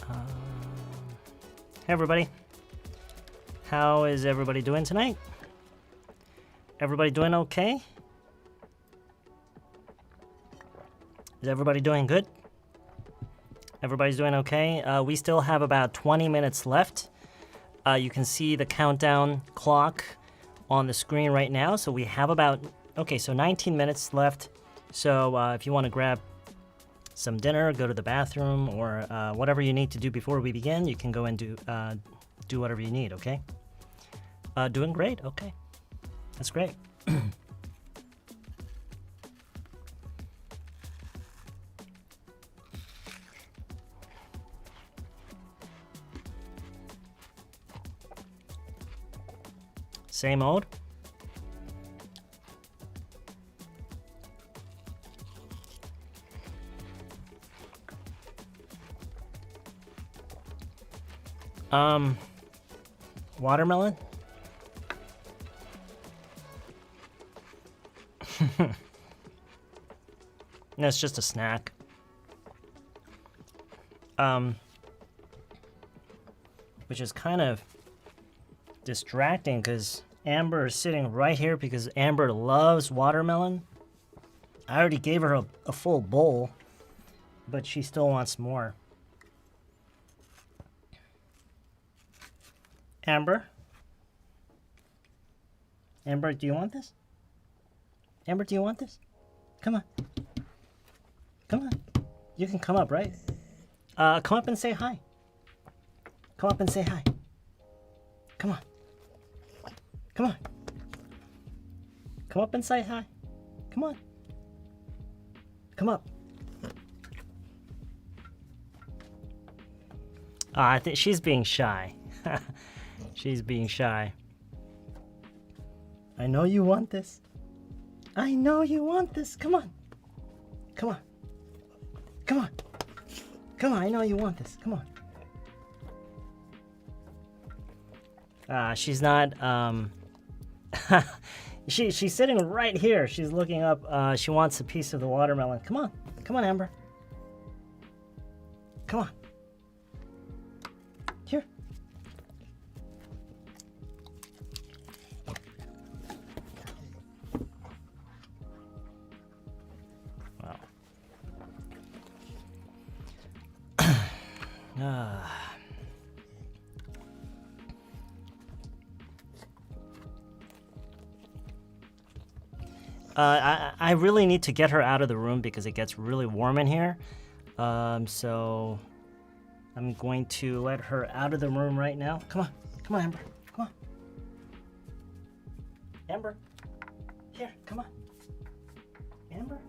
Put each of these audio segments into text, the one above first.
Hey everybody. How is everybody doing tonight? Everybody doing okay? Is everybody doing good? Everybody's doing okay? We still have about 20 minutes left. You can see the countdown clock on the screen right now. So we have about, 19 minutes left. So if you want to grab some dinner, go to the bathroom, or whatever you need to do before we begin, you can go and do whatever you need, okay? Doing great, okay. That's great. Same old. Watermelon? No, it's just a snack. Which is kind of distracting because Amber is sitting right here because Amber loves watermelon. I already gave her a full bowl, but she still wants more. Amber? Amber, do you want this? Amber, do you want this? Come on. Come on. You can come up, right? Come up and say hi. Come up and say hi. Come on. Come on. Come up and say hi. Come on. Come up. I think she's being shy. She's being shy. I know you want this. I know you want this. Come on. Come on. Come on. Come on. I know you want this. Come on. She's not. She's sitting right here. She's looking up. She wants a piece of the watermelon. Come on. Come on, Amber. Come on. Here. Wow. I really need to get her out of the room because it gets really warm in here. So I'm going to let her out of the room right now. Come on. Come on, Amber. Come on. Amber. Here, come on. Amber.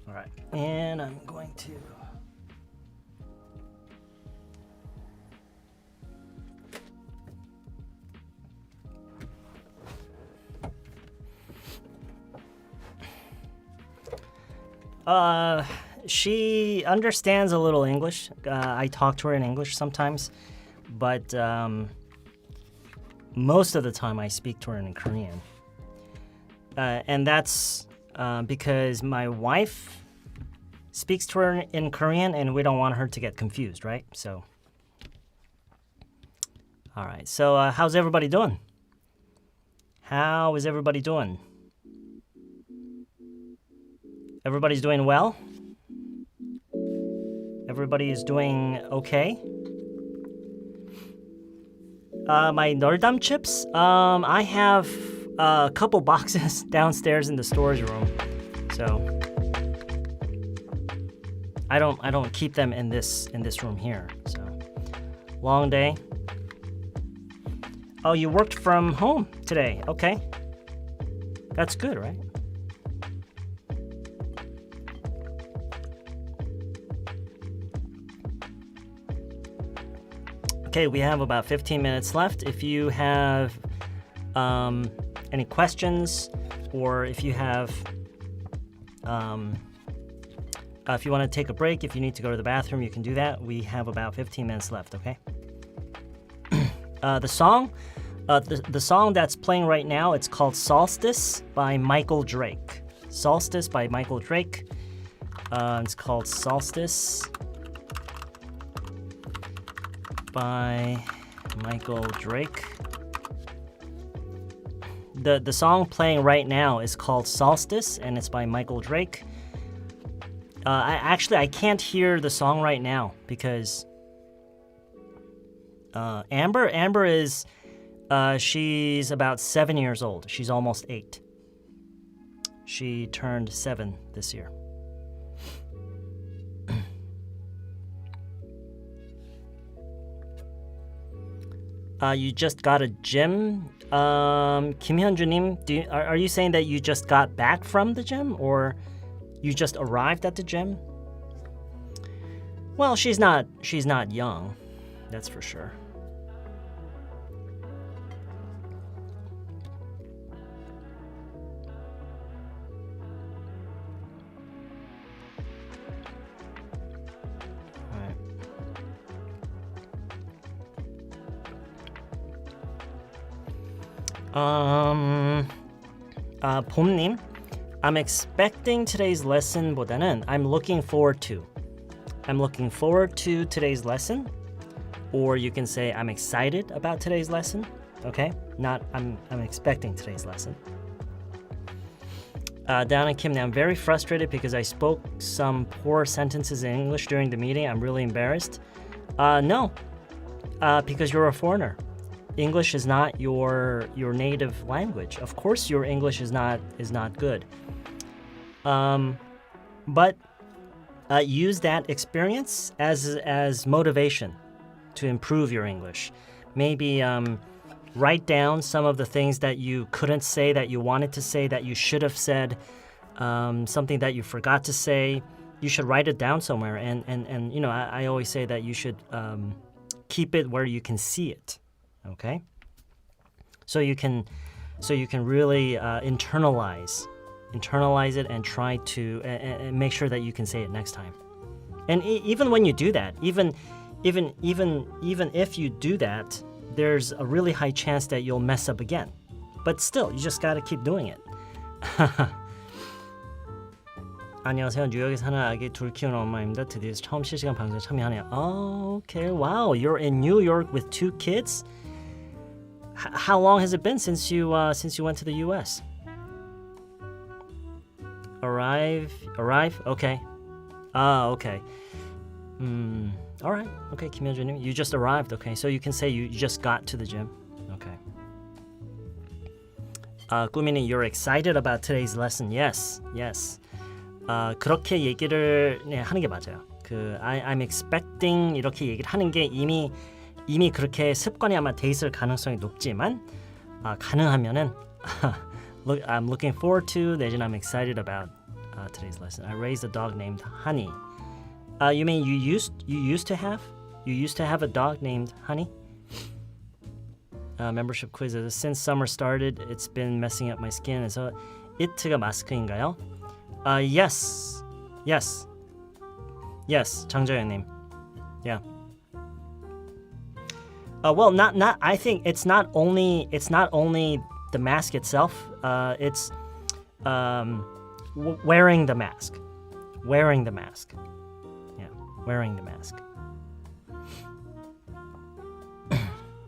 All right, and I'm going to she understands a little English. I talk to her in English sometimes, but most of the time I speak to her in Korean. And that's because my wife speaks to her in Korean and we don't want her to get confused, right? So, all right. So how's everybody doing? How is everybody doing? Everybody's doing well? Everybody is doing okay? My Nordam chips? I have a couple boxes downstairs in the storage room. So I don't keep them in this room here. So long day. Oh, you worked from home today. Okay. That's good, right? Okay, we have about 15 minutes left. If you have any questions, or if you have If you want to take a break, if you need to go to the bathroom, you can do that. We have about 15 minutes left, okay? The song that's playing right now, it's called Solstice by Michael Drake. Solstice by Michael Drake. It's called Solstice by Michael Drake. The song playing right now is called Solstice, and it's by Michael Drake. I can't hear the song right now because Amber is she's about 7 years old. She's almost 8. She turned 7 this year. You just got a gym. Kim Hyunju님, are you saying that you just got back from the gym or you just arrived at the gym? Well, she's not young, that's for sure. 봄님, I'm expecting today's lesson보다는 I'm looking forward to. I'm looking forward to today's lesson, or you can say I'm excited about today's lesson. Okay, not I'm expecting today's lesson. Down and Kim, now I'm very frustrated because I spoke some poor sentences in English during the meeting. I'm really embarrassed. No, because you're a foreigner. English is not your native language. Of course, your English is not good. But use that experience as motivation to improve your English. Maybe write down some of the things that you couldn't say, that you wanted to say, that you should have said, something that you forgot to say. You should write it down somewhere. And you know, I always say that you should keep it where you can see it. Okay, so you can really internalize it and try to and make sure that you can say it next time. And even when you do that, even if you do that, there's a really high chance that you'll mess up again. But still, you just gotta keep doing it. 안녕하세요. 뉴욕에 사는 아기 둘 키우는 엄마입니다. 드디어 처음 실시간 방송에 참여하네요. Okay, wow, you're in New York with 2 kids. How long has it been since you went to the U.S.? Arrive. Okay. Okay. All right. Okay, Kim Hyunju님, you just arrived. Okay, so you can say you just got to the gym. Okay. 꾸미님, you're excited about today's lesson. Yes. 그렇게 얘기를 하는 게 맞아요. I'm expecting 이렇게 얘기를 하는 게 이미 그렇게 습관이 아마 돼 있을 가능성이 높지만 가능하면은 I'm looking forward to 내지는 I'm excited about today's lesson. I raised a dog named Honey. You mean you used to have a dog named Honey? Membership quiz. Since summer started, it's been messing up my skin. 그래서 it가 마스크인가요? Yes. 장저영님. Yeah. Well, not. I think it's not only the mask itself. It's wearing the mask. Yeah, wearing the mask.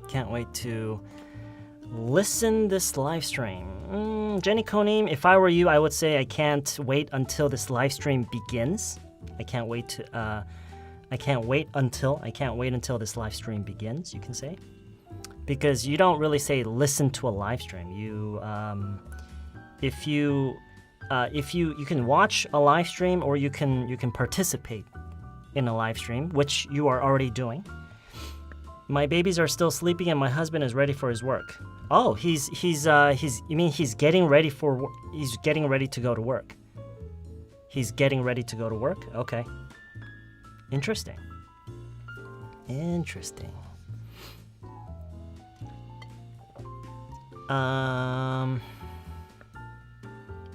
Can't wait to listen this live stream. Jenny Konim, if I were you, I would say I can't wait until this live stream begins. I can't wait until this live stream begins, you can say. Because you don't really say listen to a live stream. If you can watch a live stream or you can participate in a live stream, which you are already doing. My babies are still sleeping and my husband is ready for his work. Oh, he's getting ready to go to work. He's getting ready to go to work? Okay. Interesting.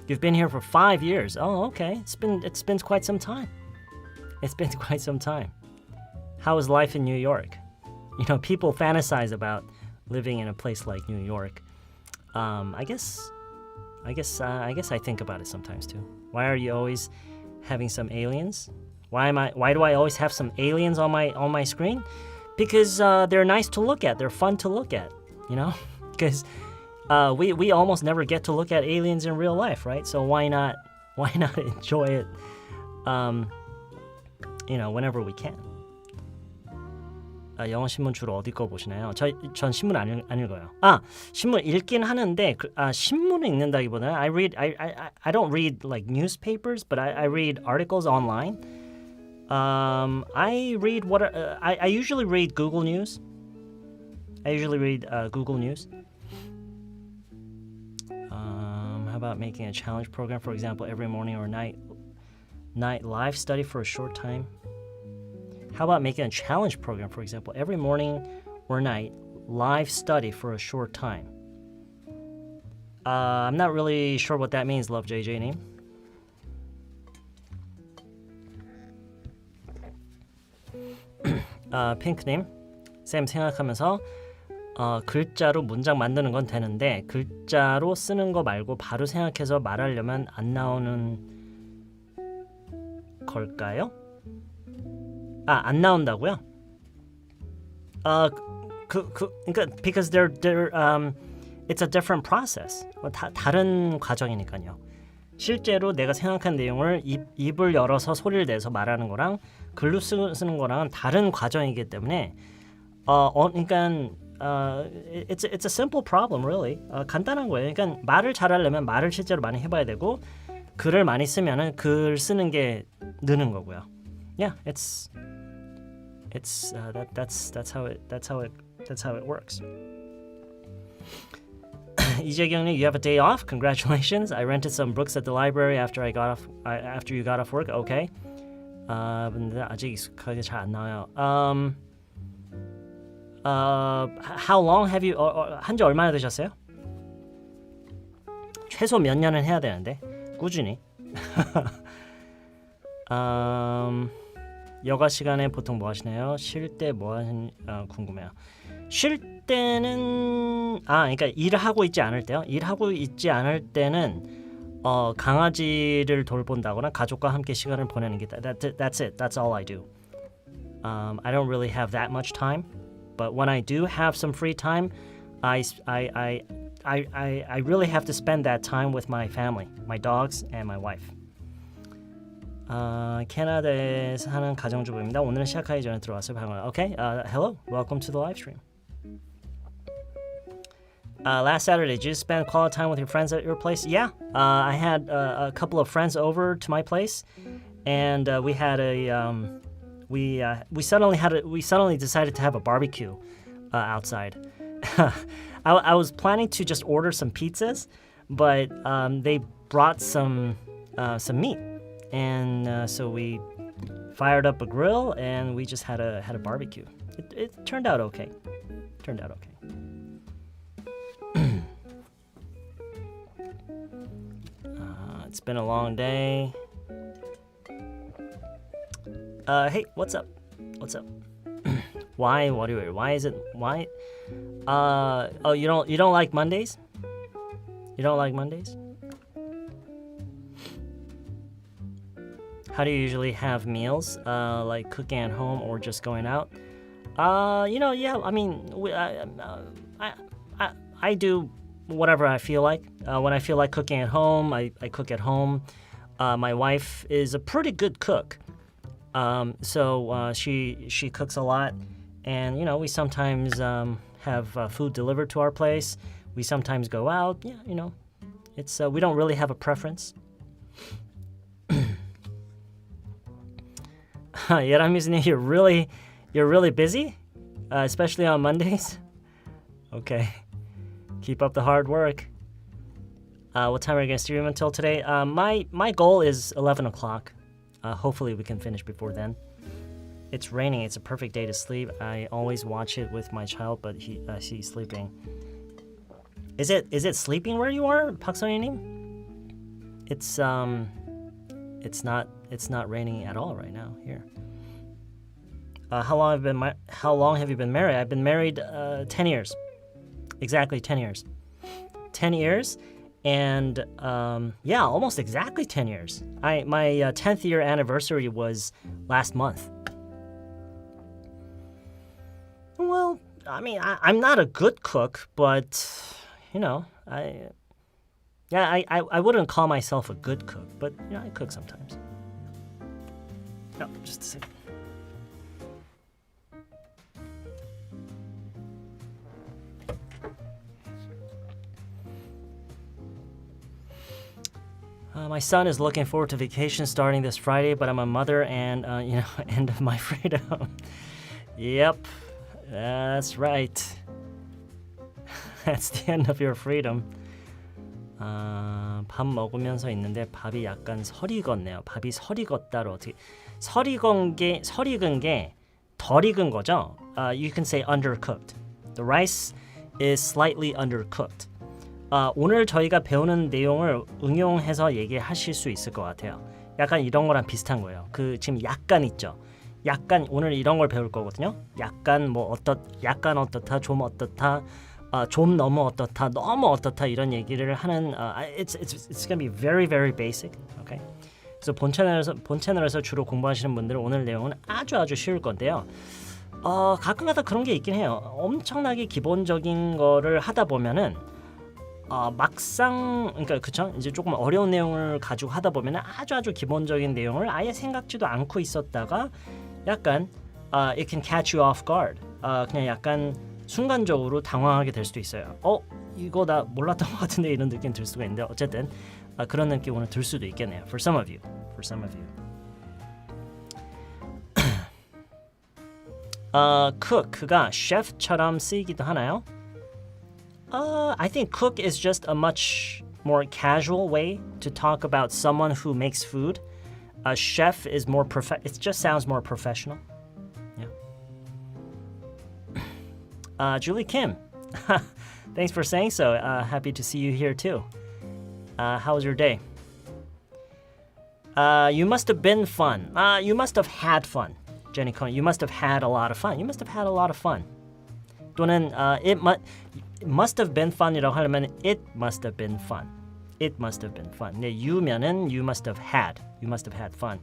You've been here for 5 years. Oh, okay. It's been quite some time. It's been quite some time. How is life in New York? You know, people fantasize about living in a place like New York. I guess I think about it sometimes too. Why are you always having some aliens? Why do I always have some aliens on my screen? Because they're nice to look at. They're fun to look at, you know? Because we almost never get to look at aliens in real life, right? So why not enjoy it you know, whenever we can. 영어 신문 주로 어디 거 보시나요? 전 신문 안 읽어요. 신문 읽긴 하는데 신문을 읽는다기보다는 I don't read like newspapers, but I read articles online. I read I usually read Google News. Google News. How about making a challenge program, for example, every morning or night live study for a short time? How about making a challenge program, for example, every morning or night live study for a short time? I'm not really sure what that means, Love JJ님. 핑크님, 쌤 생각하면서 글자로 문장 만드는 건 되는데 글자로 쓰는 거 말고 바로 생각해서 말하려면 안 나오는 걸까요? 안 나온다고요? 그러니까 because they're it's a different process. 다른 과정이니까요. 실제로 내가 생각한 내용을 입을 열어서 소리를 내서 말하는 거랑 글로 쓰는 거랑은 다른 과정이기 때문에 그러니까 it's a simple problem really. 간단한 거예요. 그러니까 말을 잘하려면 말을 실제로 많이 해봐야 되고 글을 많이 쓰면은 글 쓰는 게 느는 거고요. Yeah, that's how it works. 이재경님, you have a day off. Congratulations. I rented some books at the library after you got off work. Okay. 근데 아직 익숙하게 잘 안 나와요. How long have you 한지 얼마나 되셨어요? 최소 몇 년은 해야 되는데 꾸준히. 여가 시간에 보통 뭐 하시나요? 쉴 때 뭐 하시는 궁금해요. 쉴 때는 그러니까 일을 하고 있지 않을 때요. 일하고 있지 않을 때는 강아지를 돌본다거나 가족과 함께 시간을 보내는 게 that's it. That's all I do. I don't really have that much time, but when I do have some free time, I really have to spend that time with my family, my dogs and my wife. 캐나다에 사는 가정주부입니다. 오늘은 시작하기 전에 들어왔어요. 방금. Okay, hello, welcome to the live stream. Last Saturday, did you spend quality time with your friends at your place? Yeah, I had a couple of friends over to my place, and we had we suddenly decided to have a barbecue outside. I was planning to just order some pizzas, but they brought some meat. And so we fired up a grill and we just had a barbecue. It turned out okay. It's been a long day. Hey, what's up? Why? What do you? Why is it? Why? You don't like Mondays? You don't like Mondays? How do you usually have meals? Like cooking at home or just going out? Yeah. I mean, I do whatever I feel like. When I feel like cooking at home, I cook at home. My wife is a pretty good cook, so she cooks a lot, and we sometimes have food delivered to our place. We sometimes go out. Yeah, it's we don't really have a preference. Yeramizne, you're really busy, especially on Mondays. Okay, keep up the hard work. What time are you gonna stream until today? My goal is 11 o'clock. Hopefully we can finish before then. It's raining. It's a perfect day to sleep. I always watch it with my child, but he's sleeping. Is it sleeping where you are, 박선희님? It's not raining at all right now here. How long have you been married? I've been married 10 years. Exactly 10 years. 10 years and yeah, almost exactly 10 years. My 10th year anniversary was last month. Well, I mean, I'm not a good cook, but you know, I wouldn't call myself a good cook, but you know, I cook sometimes. No, just a second. My son is looking forward to vacation starting this Friday, but I'm a mother and, you know, end of my freedom. Yep, that's right. That's the end of your freedom. 밥 먹으면서 있는데 밥이 약간 덜 익었네요. 밥이 덜 익었다로 어떻게 덜 익은 게 덜 익은 거죠? You can say undercooked. The rice is slightly undercooked. 오늘 저희가 배우는 내용을 응용해서 얘기하실 수 있을 것 같아요. 약간 이런 거랑 비슷한 거예요. 그 지금 약간 있죠. 약간 오늘 이런 걸 배울 거거든요. 약간 뭐 약간 어떻다, 좀 어떻다, 좀 너무 어떻다, 너무 어떻다 이런 얘기를 하는. It's gonna be very very basic. Okay. 그래서 본 채널에서 주로 공부하시는 분들은 오늘 내용은 아주 쉬울 건데요. 가끔가다 그런 게 있긴 해요. 엄청나게 기본적인 거를 하다 보면은. 막상 그러니까 그쵸? 이제 조금 어려운 내용을 가지고 하다 보면 아주 기본적인 내용을 아예 생각지도 않고 있었다가 약간 it can catch you off guard. 그냥 약간 순간적으로 당황하게 될 수도 있어요. 이거 나 몰랐던 것 같은데 이런 느낌 들 수가 있는데 어쨌든 그런 느낌 오늘 들 수도 있겠네요. For some of you. cook가 chef처럼 쓰이기도 하나요? I think cook is just a much more casual way to talk about someone who makes food. A chef is more it just sounds more professional. Yeah. Julie Kim, thanks for saying so. Happy to see you here too. How was your day? You must have been fun. You must have had fun. Jenny Cohen, you must have had a lot of fun. You must have had a lot of fun. 또는 it must have been fun이라고 하려면 it must have been fun. It must have been fun. 네, you면은 you must have had fun.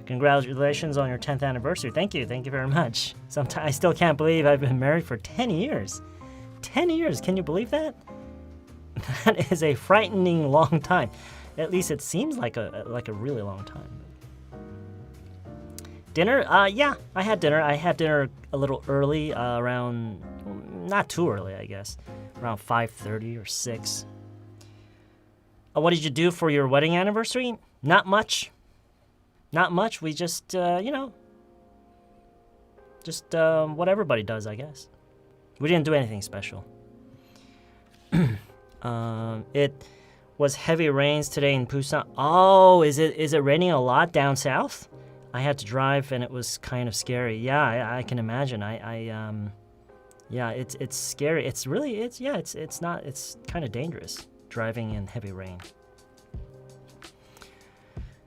Congratulations on your 10th anniversary. Thank you very much. Sometimes I still can't believe I've been married for 10 years. 10 years, can you believe that? That is a frightening long time. At least it seems like a really long time. Dinner? Yeah, I had dinner. I had dinner a little early, around, not too early, I guess, around 5:30 or 6. What did you do for your wedding anniversary? Not much. We just, what everybody does, I guess. We didn't do anything special. It was heavy rains today in Busan. Oh, is it raining a lot down south? I had to drive and it was kind of scary. Yeah, I can imagine. Yeah, it's scary. It's kind of dangerous driving in heavy rain.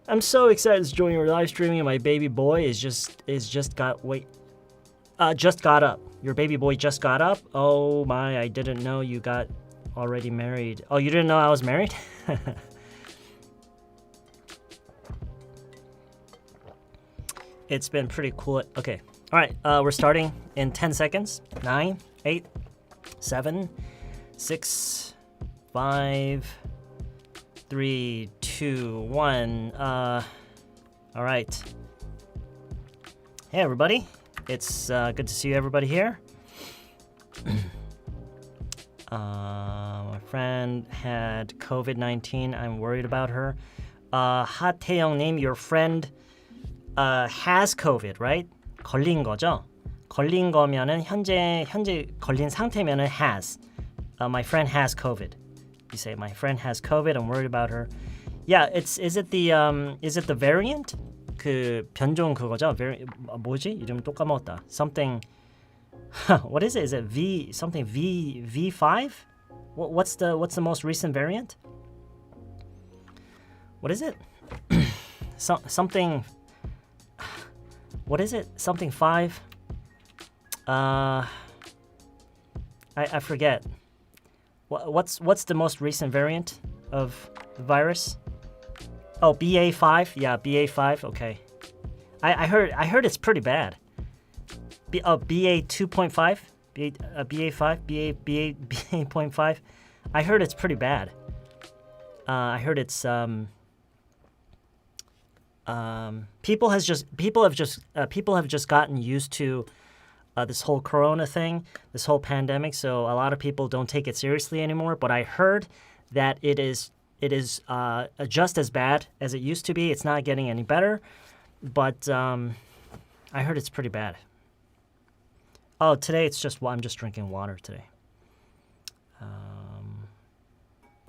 I'm so excited to join your live streaming. My baby boy just got up. Your baby boy just got up. Oh my, I didn't know you got already married. Oh, you didn't know I was married? It's been pretty cool. Okay. All right. We're starting in 10 seconds. 9, 8, 7, 6, 5, 3, 2, 1. All right. Hey, everybody. It's good to see everybody here. My friend had COVID-19. I'm worried about her. 하태영님, your friend has COVID, right? 걸린 거죠? 걸린 거면은 현재 걸린 상태면은 has. My friend has COVID. You say my friend has COVID. I'm worried about her. Yeah, is it the variant? 그 변종 그거죠? 뭐지? 이름 또 까먹었다. Something. What is it? Is it V5? What's the most recent variant? What is it? Something. What is it? Something 5. I forget. What's the most recent variant of the virus? Oh, BA5. Yeah, BA5. Okay. I heard it's pretty bad. BA 2.5. BA5. BA.5. I heard it's pretty bad. I heard it's people have just gotten used to this whole corona thing, this whole pandemic, so a lot of people don't take it seriously anymore, but I heard that it is just as bad as it used to be. It's not getting any better, but I heard it's pretty bad. Oh, today it's just I'm just drinking water today.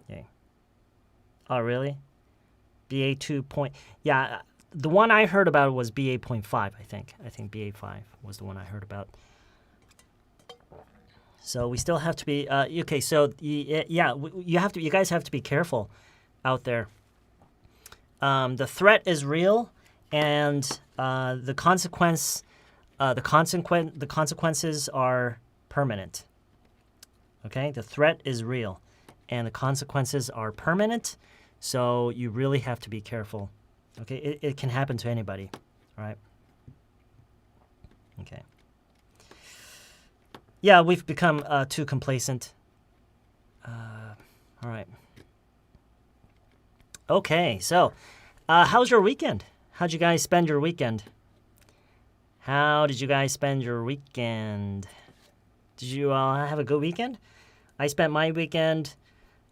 Yeah. Oh, really? BA2 point. Yeah, the one I heard about was BA.5, I think. I think BA5 was the one I heard about. So we still have to be okay, so you guys have to be careful out there. The threat is real, and the consequences are permanent. Okay? The threat is real, and the consequences are permanent. So you really have to be careful. Okay, it can happen to anybody, all right? Okay. Yeah, we've become too complacent. All right. Okay, so how's your weekend? How'd you guys spend your weekend? How did you guys spend your weekend? Did you have a good weekend? I spent my weekend.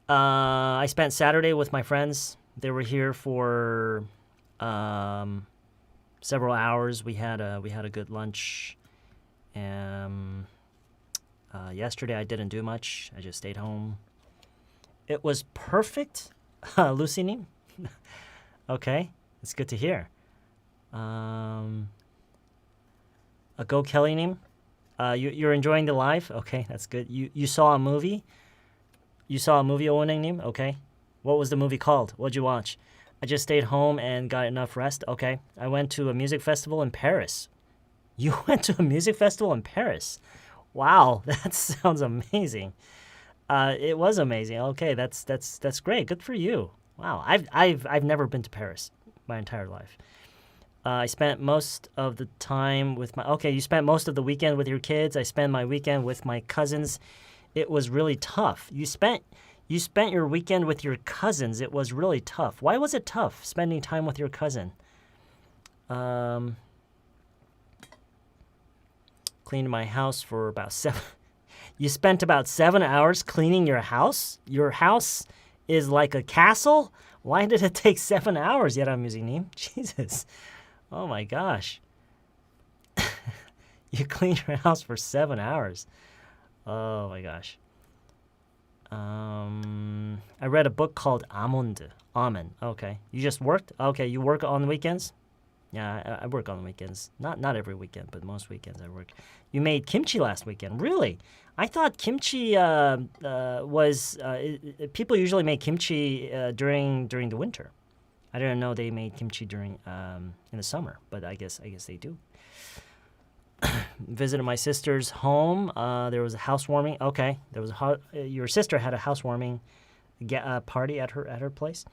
I spent Saturday with my friends. They were here for several hours. We had a good lunch. Yesterday I didn't do much. I just stayed home. It was perfect. Lucy, okay, it's good to hear. Go Kelly, you're enjoying the live. Okay, that's good. You saw a movie. You saw a movie, Owening? Okay. What was the movie called? What'd you watch? I just stayed home and got enough rest. Okay. I went to a music festival in Paris. You went to a music festival in Paris? Wow, that sounds amazing. It was amazing. Okay, that's great. Good for you. Wow, I've never been to Paris my entire life. I spent most of the time with my. Okay, you spent most of the weekend with your kids. I spent my weekend with my cousins. It was really tough. You spent your weekend with your cousins. It was really tough. Why was it tough spending time with your cousin? Cleaned my house for about 7. You spent about 7 hours cleaning your house? Your house is like a castle? Why did it take 7 hours? Yet I'm using name. Jesus. Oh my gosh. You cleaned your house for 7 hours. Oh my gosh. I read a book called Almond. Okay. You just worked? Okay, you work on the weekends? Yeah, I work on the weekends. Not every weekend, but most weekends I work. You made kimchi last weekend. Really? I thought kimchi was people usually make kimchi during the winter. I didn't know they made kimchi during in the summer, but I guess they do. Visited my sister's home. There was a housewarming. Okay, there was your sister had a housewarming party at her place.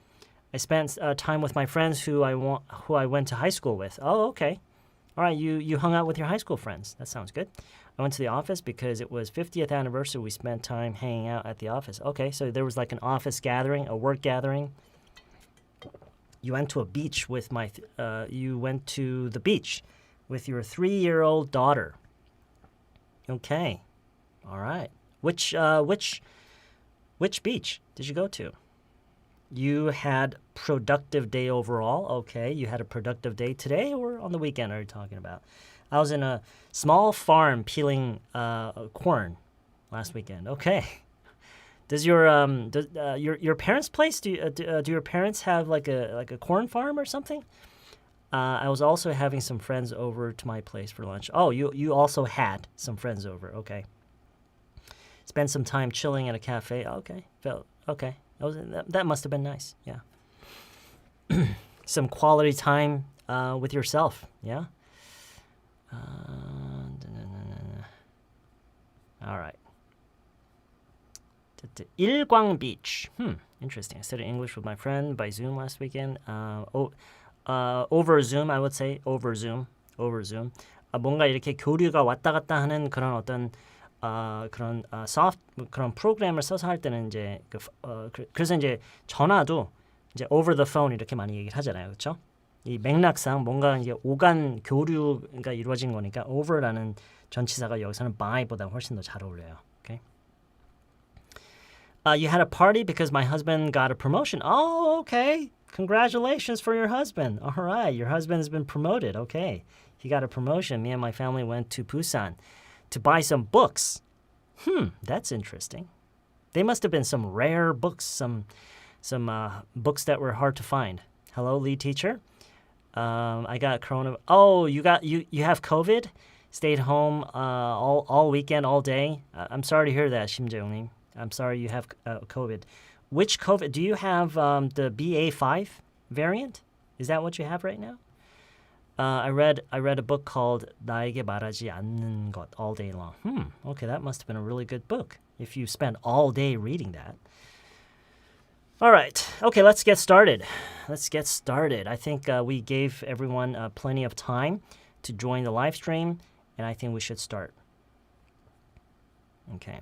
I spent time with my friends who I went to high school with. Oh, okay. All right, you hung out with your high school friends. That sounds good. I went to the office because it was 50th anniversary. We spent time hanging out at the office. Okay, so there was like an office gathering, a work gathering. You went to a beach with you went to the beach with your 3-year-old daughter. Okay, all right. Which beach did you go to? You had productive day overall. Okay, you had a productive day today or on the weekend are you talking about? I was in a small farm peeling corn last weekend. Okay. Does your parents' place do your parents have like a corn farm or something? I was also having some friends over to my place for lunch. Oh, you also had some friends over. Okay. Spent some time chilling at a cafe. Okay. Okay. That must have been nice. Yeah. some quality time with yourself. Yeah. All right. 일광 Beach. Interesting. I studied English with my friend by Zoom last weekend. Over Zoom, I would say. Over Zoom. 뭔가 이렇게 교류가 왔다 갔다 하는 그런 어떤 그런 그런 프로그램을 써서 할 때는 이제 그래서 이제 전화도 이제 over the phone 이렇게 많이 얘기를 하잖아요, 그렇죠? 이 맥락상 뭔가 이제 오간 교류가 이루어진 거니까 over라는 전치사가 여기서는 by보다 훨씬 더 잘 어울려요. Okay. You had a party because my husband got a promotion. Oh, okay. Congratulations for your husband. All right, your husband has been promoted. Okay. He got a promotion. Me and my family went to Busan to buy some books. That's interesting. They must have been some rare books, some books that were hard to find. Hello, lead teacher. I got corona. Oh, you have COVID? Stayed home all weekend, all day. I'm sorry to hear that, 심재용님. I'm sorry you have COVID. Which COVID? Do you have the BA5 variant? Is that what you have right now? I read a book called 나에게 말하지 않는 것 all day long. Okay, that must have been a really good book if you spent all day reading that. All right. Okay, let's get started. I think we gave everyone plenty of time to join the live stream, and I think we should start. Okay.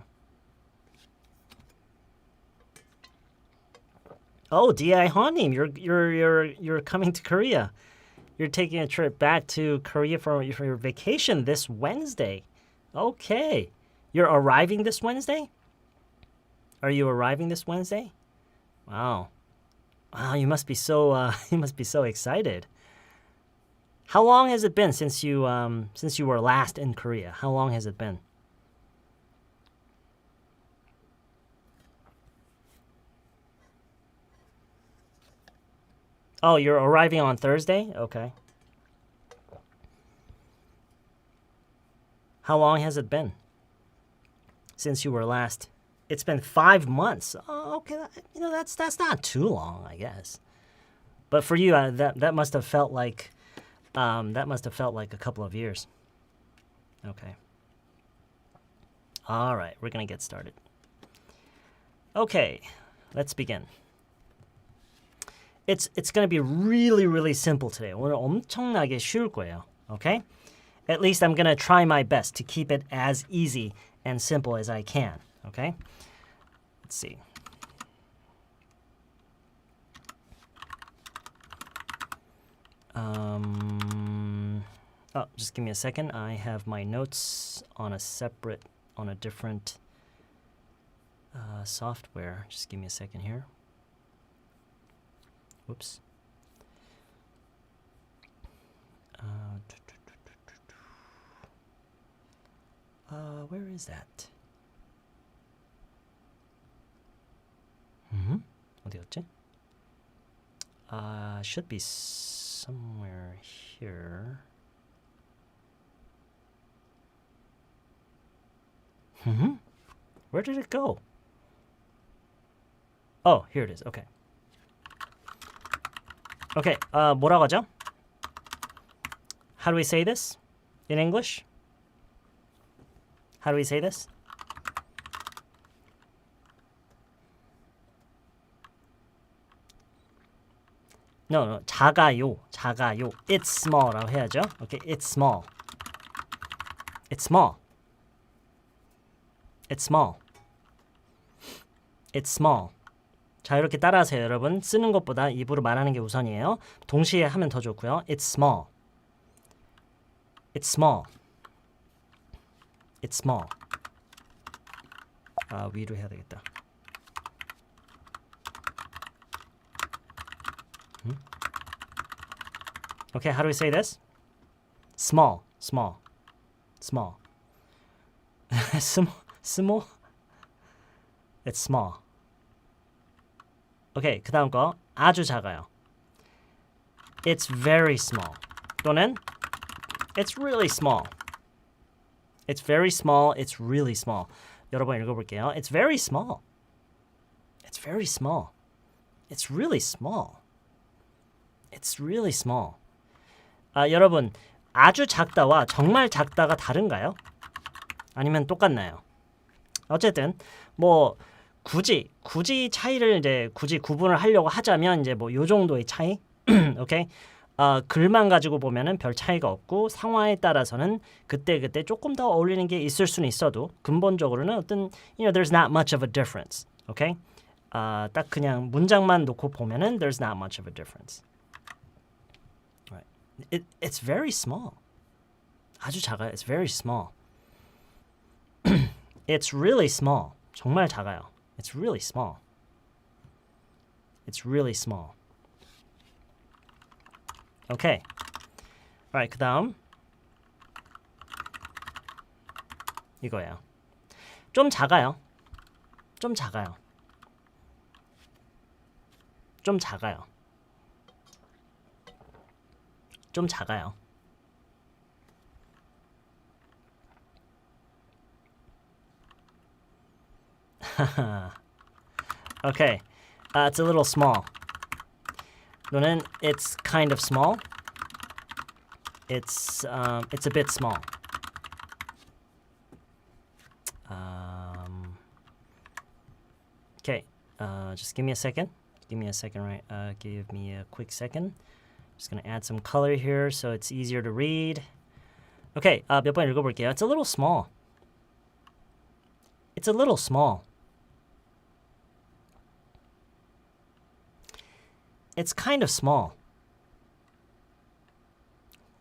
Oh, D.I. Honim, you're coming to Korea. You're taking a trip back to Korea for your vacation this Wednesday. Okay. You're arriving this Wednesday? Are you arriving this Wednesday? Wow. Wow, you must be so excited. How long has it been since you were last in Korea? How long has it been? Oh, you're arriving on Thursday? Okay. How long has it been since you were last? It's been 5 months. Oh, okay. That's not too long, I guess. But for you, that must have felt like a couple of years. Okay. All right, we're gonna get started. Okay, let's begin. It's going to be really, really simple today. 오늘 엄청나게 쉬울 거예요. Okay? At least I'm going to try my best to keep it as easy and simple as I can. Okay? Let's see. Just give me a second. I have my notes on a different software. Just give me a second here. Whoops. Where is that? 어디였지? Should be somewhere here. Where did it go? Oh, here it is. Okay. Okay, 뭐라고 하죠? How do we say this in English? How do we say this? No, 작아요. It's small라고 해야죠. Okay, it's small. It's small. 자, 이렇게 따라하세요, 여러분. 쓰는 것보다 입으로 말하는 게 우선이에요. 동시에 하면 더 좋고요. It's small. 위로 해야 되겠다. Okay, how do we say this? Small. small. It's small. 오케이, 그 다음 거 아주 작아요. It's very small. 또는 It's really small. It's very small. It's really small. 여러 번 읽어볼게요. It's very small. It's really small. It's really small. 여러분, 아주 작다와 정말 작다가 다른가요? 아니면 똑같나요? 어쨌든 뭐 굳이 차이를 이제 굳이 구분을 하려고 하자면 이제 뭐 요 정도의 차이, 오케이? 글만 가지고 보면은 별 차이가 없고 상황에 따라서는 그때 조금 더 어울리는 게 있을 수는 있어도 근본적으로는 어떤 there's not much of a difference, 오케이? 딱 그냥 문장만 놓고 보면은 there's not much of a difference. Right. It's very small. 아주 작아요. It's very small. It's really small. 정말 작아요. It's really small. It's really small. Okay. Alright, 그다음 이거예요. 좀 작아요. 좀 작아요. 좀 작아요. 좀 작아요. Okay. It's a little small. 이거는 it's kind of small. It's a bit small. Okay. Just give me a second. Give me a second, right? Give me a quick second. Just gonna add some color here so it's easier to read. Okay. 몇 번 읽어볼게요. It's a little small. It's a little small. It's kind of small.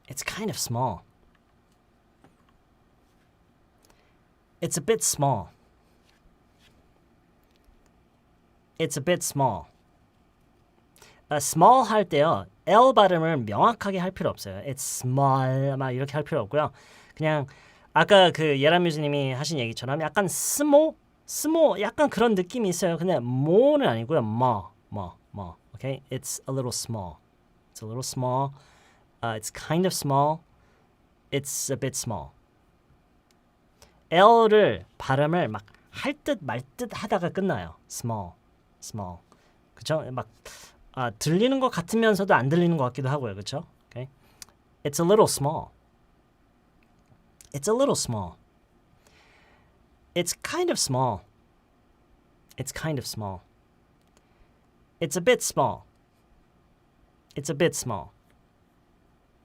It's kind of small. It's a bit small. It's a bit small. Small 할 때요. L 발음을 명확하게 할 필요 없어요. It's small 막 이렇게 할 필요 없고요. 그냥 아까 그 예람 뮤즈님이 하신 얘기처럼 약간 스모 약간 그런 느낌이 있어요. 근데 모는 아니고요. 뭐. Okay? It's a little small. It's a little small. It's kind of small. It's a bit small. L를 발음을 막 할 듯 말 듯 하다가 끝나요. Small. 그쵸? 막 들리는 것 같으면서도 안 들리는 것 같기도 하고요. 그쵸? Okay? It's a little small. It's a little small. It's kind of small. It's kind of small. It's a bit small. It's a bit small.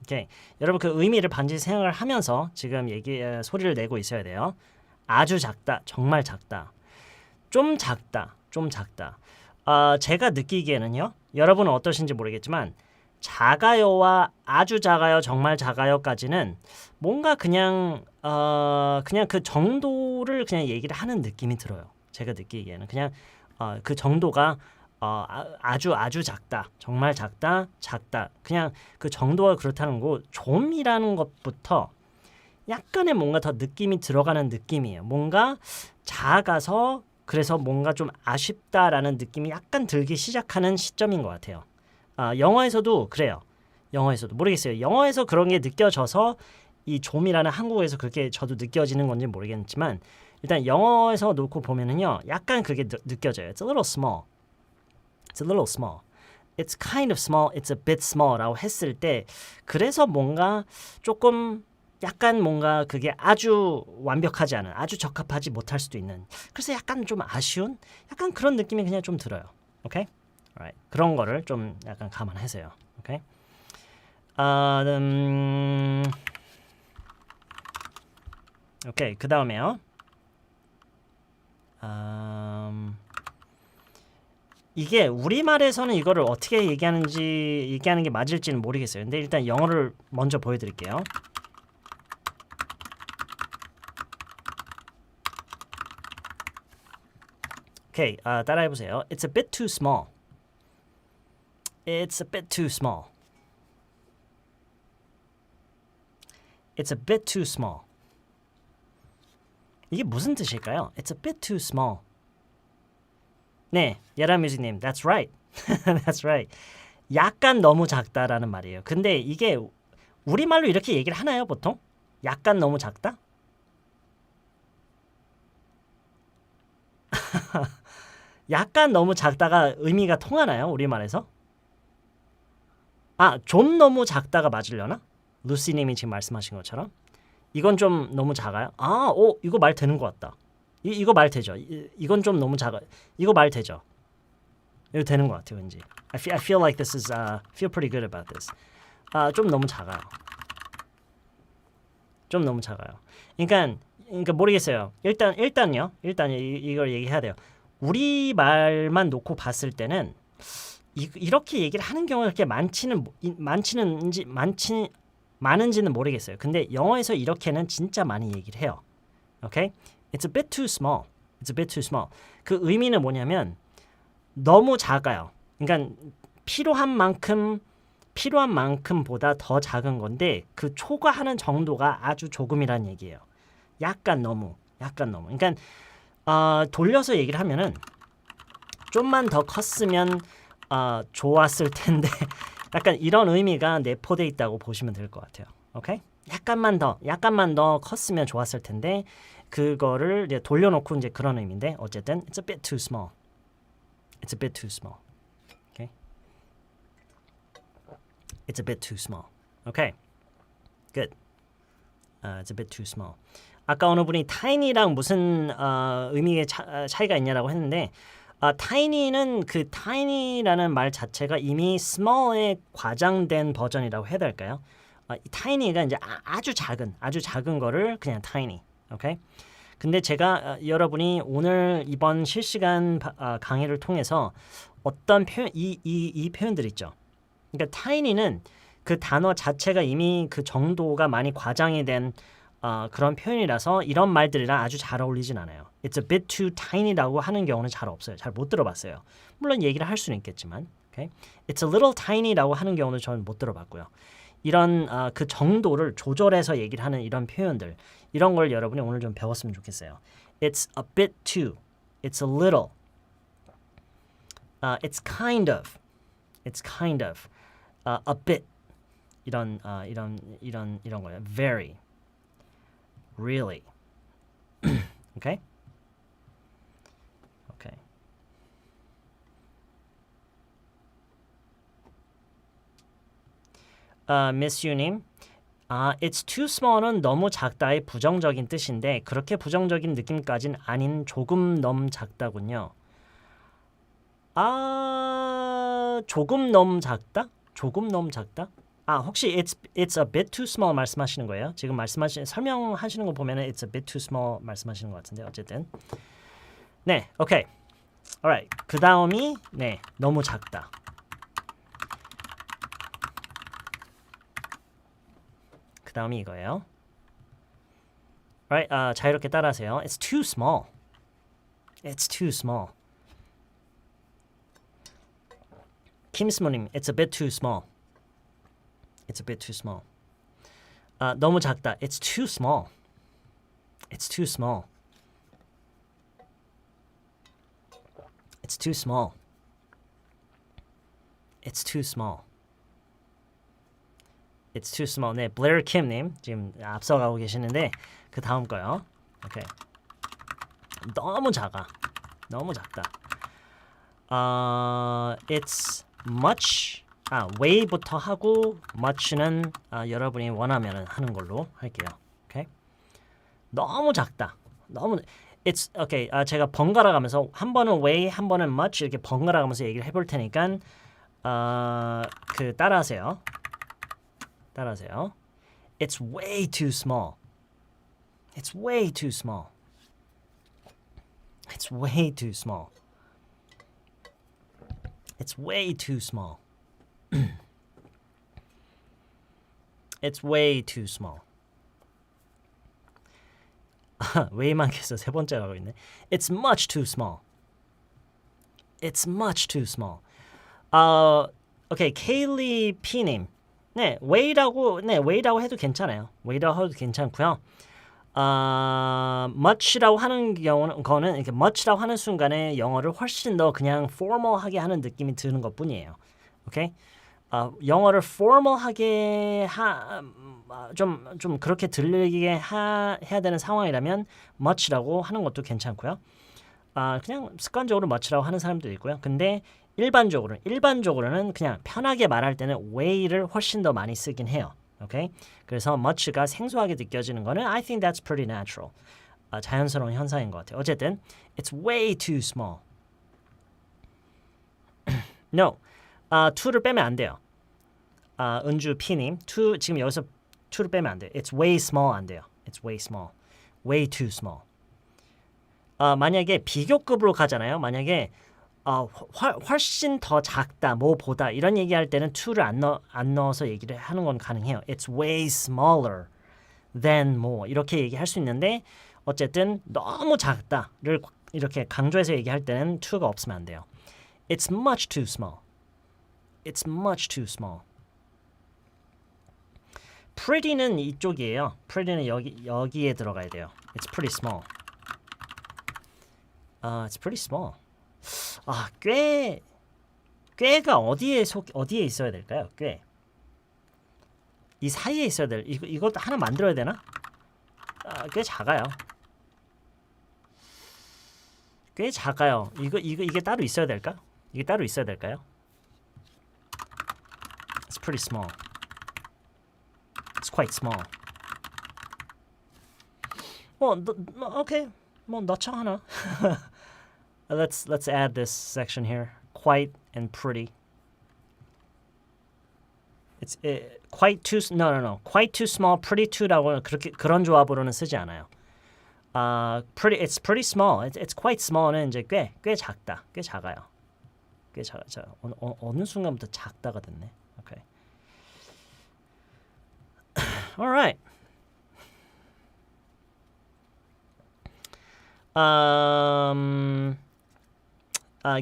오케이. 여러분 그 의미를 반드시 생각을 하면서 지금 소리를 내고 있어야 돼요. 아주 작다, 정말 작다. 좀 작다. 제가 느끼기에는요. 여러분은 어떠신지 모르겠지만 작아요와 아주 작아요, 정말 작아요까지는 뭔가 그냥 그 정도를 그냥 얘기를 하는 느낌이 들어요. 제가 느끼기에는 그냥 그 정도가 아주 작다, 정말 작다. 그냥 그 정도가 그렇다는 거. 좀이라는 것부터 약간의 뭔가 더 느낌이 들어가는 느낌이에요. 뭔가 작아서 그래서 뭔가 좀 아쉽다라는 느낌이 약간 들기 시작하는 시점인 것 같아요. 영어에서도 그래요. 영어에서도 모르겠어요. 영어에서 그런 게 느껴져서 이 좀이라는 한국어에서 그렇게 저도 느껴지는 건지 모르겠지만 일단 영어에서 놓고 보면은요, 약간 그게 느껴져요. It's a little small. It's a little small. It's kind of small. It's a bit small라고 했을 때 그래서 뭔가 조금 약간 뭔가 그게 아주 완벽하지 않은, 아주 적합하지 못할 수도 있는. 그래서 약간 좀 아쉬운 약간 그런 느낌이 그냥 좀 들어요. 오케이? Alright. 그런 거를 좀 약간 감안하세요. 오케이? 오케이. 그다음에요. 이게 우리말에서는 이거를 어떻게 얘기하는 게 맞을지는 모르겠어요. 근데 일단 영어를 먼저 보여드릴게요. 오케이, 따라해보세요. It's a bit too small. It's a bit too small. It's a bit too small. 이게 무슨 뜻일까요? It's a bit too small. 네, 예라뮤직님, that's right. That's right. 약간 너무 작다라는 말이에요. 근데 이게 우리말로 이렇게 얘기를 하나요, 보통? 약간 너무 작다? 약간 너무 작다가 의미가 통하나요, 우리말에서? 좀 너무 작다가 맞으려나? 루시님이 지금 말씀하신 것처럼 이건 좀 너무 작아요. 이거 말 되는 것 같다. 이거 말 되죠. 이건 좀 너무 작아. 이거 말 되죠. 이거 되는 것 같아요, 왠지. I feel like this is feel pretty good about this. 좀 너무 작아요. 좀 너무 작아요. 그러니까 모르겠어요. 일단요. 일단 이걸 얘기해야 돼요. 우리 말만 놓고 봤을 때는 이렇게 얘기를 하는 경우가 그렇게 많은지는 모르겠어요. 근데 영어에서 이렇게는 진짜 많이 얘기를 해요. Okay? It's a bit too small. It's a bit too small. 그 의미는 뭐냐면 너무 작아요. 그러니까 필요한 만큼보다 더 작은 건데 그 초과하는 정도가 아주 조금이라는 얘기예요. 약간 너무. 그러니까 돌려서 얘기를 하면은 좀만 더 컸으면 좋았을 텐데 약간 이런 의미가 내포되어 있다고 보시면 될 것 같아요. 오케이? 약간만 더 컸으면 좋았을 텐데 그거를 이제 돌려놓고 이제 그런 의미인데 어쨌든 it's a bit too small. It's a bit too small. Okay? It's a bit too small. Okay. Good. It's a bit too small. 아까 어느 분이 tiny랑 무슨 의미의 차이가 있냐라고 했는데 tiny는 그 tiny라는 말 자체가 이미 small의 과장된 버전이라고 해야 될까요? tiny가 이제 아주 작은 거를 그냥 tiny. 오케이? 근데 제가 여러분이 오늘 이번 실시간 강의를 통해서 어떤 표현 이 표현들 있죠. 그러니까 tiny는 그 단어 자체가 이미 그 정도가 많이 과장이 된 그런 표현이라서 이런 말들이랑 아주 잘 어울리진 않아요. It's a bit too tiny라고 하는 경우는 잘 없어요. 잘 못 들어봤어요. 물론 얘기를 할 수는 있겠지만, okay? It's a little tiny라고 하는 경우는 저는 못 들어봤고요. 이런 그 정도를 조절해서 얘기를 하는 이런 표현들, 이런 걸 여러분이 오늘 좀 배웠으면 좋겠어요. It's a bit too. It's a little. It's kind of. It's kind of. A bit. 이런 거예요. Very. Really. Okay? Okay. Miss Yu님. It's too small은 너무 작다의 부정적인 뜻인데 그렇게 부정적인 느낌까진 아닌 조금 너무 작다군요. 조금 너무 작다? 조금 너무 작다? 혹시 it's a bit too small 말씀하시는 거예요? 지금 설명하시는 거 보면은 it's a bit too small 말씀하시는 것 같은데 어쨌든 네, 오케이. alright. 그 다음이 네, 너무 작다. 그 다음이 이거예요. alright, 자유롭게 따라하세요. It's too small. It's too small. 김스모님, it's a bit too small. It's a bit too small. 너무 작다. It's too small. It's too small. It's too small. It's too small. It's too small. 네, 블레어 킴님 지금 앞서가고 계시는데 그 다음 거요. 오케이. 너무 작아. 너무 작다. It's much. way부터 하고 much는 여러분이 원하면 하는 걸로 할게요. 오케이. 너무 작다. 너무 it's okay. 제가 번갈아 가면서 한 번은 way, 한 번은 much 이렇게 번갈아 가면서 얘기를 해볼 테니까 그 따라하세요. It's way too small. It's way too small. It's way too small. It's way too small. It's way too small. way만 계속 세 번째 가고 있네. It's much too small. It's much too small. 오케이. 케일리 P님. 네, way라고 해도 괜찮아요. way라고 해도 괜찮고요. much라고 하는 거는 이렇게 much라고 하는 순간에 영어를 훨씬 더 그냥 formal하게 하는 느낌이 드는 것뿐이에요. 오케이? 영어를 formal하게 좀 그렇게 들리게 해야 되는 상황이라면 much라고 하는 것도 괜찮고요. 그냥 습관적으로 much라고 하는 사람도 있고요. 근데 일반적으로는 그냥 편하게 말할 때는 way를 훨씬 더 많이 쓰긴 해요. 오케이? 그래서 much가 생소하게 느껴지는 거는 I think that's pretty natural. 자연스러운 현상인 것 같아요. 어쨌든 it's way too small. No. to를 빼면 안 돼요. 은주 P님, to 지금 여기서 to를 빼면 안 돼요. It's way small 안 돼요. It's way small. Way too small. 만약에 비교급으로 가잖아요. 만약에 훨씬 더 작다, 뭐보다 이런 얘기할 때는 to를 안 넣어서 얘기를 하는 건 가능해요. It's way smaller than more 이렇게 얘기할 수 있는데 어쨌든 너무 작다를 이렇게 강조해서 얘기할 때는 to가 없으면 안 돼요. It's much too small. It's much too small. pretty는 이쪽이에요. pretty는 여기에 들어가야 돼요. It's pretty small. It's pretty small. 꽤가 어디에 있어야 될까요? 꽤. 이 사이에 있어야 될. 이것도 하나 만들어야 되나? 꽤 작아요. 꽤 작아요. 이게 따로 있어야 될까? 이게 따로 있어야 될까요? It's pretty small. It's quite small. Okay. 뭐 넣자 하나. Let's add this section here. Quite and pretty. It's quite too no. Quite too small, pretty too라고 그런 조합으로는 쓰지 않아요. Pretty it's pretty small. It's quite small는 이제 꽤 작다. 꽤 작아요. 꽤 작아. 어느 순간부터 작다가 됐네. Okay. All right.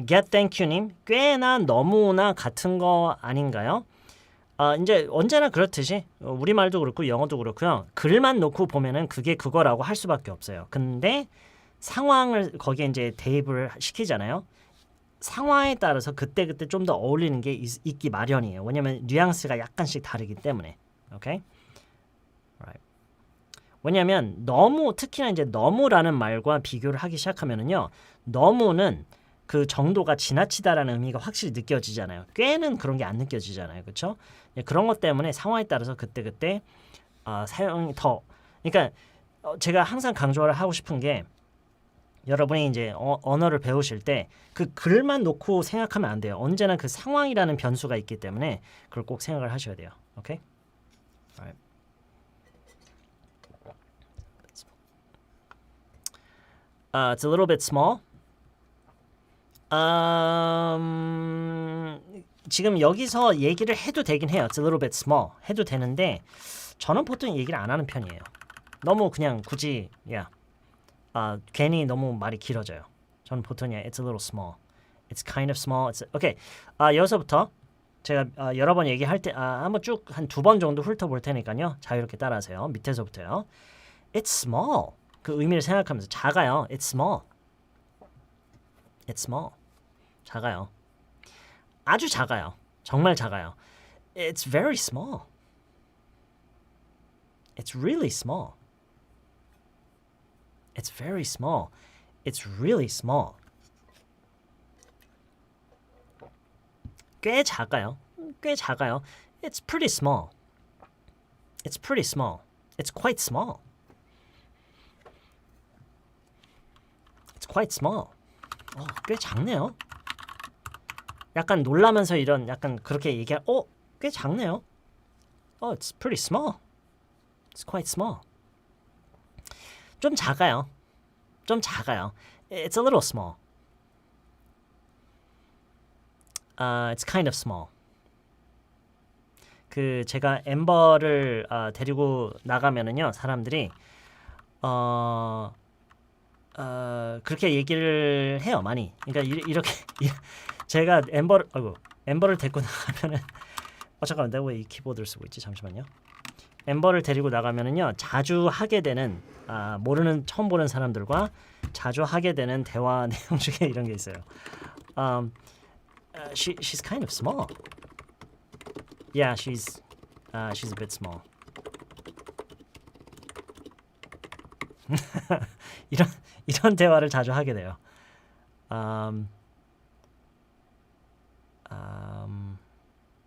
Get thank you님 꽤나 너무나 같은 거 아닌가요? 이제 언제나 그렇듯이 우리말도 그렇고 영어도 그렇고요. 글만 놓고 보면은 그게 그거라고 할 수밖에 없어요. 근데 상황을 거기에 이제 대입을 시키잖아요. 상황에 따라서 그때 좀 더 어울리는 게 있기 마련이에요. 왜냐면 뉘앙스가 약간씩 다르기 때문에. 오케이? Right. 왜냐면 너무 특히나 이제 너무라는 말과 비교를 하기 시작하면은요. 너무는 그 정도가 지나치다라는 의미가 확실히 느껴지잖아요. 꽤는 그런 게 안 느껴지잖아요. 그렇죠? 그런 것 때문에 상황에 따라서 그때 사용이 더 그러니까 제가 항상 강조를 하고 싶은 게 여러분이 이제 언어를 배우실 때 그 글만 놓고 생각하면 안 돼요. 언제나 그 상황이라는 변수가 있기 때문에 그걸 꼭 생각을 하셔야 돼요. 오케이? Alright. It's a little bit small. 지금 여기서 얘기를 해도 되긴 해요. It's a little bit small. 해도 되는데 저는 보통 얘기를 안 하는 편이에요. 너무 그냥 굳이 괜히 너무 말이 길어져요. 저는 보통 It's a little small. It's kind of small. Okay. 여기서부터 제가 여러 번 얘기할 때 한번 쭉 한 2번 정도 훑어볼 테니까요. 자유롭게 따라하세요. 밑에서부터요. It's small. 그 의미를 생각하면서 작아요. It's small. It's small. 작아요. 아주 작아요. 정말 작아요. It's very small. It's really small. It's very small. It's really small. 꽤 작아요. 꽤 작아요. It's pretty small. It's pretty small. It's quite small. It's quite small. 꽤 작네요. 약간 놀라면서 이런 약간 그렇게 얘기할 꽤 작네요. It's pretty small. It's quite small. 좀 작아요. 좀 작아요. It's a little small. It's kind of small. 그 제가 엠버를 데리고 나가면은요 사람들이 그렇게 얘기를 해요 많이. 그러니까 이렇게 제가 엠버를 데리고 나가면은 잠깐만 내가 왜 이 키보드를 쓰고 있지? 잠시만요. 엠버를 데리고 나가면은요 자주 하게 되는 처음 보는 사람들과 자주 하게 되는 대화 내용 중에 이런 게 있어요. She's kind of small. Yeah, she's a bit small. 이런 대화를 자주 하게 돼요.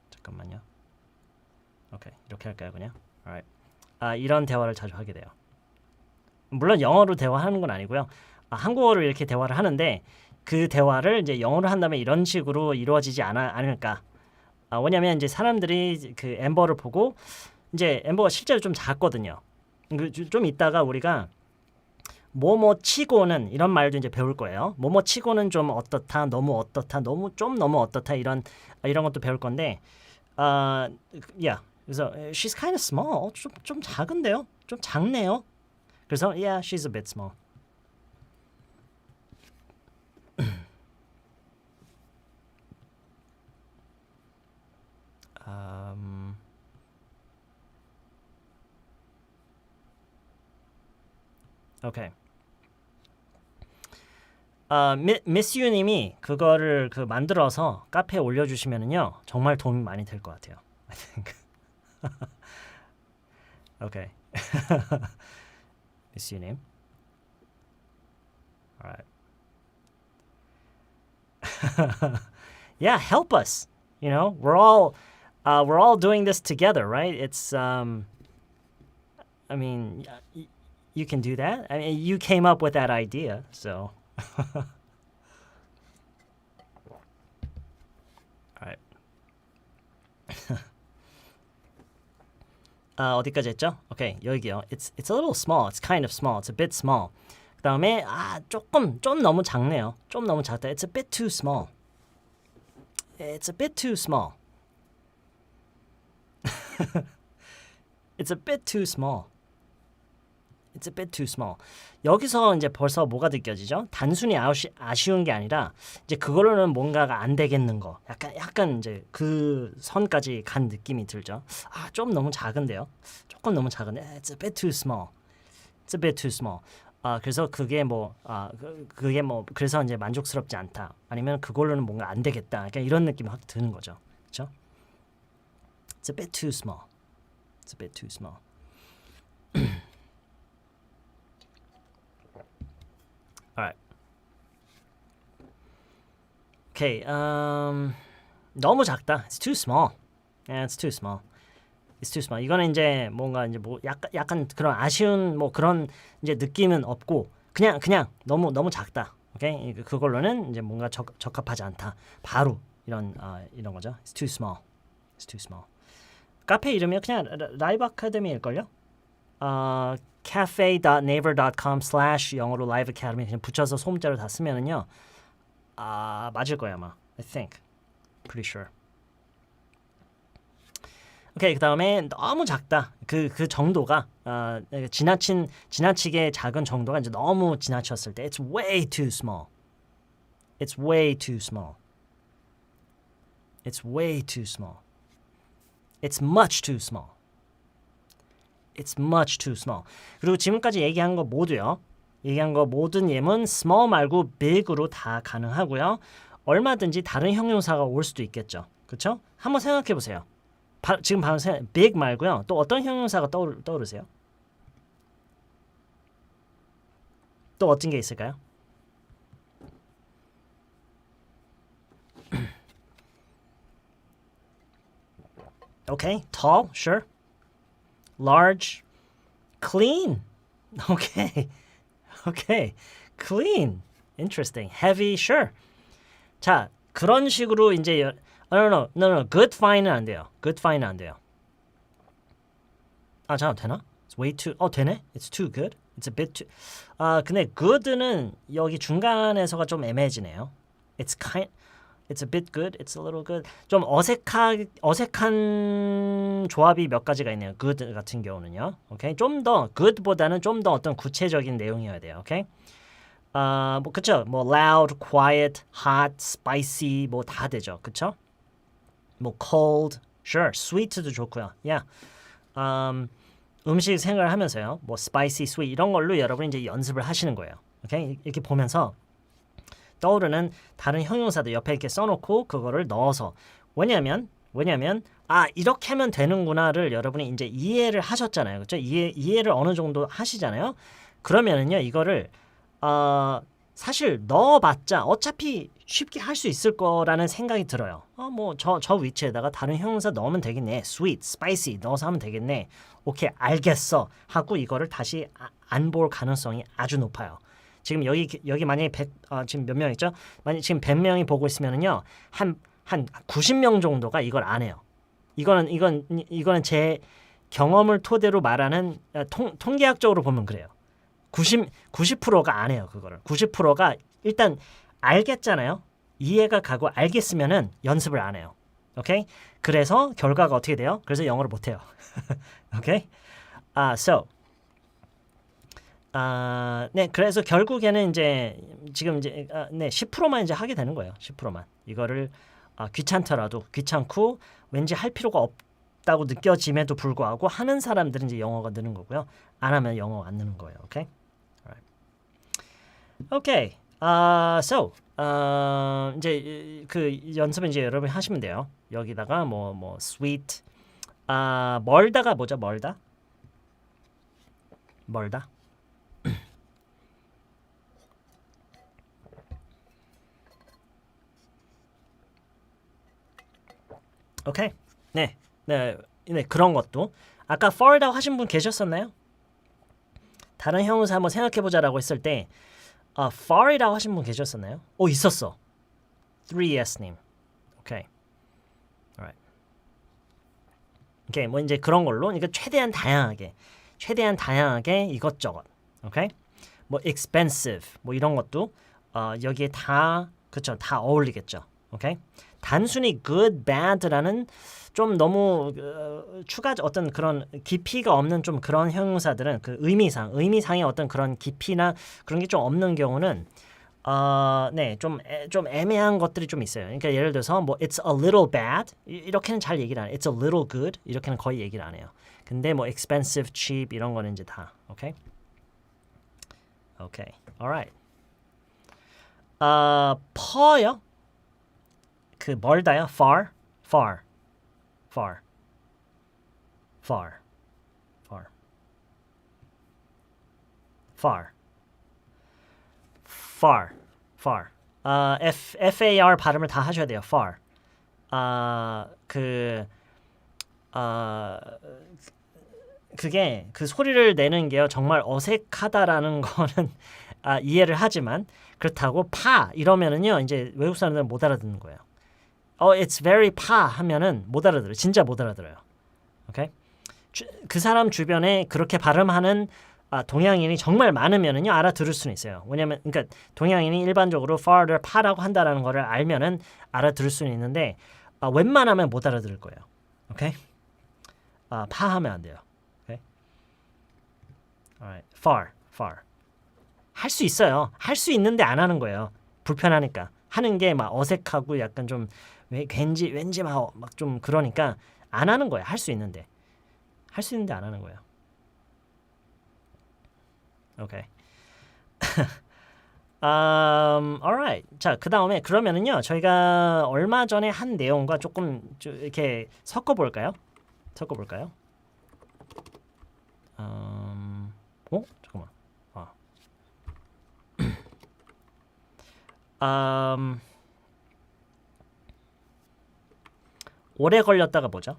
잠깐만요. 오케이, 이렇게 할까요, 그냥? Alright. 이런 대화를 자주 하게 돼요. 물론 영어로 대화하는 건 아니고요. 한국어로 이렇게 대화를 하는데 그 대화를 이제 영어로 한다면 이런 식으로 이루어지지 않을까? 왜냐면 이제 사람들이 그 엠버를 보고 이제 엠버가 실제로 좀 작거든요. 좀 이따가 우리가 뭐뭐 치고는 이런 말도 이제 배울 거예요. 뭐뭐 치고는 좀 어떻다, 너무 어떻다, 너무 어떻다 이런 것도 배울 건데, yeah. 그래서 she's kind of small, 좀 작은데요, 좀 작네요. 그래서 yeah, she's a bit small. 오케이. 미스 유님이 그거를 만들어서 카페에 올려주시면은요 정말 도움이 많이 될 것 같아요. I think. 오케이. 미스 유님. Alright. Yeah, help us. You know, we're all doing this together, right? It's I mean, you can do that. I mean, you came up with that idea, so. Alright. 어디까지 했죠? 오케이, 여기요. It's a little small. It's kind of small. It's a bit small. 그다음에 좀 너무 작네요. 좀 너무 작다. It's a bit too small. It's a bit too small. It's a bit too small. It's a bit too small. 여기서 이제 벌써 뭐가 느껴지죠? 단순히 아쉬운 게 아니라 이제 그걸로는 뭔가가 안 되겠는 거. 약간 이제 그 선까지 간 느낌이 들죠. 좀 너무 작은데요. 조금 너무 작은데. It's a bit too small. It's a bit too small. 그래서 그게 그래서 이제 만족스럽지 않다. 아니면 그걸로는 뭔가 안 되겠다. 그러니까 이런 느낌이 확 드는 거죠. 그렇죠? It's a bit too small. It's a bit too small. Alright. Okay. 너무 작다. It's too small. Yeah, it's too small. It's too small. 이거는 이제 뭔가 이제 뭐 약간 그런 아쉬운 뭐 그런 이제 느낌은 없고 그냥 너무 작다. 오케이? 그걸로는 이제 뭔가 적합하지 않다. 바로 이런 거죠. It's too small. It's too small. 카페 이름이 그냥 라이브아카데미일 걸요? cafe.naver.com/영어로 라이브아카데미 그냥 붙여서 소문자로 다 쓰면은요. 맞을 거예요, 아마. I think. Pretty sure. 오케이, 그다음에 너무 작다. 그 정도가 지나치게 작은 정도가 이제 너무 지나쳤을 때 it's way too small. It's way too small. It's way too small. It's much too small. It's much too small. 그리고 지금까지 얘기한 거 모두요. 얘기한 거 모든 예문 small 말고 big으로 다 가능하고요. 얼마든지 다른 형용사가 올 수도 있겠죠. 그렇죠? 한번 생각해 보세요. 지금 방금 big 말고요. 또 어떤 형용사가 떠오르세요? 또 어떤 게 있을까요? Okay, tall, sure. Large, clean. Okay, clean. Interesting. Heavy, sure. 자, 그런 식으로 이제 No. Good, fine은 안 돼요. Good, fine은 안 돼요. 잠깐 되나? It's way too. 되네. It's too good. It's a bit too. 근데 good는 여기 중간에서가 좀 애매해지네요. It's a bit good. It's a little good. 좀 어색한 조합이 몇 가지가 있네요. good 같은 경우는요. 오케이. 좀 더 good보다는 좀 더 어떤 구체적인 내용이어야 돼요. 오케이. 뭐 그쵸? 뭐 loud, quiet, hot, spicy 뭐 다 되죠. 그쵸? 뭐 cold, sure, sweet도 좋고요. Yeah. 음식 생각을 하면서요. 뭐 spicy, sweet 이런 걸로 여러분이 이제 연습을 하시는 거예요. 오케이? 이렇게 보면서 떠오르는 다른 형용사들 옆에 이렇게 써놓고 그거를 넣어서 왜냐면 이렇게 하면 되는구나를 여러분이 이제 이해를 하셨잖아요. 그렇죠? 이해를 어느 정도 하시잖아요. 그러면은요 이거를 사실 넣어봤자 어차피 쉽게 할 수 있을 거라는 생각이 들어요. 뭐 저 위치에다가 다른 형용사 넣으면 되겠네. sweet, spicy 넣어서 하면 되겠네. 오케이, 알겠어 하고 이거를 다시 안 볼 가능성이 아주 높아요. 지금 여기 만약에 지금 몇 명 있죠? 만약 지금 100명이 보고 있으면은요, 한 90명 정도가 이걸 안 해요. 이거는 제 경험을 토대로 말하는 통계학적으로 보면 그래요. 90%가 안 해요, 그거를. 90%가 일단 알겠잖아요. 이해가 가고 알겠으면은 연습을 안 해요. 오케이? 그래서 결과가 어떻게 돼요? 그래서 영어를 못 해요. 오케이? 네, 그래서 결국에는 이제 지금 이제 10%만 이제 하게 되는 거예요. 10%만. 이거를 귀찮더라도 귀찮고 왠지 할 필요가 없다고 느껴짐에도 불구하고 하는 사람들은 이제 영어가 느는 거고요. 안 하면 영어 안 느는 거예요. 오케이? 오케이. 이제 그 연습은 이제 여러분이 하시면 돼요. 여기다가 뭐 sweet 멀다가 뭐죠? 멀다. 오케이. 네, 그런 것도 아까 far라고 하신 분 계셨었나요? 다른 형용사 한번 생각해보자라고 했을 때 far이라고 하신 분 계셨었나요? 있었어. 3S님. 오케이. Alright. 오케이, 뭐 이제 그런 걸로, 그러니까 최대한 다양하게 이것저것. 오케이. 뭐 expensive, 뭐 이런 것도 여기에 다 어울리겠죠. 오케이. 단순히 good, bad라는 좀 너무 추가 어떤 그런 깊이가 없는 좀 그런 형용사들은 그 의미상의 어떤 그런 깊이나 그런 게 좀 없는 경우는 좀 애매한 것들이 좀 있어요. 그러니까 예를 들어서 뭐 it's a little bad 이렇게는 잘 얘기를 안 해요. it's a little good 이렇게는 거의 얘기를 안 해요. 근데 뭐 expensive, cheap 이런 거는 이제 다 오케이. alright. 퍼요. 그 멀다요. far. FAR 발음을 다 하셔야 돼요. far. 그게 그 소리를 내는 게요. 정말 어색하다라는 거는 이해를 하지만 그렇다고 파 이러면은요. 이제 외국 사람들은 못 알아듣는 거예요. it's very 파 하면은 못 알아들어요. 진짜 못 알아들어요. 오케이? 그 사람 주변에 그렇게 발음하는 동양인이 정말 많으면은요 알아들을 수는 있어요. 왜냐면 그러니까 동양인이 일반적으로 far를 파라고 한다라는 거를 알면은 알아들을 수는 있는데 웬만하면 못 알아들을 거예요. 오케이? 파 하면 안 돼요. 오케이? Alright. far. 할 수 있어요. 할 수 있는데 안 하는 거예요. 불편하니까. 하는 게 막 어색하고 약간 좀 왠지 막 좀 그러니까 안 하는 거예요. 할 수 있는데 안 하는 거예요. 오케이. alright. 자, 그다음에 그러면은요. 저희가 얼마 전에 한 내용과 조금 이렇게 섞어 볼까요? 잠깐만. 오래 걸렸다가 뭐죠?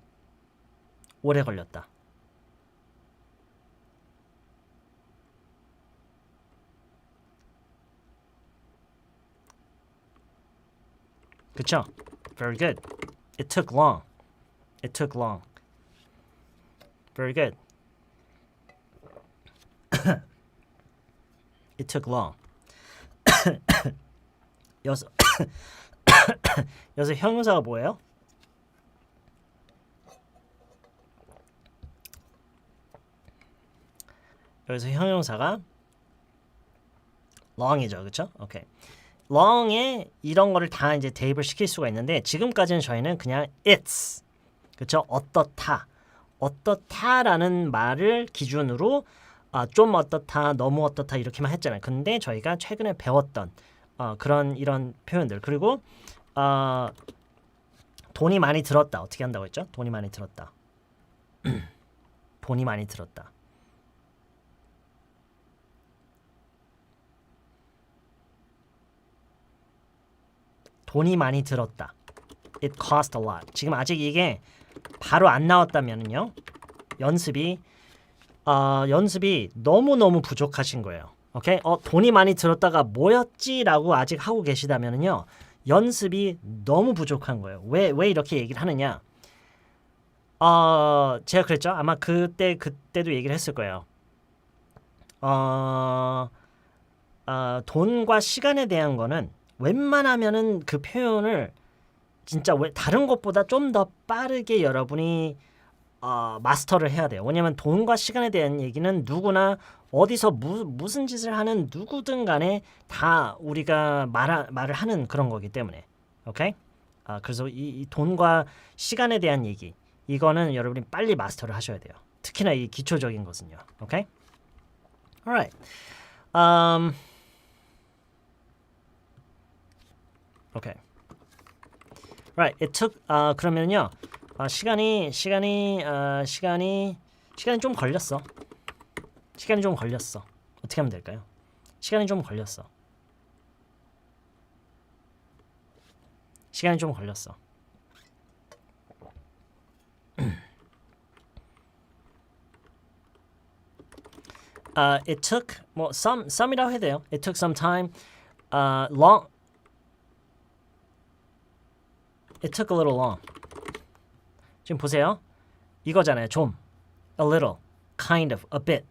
오래 걸렸다. 그쵸? Very good. It took long. Very good. It took long. 여기서 형용사가 뭐예요? 여기서 형용사가 long이죠, 그렇죠? 오케이. long에 이런 거를 다 이제 대입을 시킬 수가 있는데 지금까지는 저희는 그냥 it's, 그렇죠? 어떻다라는 말을 기준으로 좀 어떻다, 너무 어떻다 이렇게만 했잖아요. 근데 저희가 최근에 배웠던 이런 표현들 그리고 돈이 많이 들었다 어떻게 한다고 했죠? 돈이 많이 들었다. 돈이 많이 들었다. 돈이 많이 들었다. It cost a lot. 지금 아직 이게 바로 안 나왔다면은요. 연습이 너무너무 부족하신 거예요. 오케이? 돈이 많이 들었다가 뭐였지라고 아직 하고 계시다면은요. 연습이 너무 부족한 거예요. 왜 이렇게 얘기를 하느냐? 제가 그랬죠. 아마 그때도 얘기를 했을 거예요. 돈과 시간에 대한 거는 웬만하면은 그 표현을 진짜 다른 것보다 좀 더 빠르게 여러분이 마스터를 해야 돼요. 왜냐면 돈과 시간에 대한 얘기는 누구나 어디서 무슨 짓을 하는 누구든 간에 다 우리가 말을 하는 그런 거기 때문에. 오케이? 그래서 이 돈과 시간에 대한 얘기 이거는 여러분이 빨리 마스터를 하셔야 돼요. 특히나 이 기초적인 것은요. 오케이? Alright. Okay. Right. It took 그러면요. 시간이 좀 걸렸어. 시간이 좀 걸렸어. 어떻게 하면 될까요? 시간이 좀 걸렸어. 시간이 좀 걸렸어. It took 뭐 some이라고 해야 돼요. It took some time. Long. It took a little long. 지금 보세요. 이거잖아요. 좀. A little. Kind of. A bit.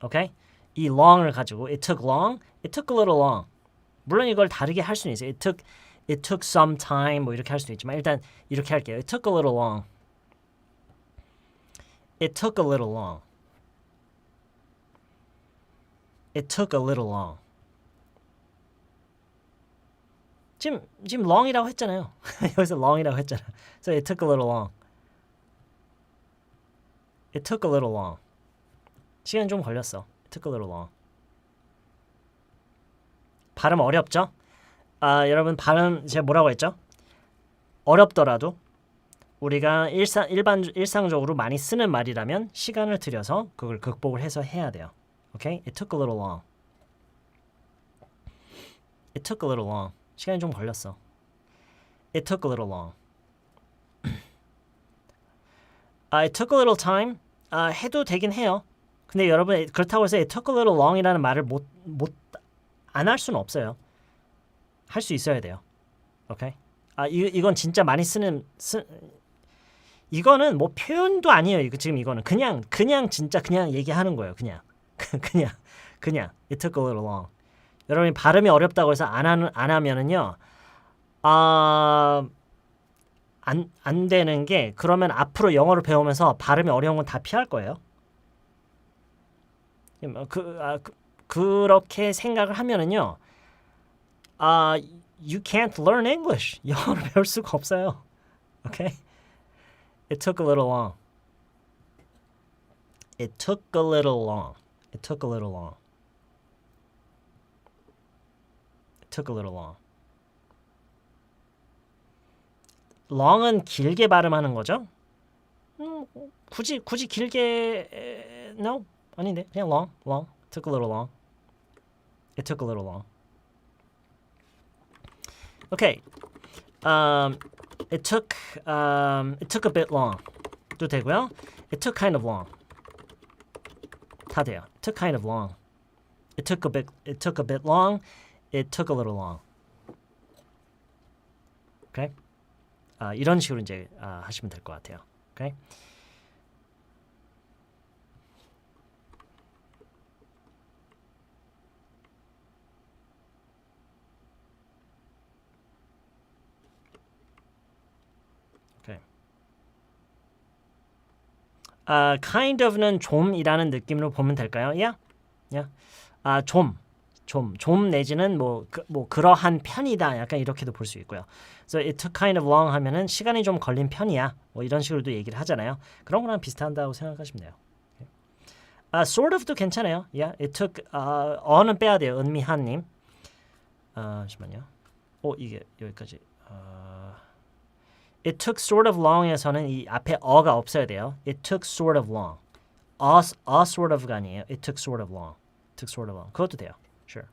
Okay? 이 long을 가지고 it took long. It took a little long. 물론 이걸 다르게 할 수는 있어요. It took some time 뭐 이렇게 할 수도 있지만 일단 이렇게 할게요. It took a little long. It took a little long. It took a little long. 지금 long이라고 했잖아요. 여기서 long이라고 했잖아요. So it took a little long. It took a little long. 시간 좀 걸렸어. It took a little long. 발음 어렵죠? 여러분 발음 제가 뭐라고 했죠? 어렵더라도 우리가 일상적으로 많이 쓰는 말이라면 시간을 들여서 그걸 극복을 해서 해야 돼요. Okay? It took a little long. It took a little long. 시간이 좀 걸렸어. It took a little long. It took a little time. 해도 되긴 해요. 근데 여러분 그렇다고 해서 it took a little long이라는 말을 안 할 수는 없어요. 할 수 있어야 돼요. 오케이? 이건 진짜 많이 이거는 뭐 표현도 아니에요. 지금 이거는 그냥 진짜 그냥 얘기하는 거예요. 그냥 it took a little long. 여러분이 발음이 어렵다고 해서 안 하면은요. 안 되는 게 그러면 앞으로 영어를 배우면서 발음이 어려운 건 다 피할 거예요. 그렇게 생각을 하면은요. You can't learn English. 영어를 배울 수가 없어요. Okay? It took a little long. It took a little long. It took a little long. It took a little long. long은 길게 발음하는 거죠? 굳이 길게 no 아닌데 그냥 long. It took a little long. It took a little long. Okay. It took a bit long. 도 되고요. It took kind of long. 다 돼요. It took kind of long. It took a bit long. It took a little long. Okay? 이런 식으로 이제 하시면 될 것 같아요. Okay? kind of는 좀이라는 느낌으로 보면 될까요? Yeah? 좀 내지는 뭐 그러한 편이다. 약간 이렇게도 볼 수 있고요. So it took kind of long 하면은 시간이 좀 걸린 편이야. 뭐 이런 식으로도 얘기를 하잖아요. 그런 거랑 비슷한다고 생각하시면 돼요. sort of도 괜찮아요. Yeah, it took 어는 빼야 돼요. 은미한님. 잠시만요. 이게 여기까지. It took sort of long에서는 이 앞에 어가 없어야 돼요. It took sort of long. A sort of가 아니에요. It took sort of long. It took sort of long. 그것도 돼요. Sure.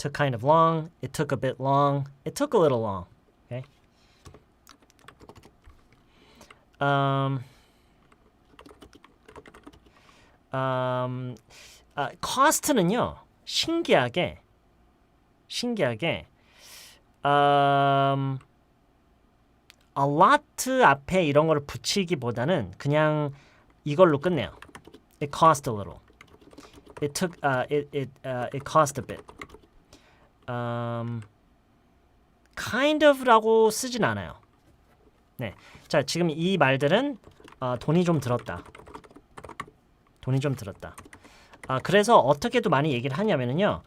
took kind of long, it took a bit long, it took a little long. Okay. cost는요. 신기하게 a lot 앞에 이런 거를 붙이기보다는 그냥 이걸로 끝내요. It cost a little. It took it cost a bit. kind of라고 쓰진 않아요. 네. 자, 지금 이 말들은 돈이 좀 들었다. 그래서 어떻게도 많이 얘기를 하냐면요.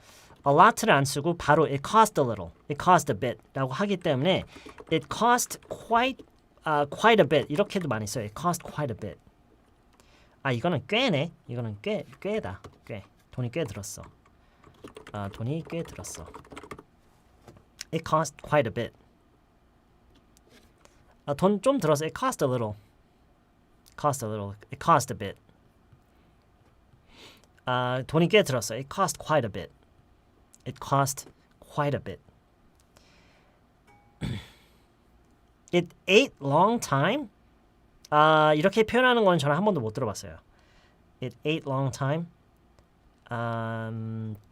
a lot를 안 쓰고 바로 it cost a little, it cost a bit라고 하기 때문에 it cost quite a bit 이렇게도 많이 써요. it cost quite a bit. 이거는 꽤네. 이거는 꽤다. 꽤. 돈이 꽤 들었어. 돈이 꽤 들었어. It cost quite a bit. 돈 좀 들었어. It cost a little. Cost a little. It cost a bit. 돈이 꽤 들었어. It cost quite a bit. It cost quite a bit. It ate long time. 이렇게 표현하는 건 저는 한 번도 못 들어봤어요. It ate long time.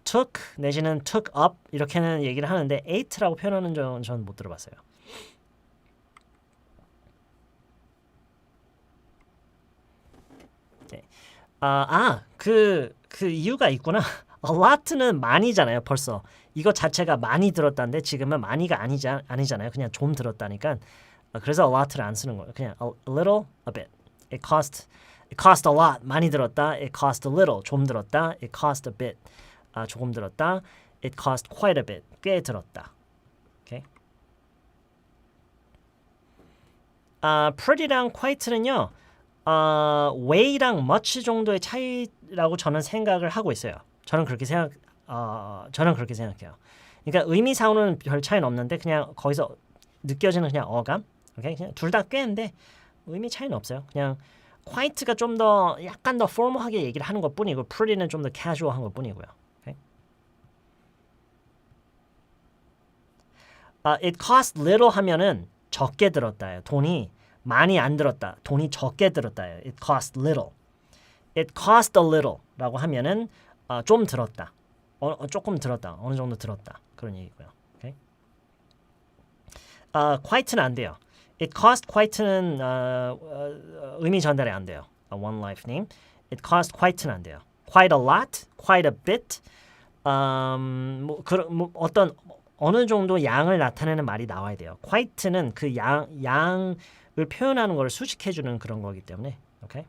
took 내지는 took up 이렇게는 얘기를 하는데 ate라고 표현하는 저는 못 들어봤어요. 네. 그 이유가 있구나. a lot는 많이잖아요. 벌써 이거 자체가 많이 들었다는데 지금은 많이가 아니잖아요. 그냥 좀 들었다니까. 그래서 a lot를 안 쓰는 거예요. 그냥 a little, a bit. It cost a lot. 많이 들었다. It cost a little. 좀 들었다. It cost a bit. 조금 들었다. It cost quite a bit. 꽤 들었다. Okay. pretty랑 quite는요. way랑 much 정도의 차이라고 저는 생각을 하고 있어요. 저는 그렇게 생각해요. 그러니까 의미상으로는 별 차이는 없는데 그냥 거기서 느껴지는 그냥 어감. 오케이? 그냥 둘 다 꽤인데 의미 차이는 없어요. 그냥 quite가 좀 더 약간 더 포멀하게 얘기를 하는 것뿐이고 pretty는 좀 더 캐주얼한 것뿐이고요. 오케이? it cost little 하면은 적게 들었다예요. 돈이 많이 안 들었다. 돈이 적게 들었다예요. It cost little. It cost a little라고 하면은 좀 들었다. 조금 들었다. 어느 정도 들었다. 그런 얘기고요. 오케이? quite는 안 돼요. It cost quite는 의미 전달이 안 돼요. one life name. It cost quite는 안 돼요. Quite a lot, quite a bit. 어떤 어느 정도 양을 나타내는 말이 나와야 돼요. quite는 그 양을 표현하는 걸 수식해주는 그런 거기 때문에. 오케이?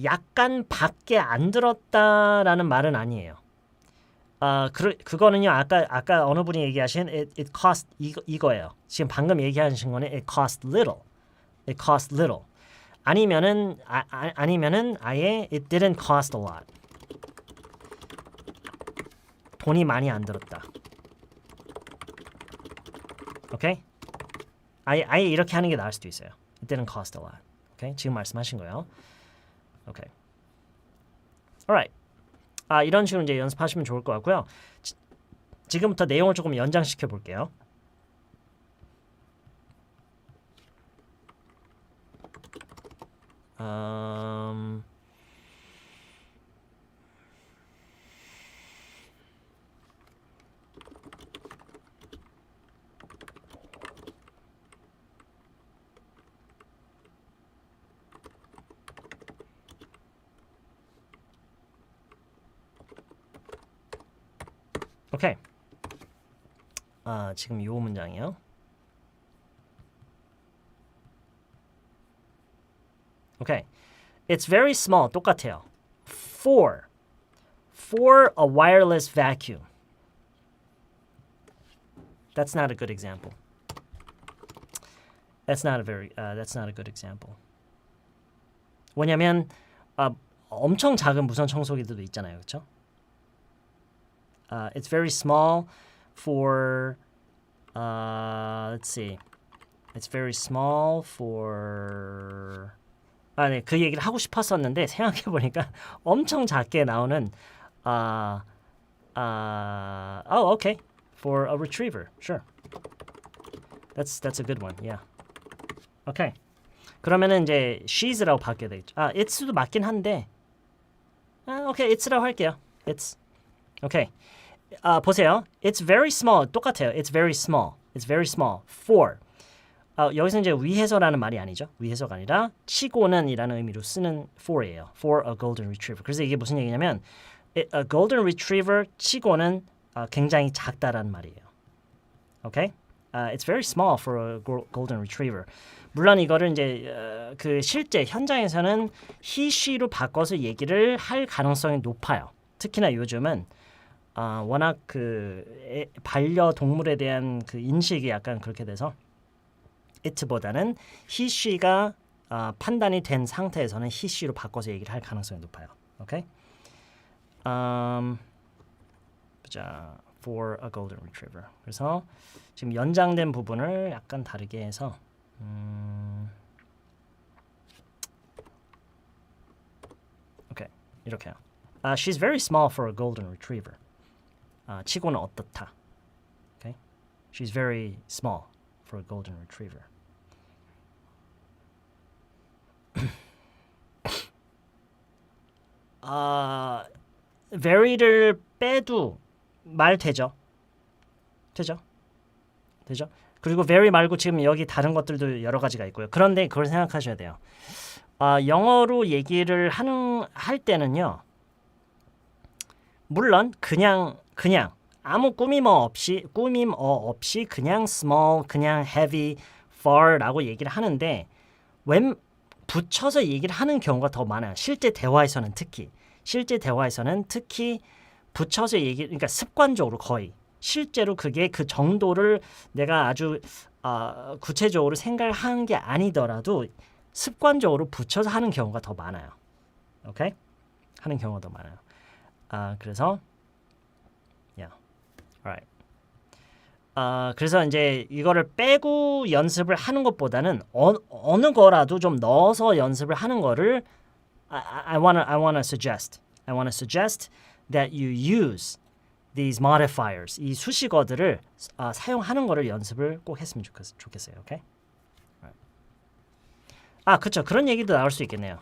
약간 밖에 안 들었다라는 말은 아니에요. 그거는요. 아까 어느 분이 얘기하신 it cost 이거예요. 지금 방금 얘기하신 거는 it cost little. It cost little. 아니면은 아예 it didn't cost a lot. 돈이 많이 안 들었다. 오케이? 아예 이렇게 하는 게 나을 수도 있어요. It didn't cost a lot. 오케이? 지금 말씀하신 거예요. 오케이. Alright. 이런 식으로 이제 연습하시면 좋을 것 같고요. 지금부터 내용을 조금 연장시켜 볼게요. 오케이. 지금 이 문장이요. 오케이. It's very small. 똑같아요. For a wireless vacuum. That's not a good example. That's not a good example. 왜냐면 엄청 작은 무선 청소기들도 있잖아요. 그렇죠? It's very small for let's see. It's very small for 네, 그 얘기를 하고 싶었었는데 생각해 보니까 엄청 작게 나오는 oh, okay. For a retriever. Sure. That's a good one. Yeah. Okay. 그러면은 이제 she's라고 바뀌어야 되겠죠. it's도 맞긴 한데. okay, it's라고 할게요. it's. Okay. 보세요. It's very small. 똑같아요. It's very small. It's very small. For. 여기서 이제 위해서라는 말이 아니죠. 위해서가 아니라 치고는이라는 의미로 쓰는 for예요. For a golden retriever. 그래서 이게 무슨 얘기냐면 a golden retriever 치고는 굉장히 작다라는 말이에요. Okay? It's very small for a golden retriever. 물론 이거를 이제 그 실제 현장에서는 he, she로 바꿔서 얘기를 할 가능성이 높아요. 특히나 요즘은 워낙 그 반려동물에 대한 그 인식이 약간 그렇게 돼서 it보다는 he, she가 판단이 된 상태에서는 he, she로 바꿔서 얘기를 할 가능성이 높아요. 오케이? 자, for a golden retriever. 그래서 지금 연장된 부분을 약간 다르게 해서 오케이, 이렇게요. She's very small for a golden retriever. 치고는 어떻다. Okay? She's very small for a golden retriever. very를 빼도 말 되죠? 되죠? 그리고 very 말고 지금 여기 다른 것들도 여러 가지가 있고요. 그런데 그걸 생각하셔야 돼요. 영어로 얘기를 할 때는요. 물론 그냥 아무 꾸밈어 없이 그냥 small, 그냥 heavy, far라고 얘기를 하는데 붙여서 얘기를 하는 경우가 더 많아요. 실제 대화에서는 특히 붙여서 그러니까 습관적으로 거의 실제로 그게 그 정도를 내가 아주 구체적으로 생각을 하는 게 아니더라도 습관적으로 붙여서 하는 경우가 더 많아요. 오케이? 하는 경우가 더 많아요. 그래서 yeah. Alright. 그래서 이제 이거를 빼고 연습을 하는 것보다는 어느 거라도 좀 넣어서 연습을 하는 거를 I wanna suggest that you use these modifiers, 이 수식어들을 사용하는 거를 연습을 꼭 했으면 좋겠어요. 오케이? 그렇죠. 그런 얘기도 나올 수 있겠네요.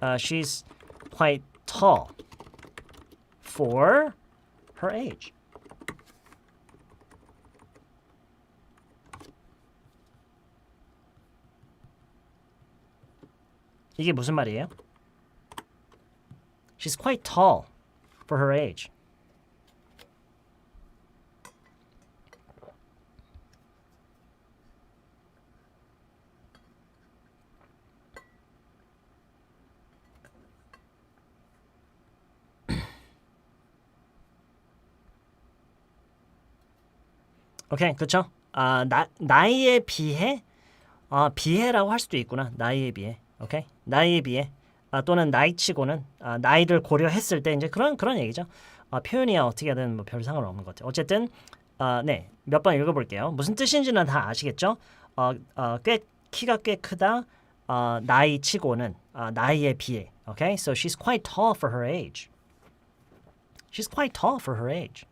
She's quite tall for her age. 이게 무슨 말이에요? She's quite tall for her age. 오케이, 그렇죠? 나이에 비해 비해라고 할 수도 있구나. 나이에 비해. 오케이? 나이에 비해 또는 나이치고는 나이를 고려했을 때 이제 그런 얘기죠. 표현이야 어떻게 하든 뭐 별 상관없는 것 같아요. 어쨌든 네, 몇 번 읽어볼게요. 무슨 뜻인지는 다 아시겠죠? 키가 꽤 크다. 나이치고는 나이에 비해. Okay, so she's quite tall for her age. She's quite tall for her age.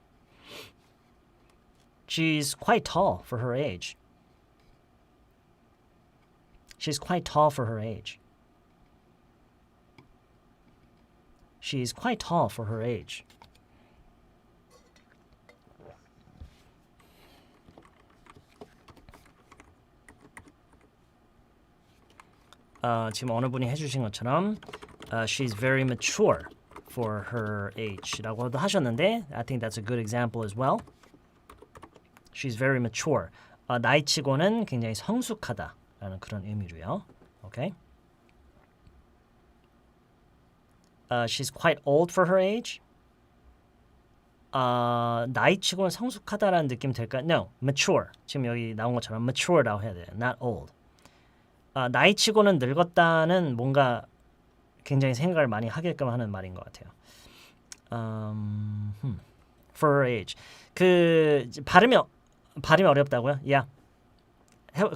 She's quite tall for her age. She's quite tall for her age. She's quite tall for her age. 지금 어느 분이 해주신 것처럼 she's very mature for her age라고도 하셨는데 I think that's a good example as well. She's very mature. 나이치고는 굉장히 성숙하다라는 그런 의미로요. Okay. She's quite old for her age. 나이치고는 성숙하다라는 느낌 들까? No, mature. 지금 여기 나온 것처럼 mature라고 해야 돼요. Not old. 나이치고는 늙었다는 뭔가 굉장히 생각을 많이 하게끔 하는 말인 것 같아요. For her age. 그 발음이 어렵다고요?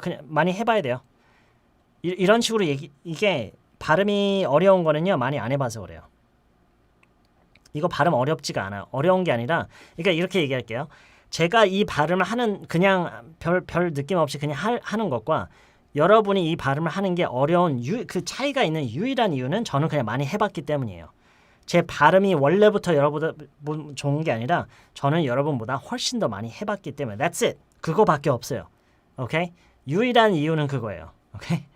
그냥 많이 해봐야 돼요. 이런 식으로 이게 발음이 어려운 거는요 많이 안 해봐서 그래요. 이거 발음 어렵지가 않아요. 어려운 게 아니라 그러니까 이렇게 얘기할게요. 제가 이 발음을 하는 그냥 별 느낌 없이 그냥 하는 것과 여러분이 이 발음을 하는 게 어려운 그 차이가 있는 유일한 이유는 저는 그냥 많이 해봤기 때문이에요. 제 발음이 원래부터 여러분보다 좋은 게 아니라 저는 여러분보다 훨씬 더 많이 해봤기 때문에 That's it. 그거밖에 없어요. 오케이? 유일한 이유는 그거예요. 오케이?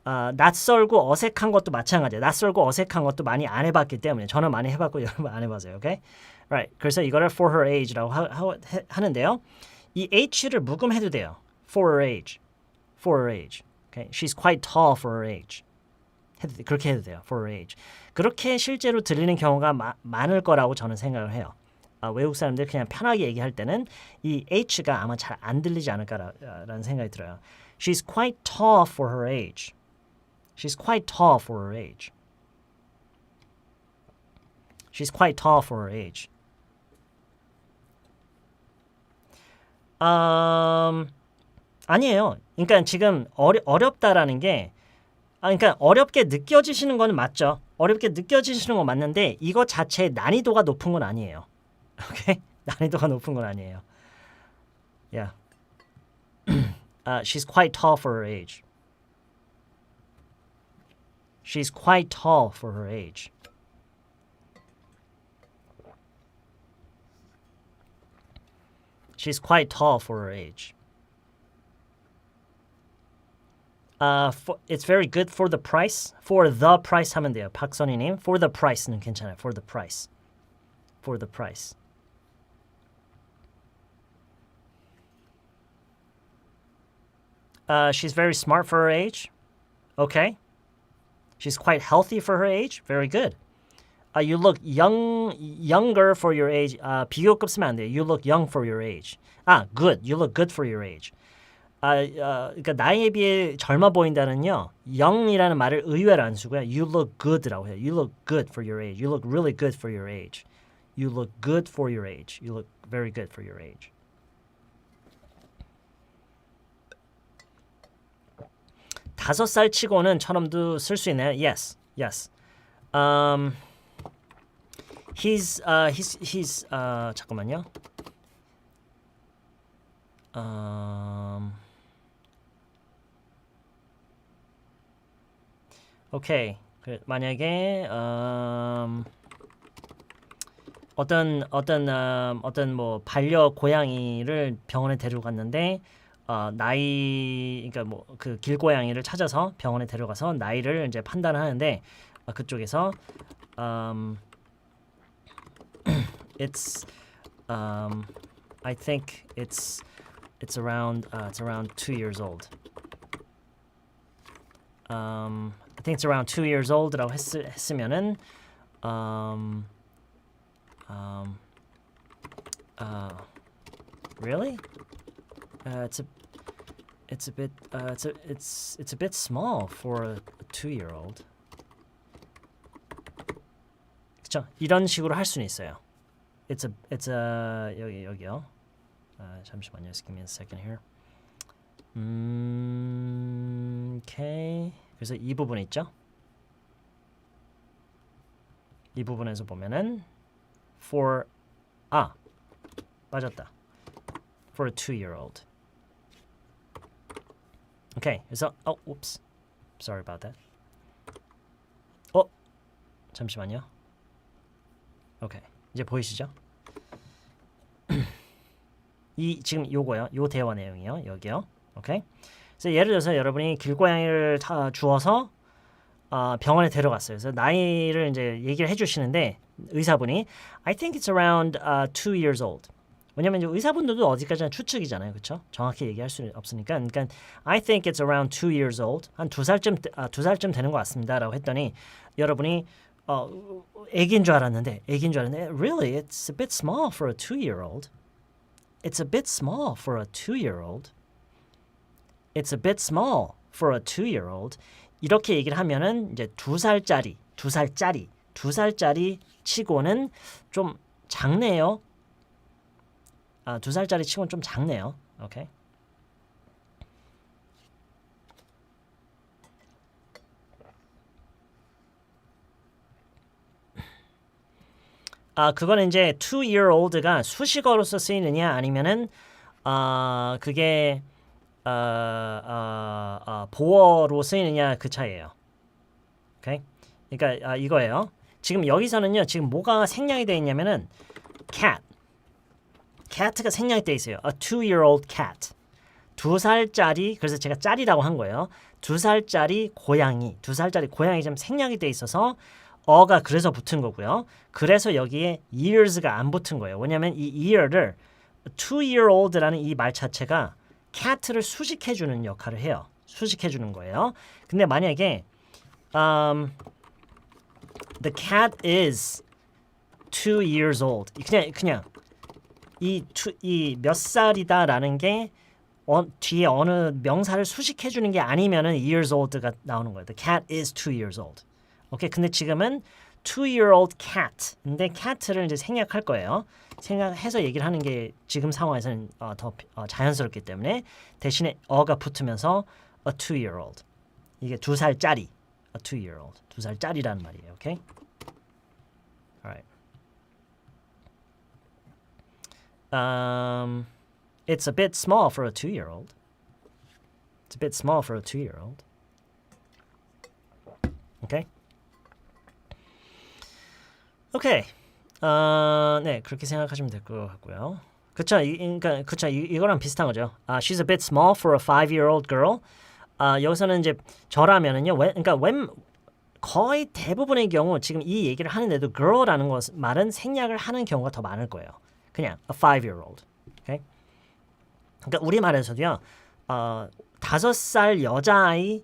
낯설고 어색한 것도 마찬가지예요. 낯설고 어색한 것도 많이 안 해봤기 때문에 저는 많이 해봤고 여러분 안 해봤어요. 오케이? Right. 그래서 이거를 for her age라고 하는데요. 이 h를 묵음해도 돼요. For her age. For her age. Okay? She's quite tall for her age. 그렇게 해도 돼요. For her age. 그렇게 실제로 들리는 경우가 많을 거라고 저는 생각을 해요. 외국 사람들 그냥 편하게 얘기할 때는 이 h가 아마 잘 안 들리지 않을까라는 생각이 들어요. She's quite tall for her age. She's quite tall for her age. She's quite tall for her age. 아니에요. 그러니까 지금 어렵다라는 게 그러니까 어렵게 느껴지시는 건 맞죠. 어렵게 느껴지시는 건 맞는데 이거 자체의 난이도가 높은 건 아니에요. 오케이? 난이도가 높은 건 아니에요. Yeah. She's quite tall for her age. She's quite tall for her age. She's quite tall for her age. It's very good for the price. For the price 하면 돼요. 박선희님. For the price는 괜찮아요. For the price. For the price. She's very smart for her age. Okay. She's quite healthy for her age. Very good. You look younger for your age. 비교급 쓰면 안 돼요. You look young for your age. Good. You look good for your age. 그러니까 나이에 비해 젊어 보인다는요. young이라는 말을 의외로 안 쓰고요. You look good라고 해요. You look good for your age. You look really good for your age. You look good for your age. You look very good for your age. 5살 치고는처럼도 쓸 수 있나요? Yes, yes. He's 잠깐만요. 오케이. 만약에 어떤 뭐 반려 고양이를 병원에 데려갔는데 그러니까 뭐 그 길고양이를 찾아서 병원에 데려가서 나이를 이제 판단하는데 그쪽에서 it's I think it's around 2 years old. I think it's around 2 years old라고 했으면은 really? It's a bit small for a 2-year-old. 그렇죠? 이런 식으로 할 수는 있어요. It's a 여기요. 잠시만요. Just give me a second here. Okay. 그래서 이 부분 있죠? 이 부분에서 보면은 for 빠졌다. For a 2-year-old. Okay. 그래서 oops. Sorry about that. 잠시만요. 오케이. 이제 보이시죠? 이 지금 요거요. 요 대화 내용이요. 여기요. 오케이. 그래서 예를 들어서 여러분이 길고양이를 주어서 병원에 데려갔어요. 그래서 나이를 이제 얘기를 해주시는데 의사분이 I think it's around 2 years old. 왜냐면 의사분들도 어디까지나 추측이잖아요, 그렇죠? 정확히 얘기할 수는 없으니까. 그러니까 I think it's around 2 years old. 한 2살쯤 되는 것 같습니다라고 했더니 여러분이 애기인 줄 알았는데 really it's a bit small for a 2-year-old. It's a bit small for a 2-year-old. It's a bit small for a 2-year-old. 이렇게 얘기를 하면은 이제 2살짜리 치고는 좀 작네요. 2살짜리 치고는 좀 작네요. 오케이. 그거는 이제 2-year-old가 수식어로서 쓰이느냐 아니면은 그게 보어로 쓰이느냐 그 차이예요. 오케이? 그러니까 이거예요. 지금 여기서는요. 지금 뭐가 생략이 되어 있냐면은 cat. cat가 생략이 되어 있어요. A 2-year-old cat. 2살짜리 그래서 제가 짤이라고 한 거예요. 2살짜리 고양이. 2살짜리 고양이 좀 생략이 되어 있어서 어가 그래서 붙은 거고요. 그래서 여기에 years가 안 붙은 거예요. 왜냐하면 이 year를 2-year-old라는 이 말 자체가 cat를 수식해주는 역할을 해요. 수식해주는 거예요. 근데 만약에 the cat is 2 years old. 그냥 이 몇 살이다라는 게 뒤에 어느 명사를 수식해주는 게 아니면은 years old가 나오는 거예요. The cat is 2 years old. 오케이. 근데 지금은 2-year-old cat. 근데 cat를 이제 생략할 거예요. 생략해서 얘기를 하는 게 지금 상황에서는 더 자연스럽기 때문에 대신에 어가 붙으면서 a 2-year-old. 이게 2살짜리. a 2-year-old. 2살짜리라는 말이에요. 오케이? Alright. It's a bit small for a 2-year-old. It's a bit small for a 2-year-old. Okay? 오케이. 네, 그렇게 생각하시면 될 것 같고요. 그쵸, 그쵸, 이거랑 비슷한 거죠. She's a bit small for a 5-year-old girl. 여기서는 이제 저라면은요, 거의 대부분의 경우 지금 이 얘기를 하는데도 girl라는 말은 생략을 하는 경우가 더 많을 거예요. 그냥 a 5-year-old. 오케이? 그러니까 우리말에서도요, 5살 여자아이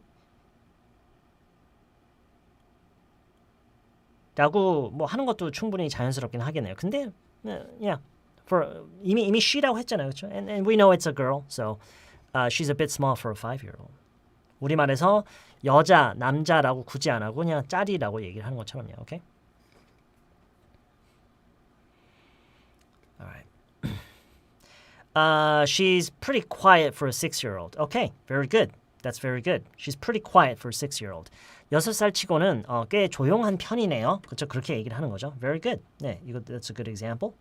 라고 뭐 하는 것도 충분히 자연스럽긴 하겠네요. 근데 yeah, 이미 she라고 했잖아요, 그렇죠? And we know it's a girl, so she's a bit small for a 5-year-old. 우리말에서 여자, 남자라고 굳이 안 하고 그냥 짤이라고 얘기를 하는 것처럼요. 오케이? Alright. She's pretty quiet for a 6-year-old. Okay, very good. That's very good. She's pretty quiet for a 6-year-old. 6살 치고는 꽤 조용한 편이네요. 그렇죠? 그렇게 얘기를 하는 거죠. Very good. 네, 이거 that's a good example.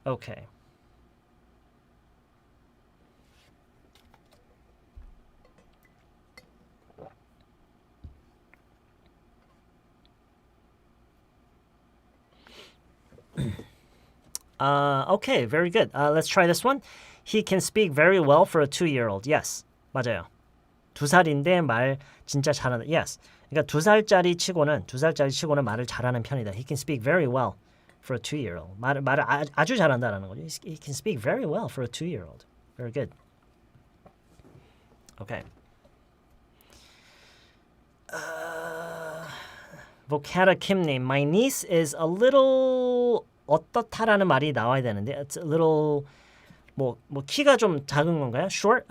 Okay. Okay, very good. Let's try this one. He can speak very well for a 2-year-old. Yes, 맞아요. 2살인데 말 진짜 잘하는. Yes. 그러니까 2살짜리 치고는 말을 잘하는 편이다. He can speak very well for a 2-year-old. 말을 아주 잘한다라는 거죠. He can speak very well for a 2-year-old. Very good. Okay. Vocata Kim님, my niece is a little 어떻다라는 말이 나와야 되는데 it's a little 뭐 키가 좀 작은 건가요? Short?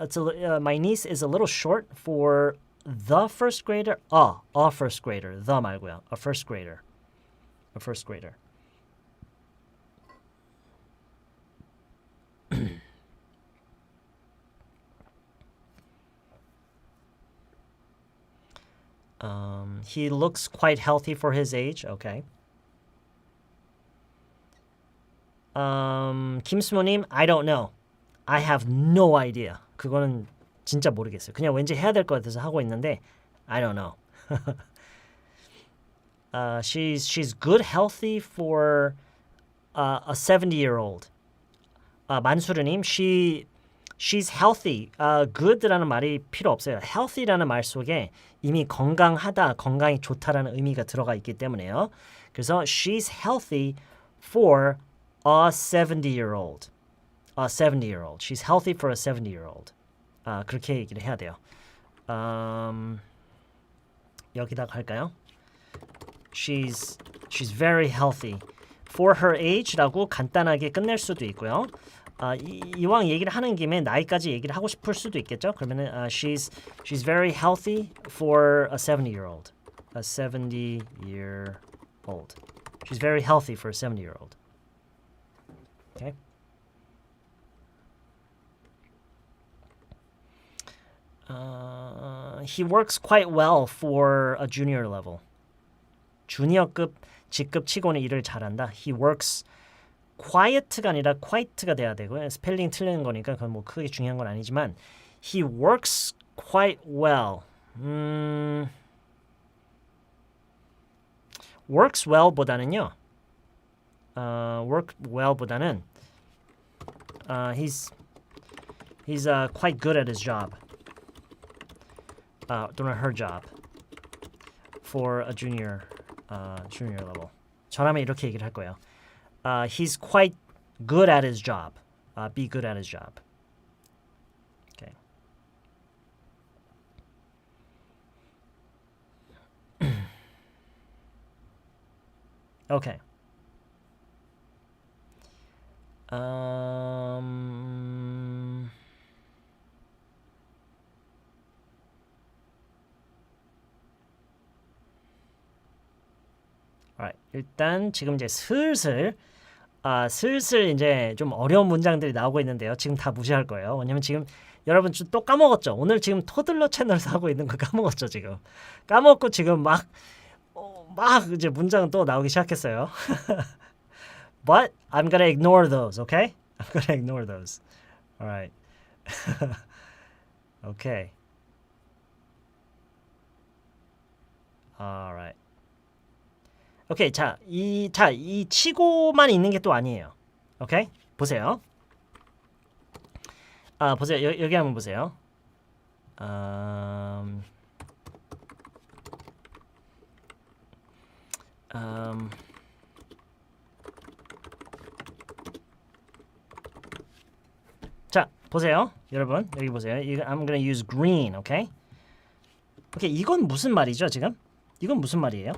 My niece is a little short for the first grader. A first grader. The 말고요. A first grader. A first grader. He looks quite healthy for his age. Okay. 김수모님, I don't know. I have no idea. 그거는 진짜 모르겠어요. 그냥 왠지 해야 될 것 같아서 하고 있는데 I don't know. She's good, healthy for a 70-year-old. 만수르님, she's healthy. good라는 말이 필요 없어요. healthy라는 말 속에 이미 건강하다, 건강이 좋다라는 의미가 들어가 있기 때문에요. 그래서 she's healthy for a 70-year-old. A 70-year-old. She's healthy for a 70-year-old. 그렇게 얘기를 해야 돼요. 여기다 갈까요? She's very healthy for her age라고 간단하게 끝낼 수도 있고요. 이왕 얘기를 하는 김에 나이까지 얘기를 하고 싶을 수도 있겠죠. 그러면은 she's very healthy for a 70-year-old. A 70-year-old. old. She's very healthy for a 70-year-old. Okay. He works quite well for a junior level. 주니어급 직급 치고는 일을 잘한다. He works quiet가 아니라 quite가 돼야 되고요. 스펠링 틀리는 거니까 그건 뭐 크게 중요한 건 아니지만 he works quite well. works well보다는요. work well보다는 he's quite good at his job. 또는 her job for a junior level. 저라면 이렇게 얘기를 할 거예요. He's quite good at his job. Be good at his job. Okay. Okay. Alright. 일단 지금 이제 슬슬 이제 좀 어려운 문장들이 나오고 있는데요. 지금 다 무시할 거예요. 왜냐면 지금 여러분 또 까먹었죠. 오늘 지금 토들러 채널에서 하고 있는 거 까먹었죠. 지금 까먹고 지금 막 이제 문장은 또 나오기 시작했어요. But I'm gonna ignore those, okay? I'm gonna ignore those. Alright. Okay. Alright. 오케이, 이 치고만 있는 게 또 아니에요. 오케이? 보세요. 보세요. 여기 한번 보세요. 자, 보세요. 여러분, 여기 보세요. I'm gonna use green, okay? 오케이, 이건 무슨 말이죠, 지금? 이건 무슨 말이에요?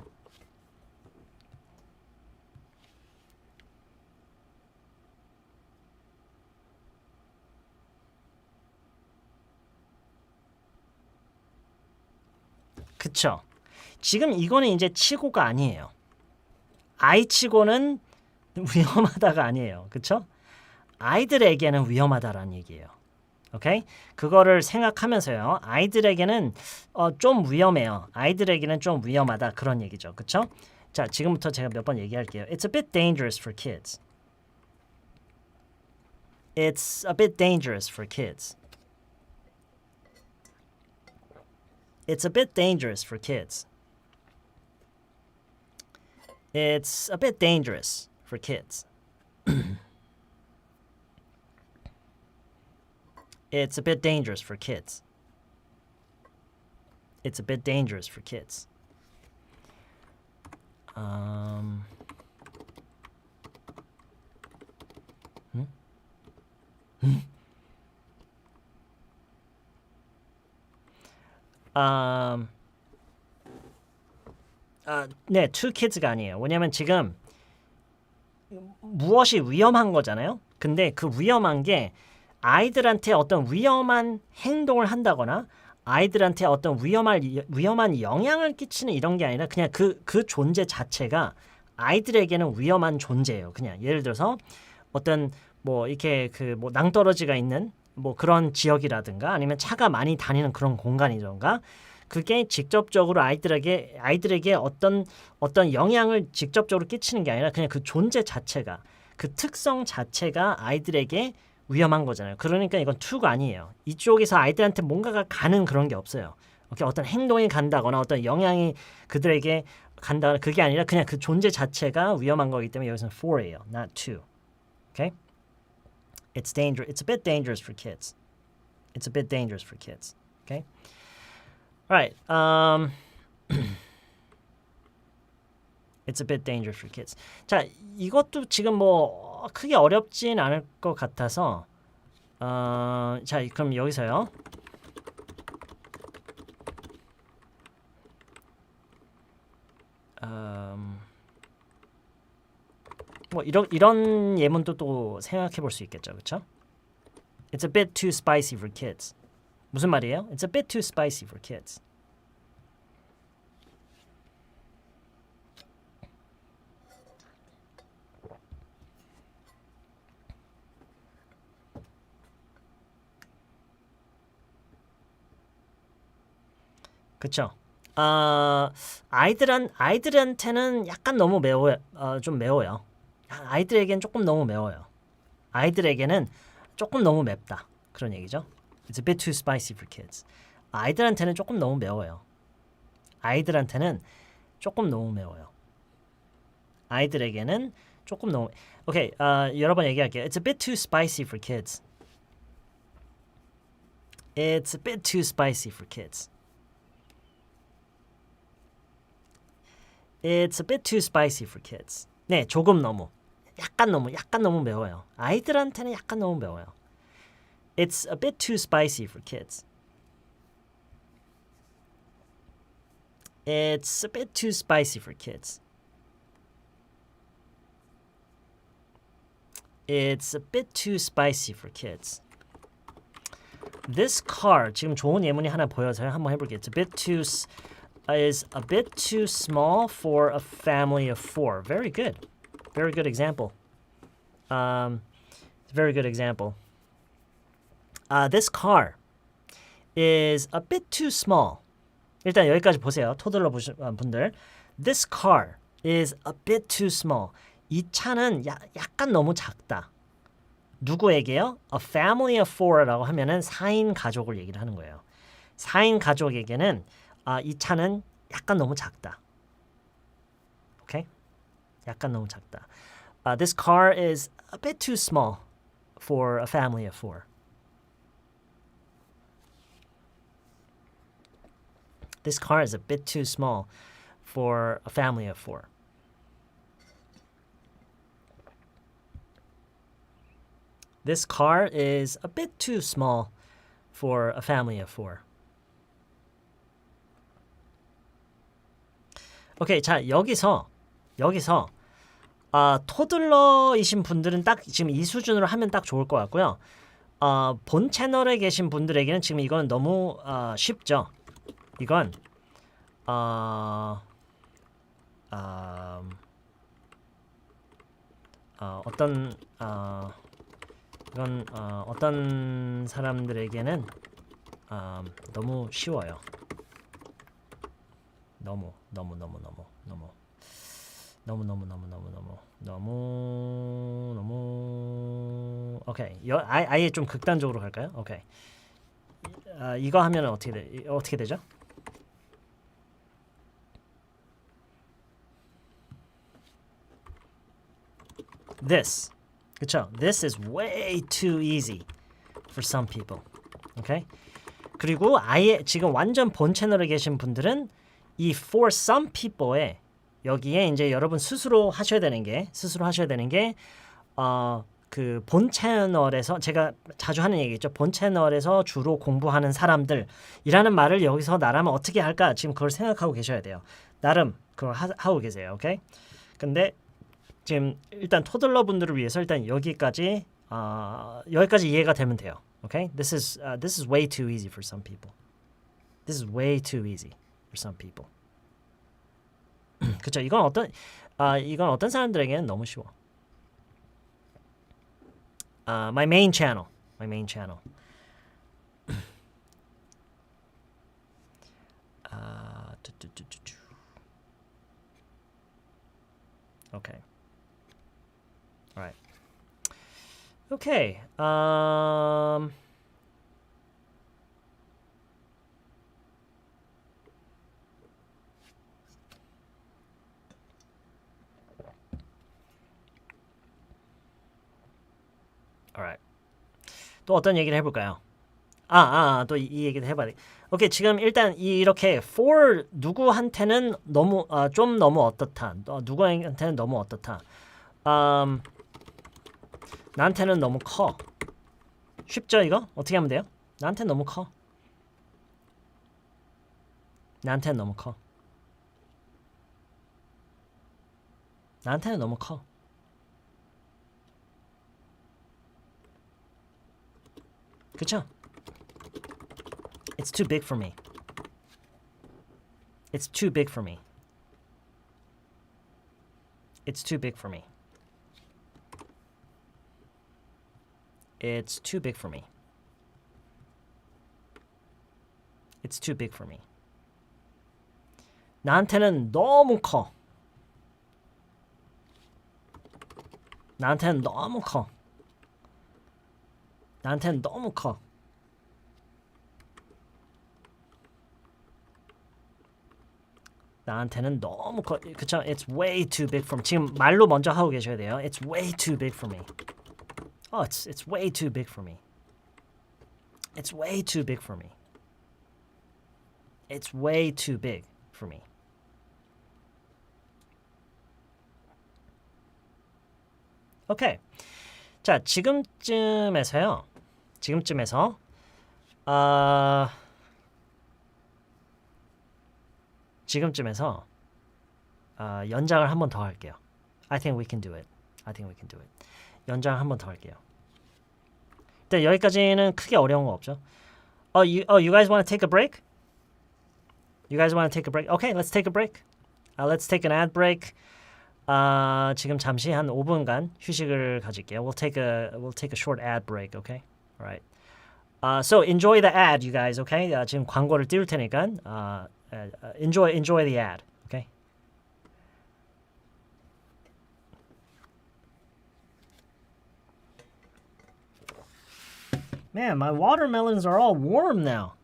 그쵸? 지금 이거는 이제 치고가 아니에요. I 치고는 위험하다가 아니에요. 그쵸? 아이들에게는 위험하다라는 얘기예요. 오케이? 그거를 생각하면서요. 아이들에게는 좀 위험해요. 아이들에게는 좀 위험하다 그런 얘기죠. 그쵸? 자, 지금부터 제가 몇 번 얘기할게요. It's a bit dangerous for kids. It's a bit dangerous for kids. It's a bit dangerous for kids. It's a bit dangerous for kids. It's a bit dangerous for kids. It's a bit dangerous for kids. 네, two kids가 아니에요. 왜냐면 지금 무엇이 위험한 거잖아요. 근데 그 위험한 게 아이들한테 어떤 위험한 행동을 한다거나 아이들한테 어떤 위험한 영향을 끼치는 이런 게 아니라 그냥 그 존재 자체가 아이들에게는 위험한 존재예요. 그냥 예를 들어서 어떤 뭐 이렇게 뭐 낭떠러지가 있는 뭐 그런 지역이라든가 아니면 차가 많이 다니는 그런 공간이던가 그게 직접적으로 아이들에게 어떤 영향을 직접적으로 끼치는 게 아니라 그냥 그 존재 자체가 그 특성 자체가 아이들에게 위험한 거잖아요. 그러니까 이건 to가 아니에요. 이쪽에서 아이들한테 뭔가가 가는 그런 게 없어요. 오케이? 어떤 행동이 간다거나 어떤 영향이 그들에게 간다거나 그게 아니라 그냥 그 존재 자체가 위험한 거기 때문에 여기서는 for예요. not to. Okay? It's dangerous. It's a bit dangerous for kids. It's a bit dangerous for kids. Okay? All right. It's a bit dangerous for kids. 자, 이것도 지금 뭐 크게 어렵진 않을 것 같아서 자, 그럼 여기서요. 뭐 이런 예문도 또 생각해 볼 수 있겠죠. 그렇죠? It's a bit too spicy for kids. 무슨 말이에요? It's a bit too spicy for kids. 그쵸? 아이들한테는 약간 너무 매워요. 좀 매워요. 아이들에겐 조금 너무 매워요. 아이들에게는 조금 너무 맵다. 그런 얘기죠. It's a bit too spicy for kids. 아이들한테는 조금 너무 매워요. 아이들한테는 조금 너무 매워요. 아이들에게는 조금 너무 오케이, 여러 번 얘기할게요. It's a bit too spicy for kids. It's a bit too spicy for kids. It's a bit too spicy for kids. 네, 조금 너무. 약간 너무 매워요. 아이들한테는 약간 너무 매워요. It's a bit too spicy for kids. It's a bit too spicy for kids. It's a bit too spicy for kids. This car, 지금 좋은 예문이 하나 보여서요. 한번 해볼게요. It's is a bit too small for a family of 4. Very good. Very good example. Very good example. This car is a bit too small. 일단 여기까지 보세요. 토들러 보신 분들. This car is a bit too small. 이 차는 약간 너무 작다. 누구에게요? A family of 4라고 하면은 4인 가족을 얘기를 하는 거예요. 4인 가족에게는 이 차는 약간 너무 작다. 오케이? 약간 너무 작다. This car is a bit too small for a family of 4. This car is a bit too small for a family of 4. This car is a bit too small for a family of 4. 오케이, 자 여기서 토들러이신 분들은 딱 지금 이 수준으로 하면 딱 좋을 것 같고요. 본 채널에 계신 분들에게는 지금 이건 너무 쉽죠. 이건 어떤 사람들에게는 너무 쉬워요. 너무 오케이. 아예 좀 극단적으로 갈까요? 오케이. 이거 하면 어떻게 되죠? This. 그쵸? This is way too easy for some people. 오케이? 그리고 아예 지금 완전 본 채널에 계신 분들은 이 for some people에 여기에 이제 여러분 스스로 하셔야 되는 게 그 본 채널에서 제가 자주 하는 얘기죠. 본 채널에서 주로 공부하는 사람들이라는 말을 여기서 나라면 어떻게 할까? 지금 그걸 생각하고 계셔야 돼요. 나름 그걸 하고 계세요. 오케이? 근데 지금 일단 토들러 분들을 위해서 일단 여기까지 이해가 되면 돼요. 오케이? This is way too easy for some people. This is way too easy for some people. 그렇죠? 이건 어떤 사람들에게는 너무 쉬워. My main channel. Okay. All right. Okay. Alright. 또 어떤 얘기를 해볼까요? 또 이 얘기를 해봐야 돼. 오케이, 지금 일단 이렇게 for 누구한테는 너무 좀 너무 어떻다. 누구한테는 너무 어떻다. 나한테는 너무 커. 쉽죠 이거? 어떻게 하면 돼요? 나한테는 너무 커. 나한테는 너무 커. 나한테는 너무 커. 그쵸? It's too big for me. It's too big for me. It's too big for me. It's too big for me. It's too big for me. 나한테는 너무 커. 나한테는 너무 커. 나한테는 너무 커. 나한테는 너무 커. 그쵸? It's way too big for me. 지금 말로 먼저 하고 계셔야 돼요. It's way too big for me. It's way too big for me. It's way too big for me. It's way too big for me. 오케이. 자, 지금쯤에서 연장을 한 번 더 할게요. I think we can do it. 연장 한 번 더 할게요. 일단 여기까지는 크게 어려운 거 없죠? You guys want to take a break? Okay, let's take a break. Let's take an ad break. 지금 잠시 한 5분간 휴식을 가질게요. We'll take a short ad break, okay? All right. So enjoy the ad, you guys, okay? 지금 광고를 띄울 테니까 enjoy the ad, okay? Man, my watermelons are all warm now.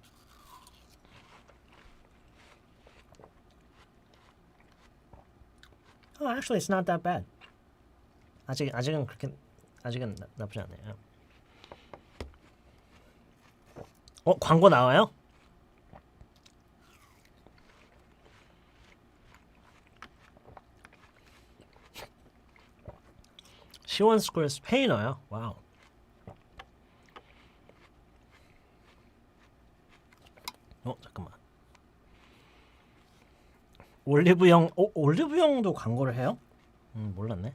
Oh, actually, it's not that bad. 아직은 나쁘지 않네요. 광고 나와요? 시원 스퀘어 스페인어요? 와우. 잠깐만. 올리브영도 광고를 해요? 몰랐네.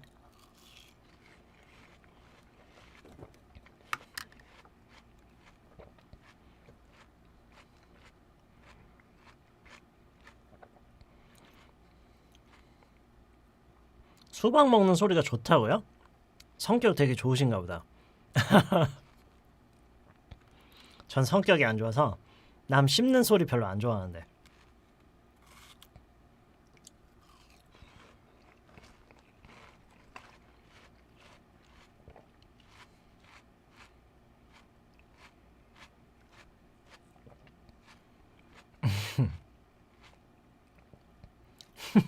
수박 먹는 소리가 좋다고요? 성격 되게 좋으신가 보다. 전 성격이 안 좋아서 남 씹는 소리 별로 안 좋아하는데.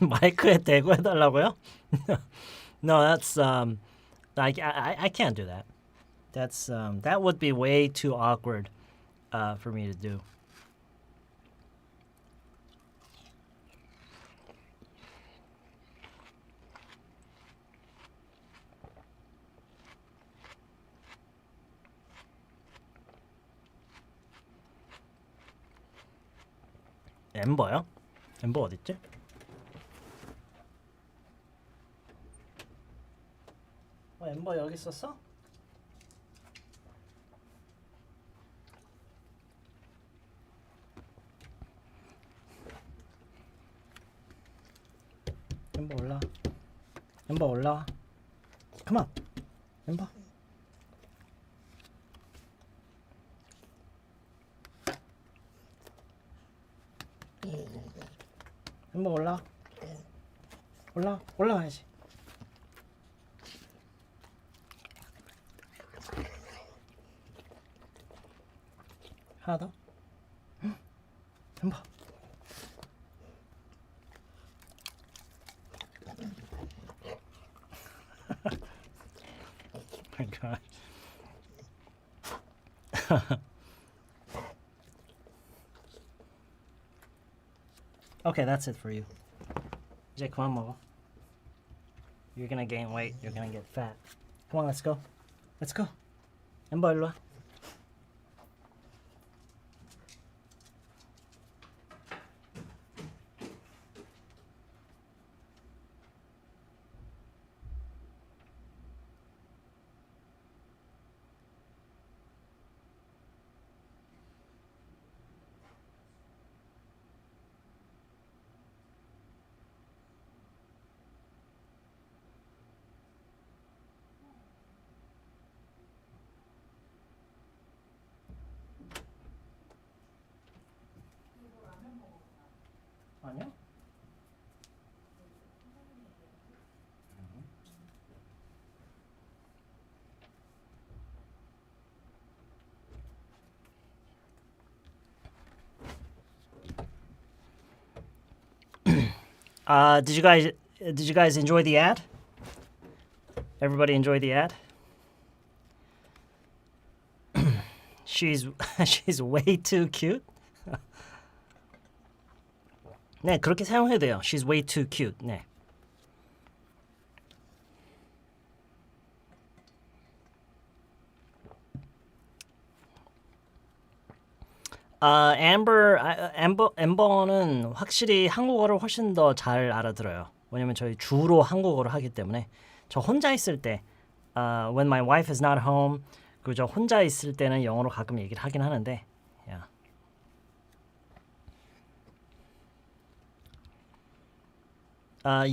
마이크에 대고 해달라고요? No, that's I can't do that. That would be way too awkward for me to do. 엠버요? 엠버 어딨지? 엠버 여기 있었어? 엠버 올라와. Come on. 엠버. 엠버 올라와야지. 하나 더. 엠버. My God. Okay, that's it for you. 이제 그만 먹어. You're gonna gain weight. You're gonna get fat. Come on, let's go. 엠버 일로 와. Did you guys enjoy the ad? Everybody enjoy the ad? She's way too cute. 네, 그렇게 사용해도 돼요. She's way too cute. 네. 엠버는 확실히 한국어를 훨씬 더 잘 알아들어요. 왜냐면 저희 주로 한국어를 하기 때문에 저 혼자 있을 때 when my wife is not home 그리고 저 혼자 있을 때는 영어로 가끔 얘기를 하긴 하는데 yeah.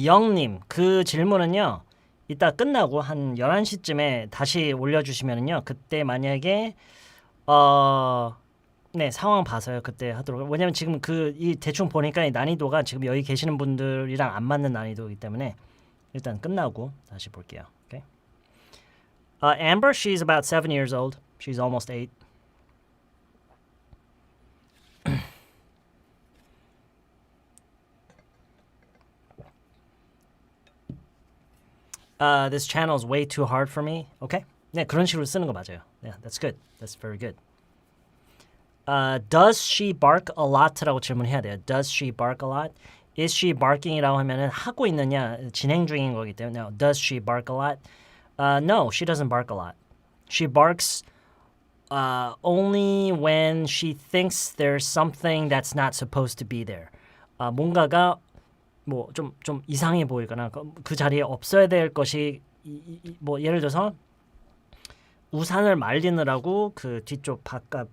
영님 그 질문은요 이따 끝나고 한 11시쯤에 다시 올려주시면은요 그때 만약에 네 상황 봐서요 그때 하도록 왜냐면 지금 이 대충 보니까 이 난이도가 지금 여기 계시는 분들이랑 안 맞는 난이도이기 때문에 일단 끝나고 다시 볼게요. Okay. Amber, she's about 7 years old. She's almost 8. This channel is way too hard for me. Okay? 네, 그런 식으로 쓰는 거 맞아요. Yeah, that's good. That's very good. Does she bark a lot라고 질문해야 돼요. Does she bark a lot? Is she barking이라고 하면은 하고 있느냐 진행 중인 거기 때문에 no. Does she bark a lot? No, she doesn't bark a lot. She barks only when she thinks there's something that's not supposed to be there. 뭔가가 뭐 좀 이상해 보이거나 그 자리에 없어야 될 것이 뭐 예를 들어서 우산을 말리느라고 그 뒤쪽 바깥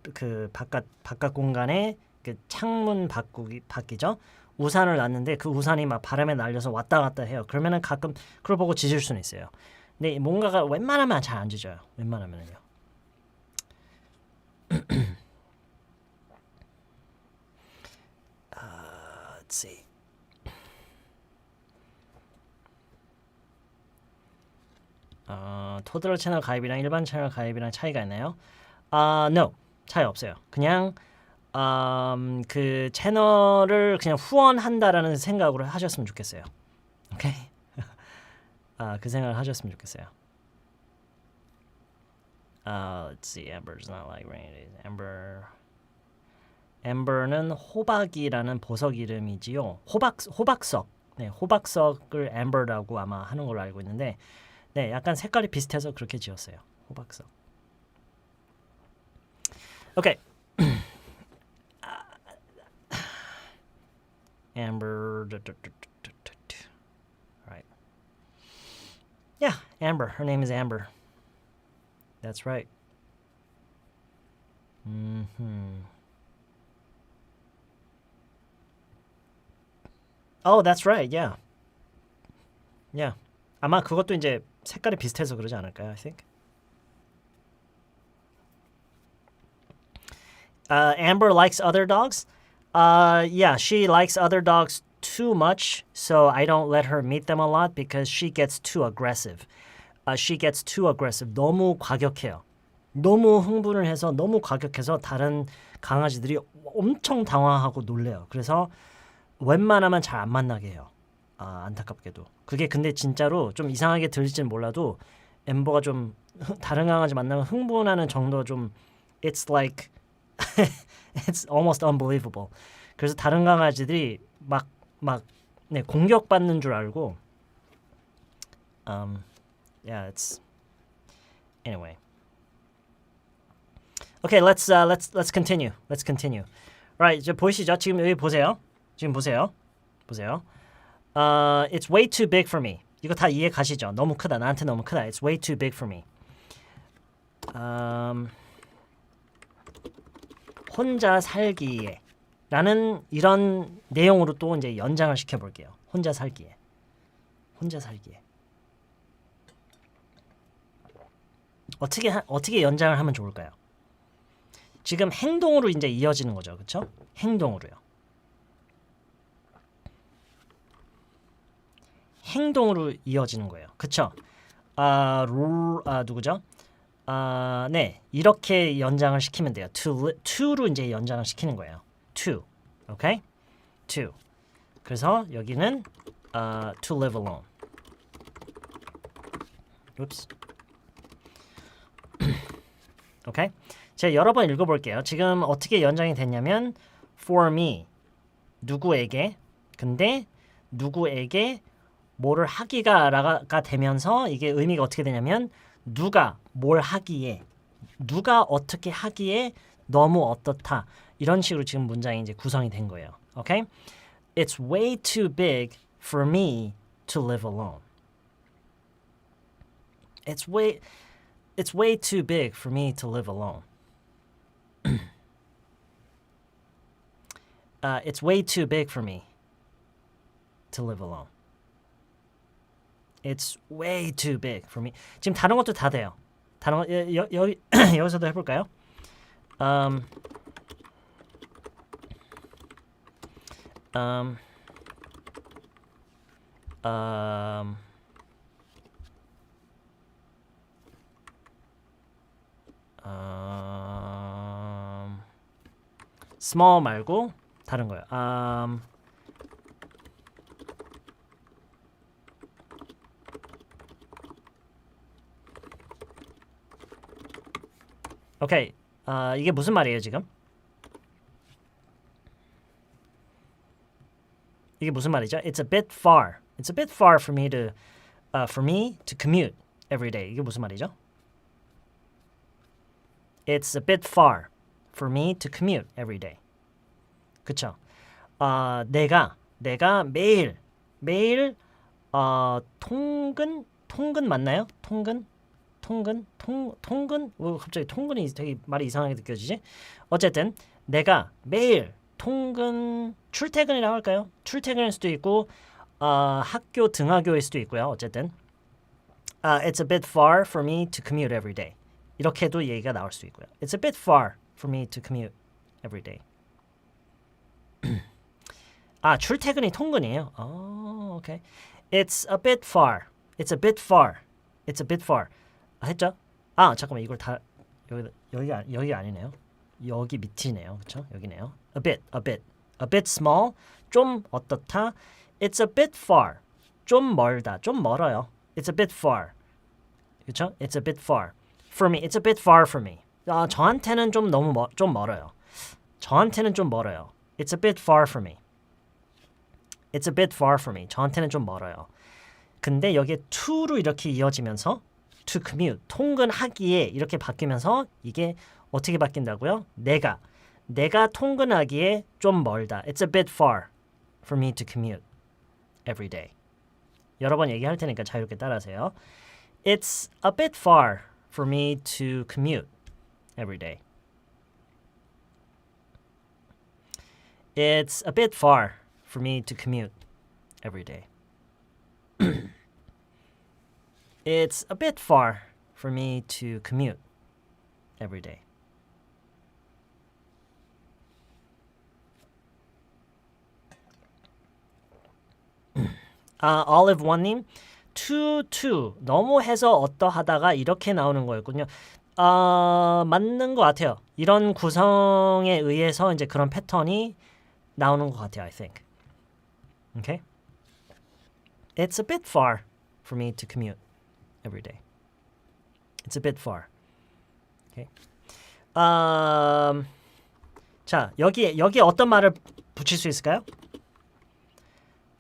공간에 그 창문 바뀌죠. 우산을 놨는데 그 우산이 막 바람에 날려서 왔다 갔다 해요. 그러면은 가끔 그걸 보고 짖을 수는 있어요. 근데 뭔가가 웬만하면 잘 안 짖어요. 웬만하면은요. Let's see. 토들어 채널 가입이랑 일반 채널 가입이랑 차이가 있나요? No. 차이 없어요. 그냥 그 채널을 그냥 후원한다라는 생각으로 하셨으면 좋겠어요. 오케이? 그 생각을 하셨으면 좋겠어요. Let's see. Amber's not like rainy days. Amber는 호박이라는 보석 이름이지요. 호박석. 네, 호박석을 Amber라고 아마 하는 걸로 알고 있는데 네, 약간 색깔이 비슷해서 그렇게 지었어요. 호박석. 오케이. Amber. Right. Yeah, Amber. Her name is Amber. That's right. Oh, that's right. Yeah. Yeah. 아마 그것도 이제 색깔이 비슷해서 그러지 않을까요? I think. Amber likes other dogs. Yeah, she likes other dogs too much, so I don't let her meet them a lot because she gets too aggressive. She gets too aggressive. 너무 과격해요. 너무 흥분을 해서 너무 과격해서 다른 강아지들이 엄청 당황하고 놀래요. 그래서 웬만하면 잘 안 만나게 해요. 안타깝게도. 그게 근데 진짜로 좀 이상하게 들릴지는 몰라도 엠버가 좀 다른 강아지 만나면 흥분하는 정도가 좀 it's like it's almost unbelievable. 그래서 다른 강아지들이 막 네, 공격받는 줄 알고 yeah, it's anyway. Okay, let's continue. Let's continue. Right, 이제 보이시죠? 지금 여기 보세요. 지금 보세요. It's way too big for me. 이거 다 이해 가시죠? 너무 크다. 나한테 너무 크다. It's way too big for me. 혼자 살기에 라는 이런 내용으로 또 이제 연장을 시켜볼게요. 혼자 살기에. 어떻게 연장을 하면 좋을까요? 지금 행동으로 이제 이어지는 거죠. 그렇죠? 행동으로요. 행동으로 이어지는 거예요. 그쵸? 누구죠? 네, 이렇게 연장을 시키면 돼요. to로 이제 연장을 시키는 거예요. to, okay? to. 그래서 여기는 to live alone. Oops. 오케이. 제가 여러 번 읽어볼게요. 지금 어떻게 연장이 됐냐면 for me, 누구에게. 근데 누구에게 뭐를 하기가 되면서 이게 의미가 어떻게 되냐면 누가 뭘 하기에, 누가 어떻게 하기에 너무 어떻다. 이런 식으로 지금 문장이 이제 구성이 된 거예요. 오케이? It's way too big for me to live alone. It's way too big for me to live alone. It's way too big for me to live alone. It's way too big for me. 지금 다른 것도 다 돼요. 다른 거 여기서도 해볼까요? small 말고 다른 거요. 오케이. 이게 무슨 말이에요, 지금? 이게 무슨 말이죠? It's a bit far. It's a bit far for me to commute every day. 이게 무슨 말이죠? It's a bit far for me to commute every day. 그쵸? 내가 매일 통근 맞나요? 통근? 갑자기 통근이 되게 말이 이상하게 느껴지지? 어쨌든 내가 매일 통근 출퇴근이라고 할까요? 출퇴근일 수도 있고 학교 등하교일 수도 있고요. 어쨌든 It's a bit far for me to commute every day. 이렇게도 얘기가 나올 수 있고요. It's a bit far for me to commute every day. 출퇴근이 통근이에요. 오케이. It's a bit far. It's a bit far. It's a bit far. 했죠? 잠깐만 이걸 다 여기가 아니네요. 여기 밑이네요. 그렇죠? 여기네요. A bit small. 좀 어떻다. It's a bit far. 좀 멀다. 좀 멀어요. It's a bit far. 그렇죠? It's a bit far. For me, it's a bit far for me. 저한테는 좀 멀어요. 저한테는 좀 멀어요. It's a bit far for me. It's a bit far for me. 저한테는 좀 멀어요. 근데 여기에 to로 이렇게 이어지면서 to commute, 통근하기에 이렇게 바뀌면서 이게 어떻게 바뀐다고요? 내가 통근하기에 좀 멀다. It's a bit far for me to commute every day. 여러 번 얘기할 테니까 자유롭게 따라하세요. It's a bit far for me to commute every day. It's a bit far for me to commute every day. It's a bit far for me to commute every day. Olive One님, to 너무 해서 어떠하다가 이렇게 나오는 거였군요. 맞는 것 같아요. 이런 구성에 의해서 이제 그런 패턴이 나오는 것 같아요. I think. Okay. It's a bit far for me to commute every day. It's a bit far. Okay. 자, 여기 어떤 말을 붙일 수 있을까요?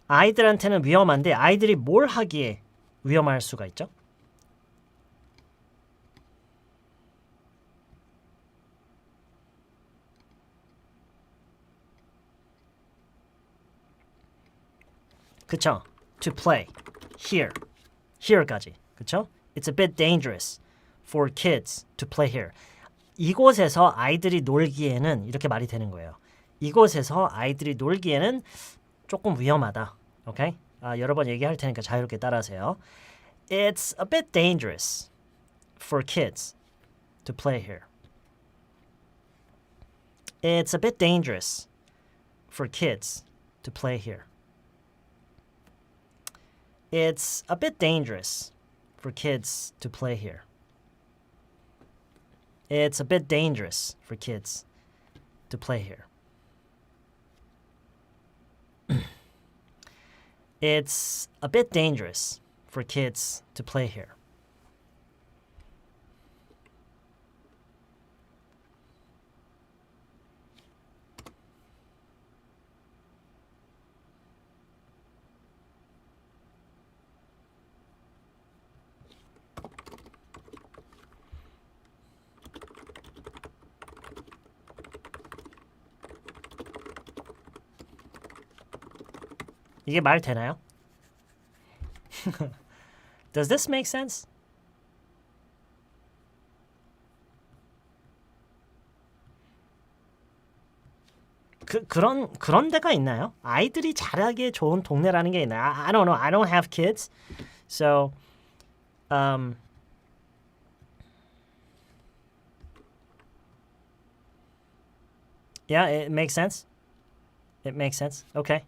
아이들한테는 위험한데 아이들이 뭘 하기에 위험할 수가 있죠? 그쵸? To play. Here까지. 그쵸? It's a bit dangerous for kids to play here. 이곳에서 아이들이 놀기에는 이렇게 말이 되는 거예요. 이곳에서 아이들이 놀기에는 조금 위험하다. 오케이? 여러 번 얘기할 테니까 자유롭게 따라하세요. It's a bit dangerous for kids to play here. It's a bit dangerous for kids to play here. It's a bit dangerous for kids to play here. It's a bit dangerous for kids to play here. it's a bit dangerous for kids to play here. 이게 말 되나요? Does this make sense? 그런 데가 있나요? 아이들이 자라기에 좋은 동네라는 게 있나요? I don't know. I don't have kids. So yeah, it makes sense. It makes sense. Okay.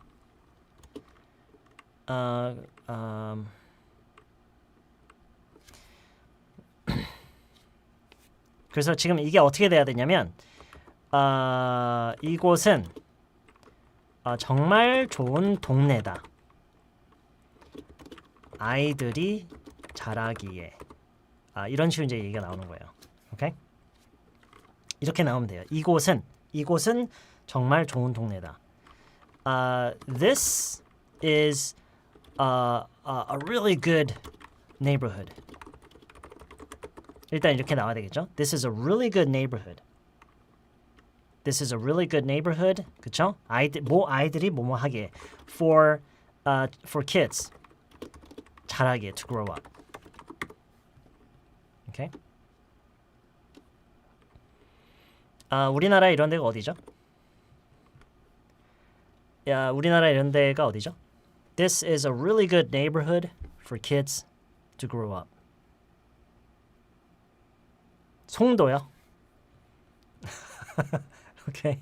그래서 지금 이게 어떻게 돼야 되냐면 이곳은 정말 좋은 동네다. 아이들이 자라기에 이런 식으로 이제 얘기가 나오는 거예요. 오케이? 이렇게 나오면 돼요. 이곳은 정말 좋은 동네다. This is a really good neighborhood. 일단 이렇게 나와야 되겠죠? This is a really good neighborhood. This is a really good neighborhood. 그쵸? 아이들이 뭐뭐 하게. For kids. 자라게. To grow up. Okay? 우리나라 이런 데가 어디죠? 우리나라 이런 데가 어디죠? This is a really good neighborhood for kids to grow up. 송도요? 오케이.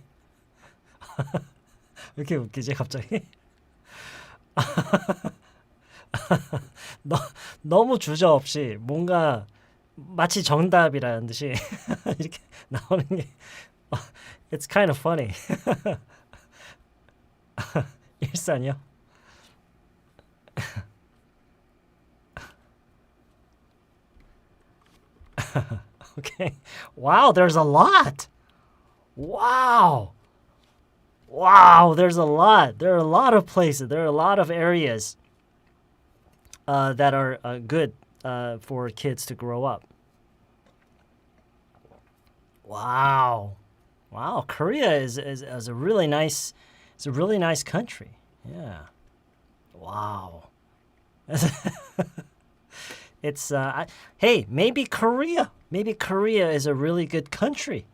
왜 이렇게 웃기지 갑자기? 너무 주저없이 뭔가 마치 정답이라는 듯이 이렇게 나오는 게 It's kind of funny. 일산이요? Okay. Wow, there's a lot. Wow, there's a lot. There are a lot of places. There are a lot of areas that are good for kids to grow up. Wow, Korea is a really nice. It's a really nice country. Yeah. Wow. It's hey, maybe Korea is a really good country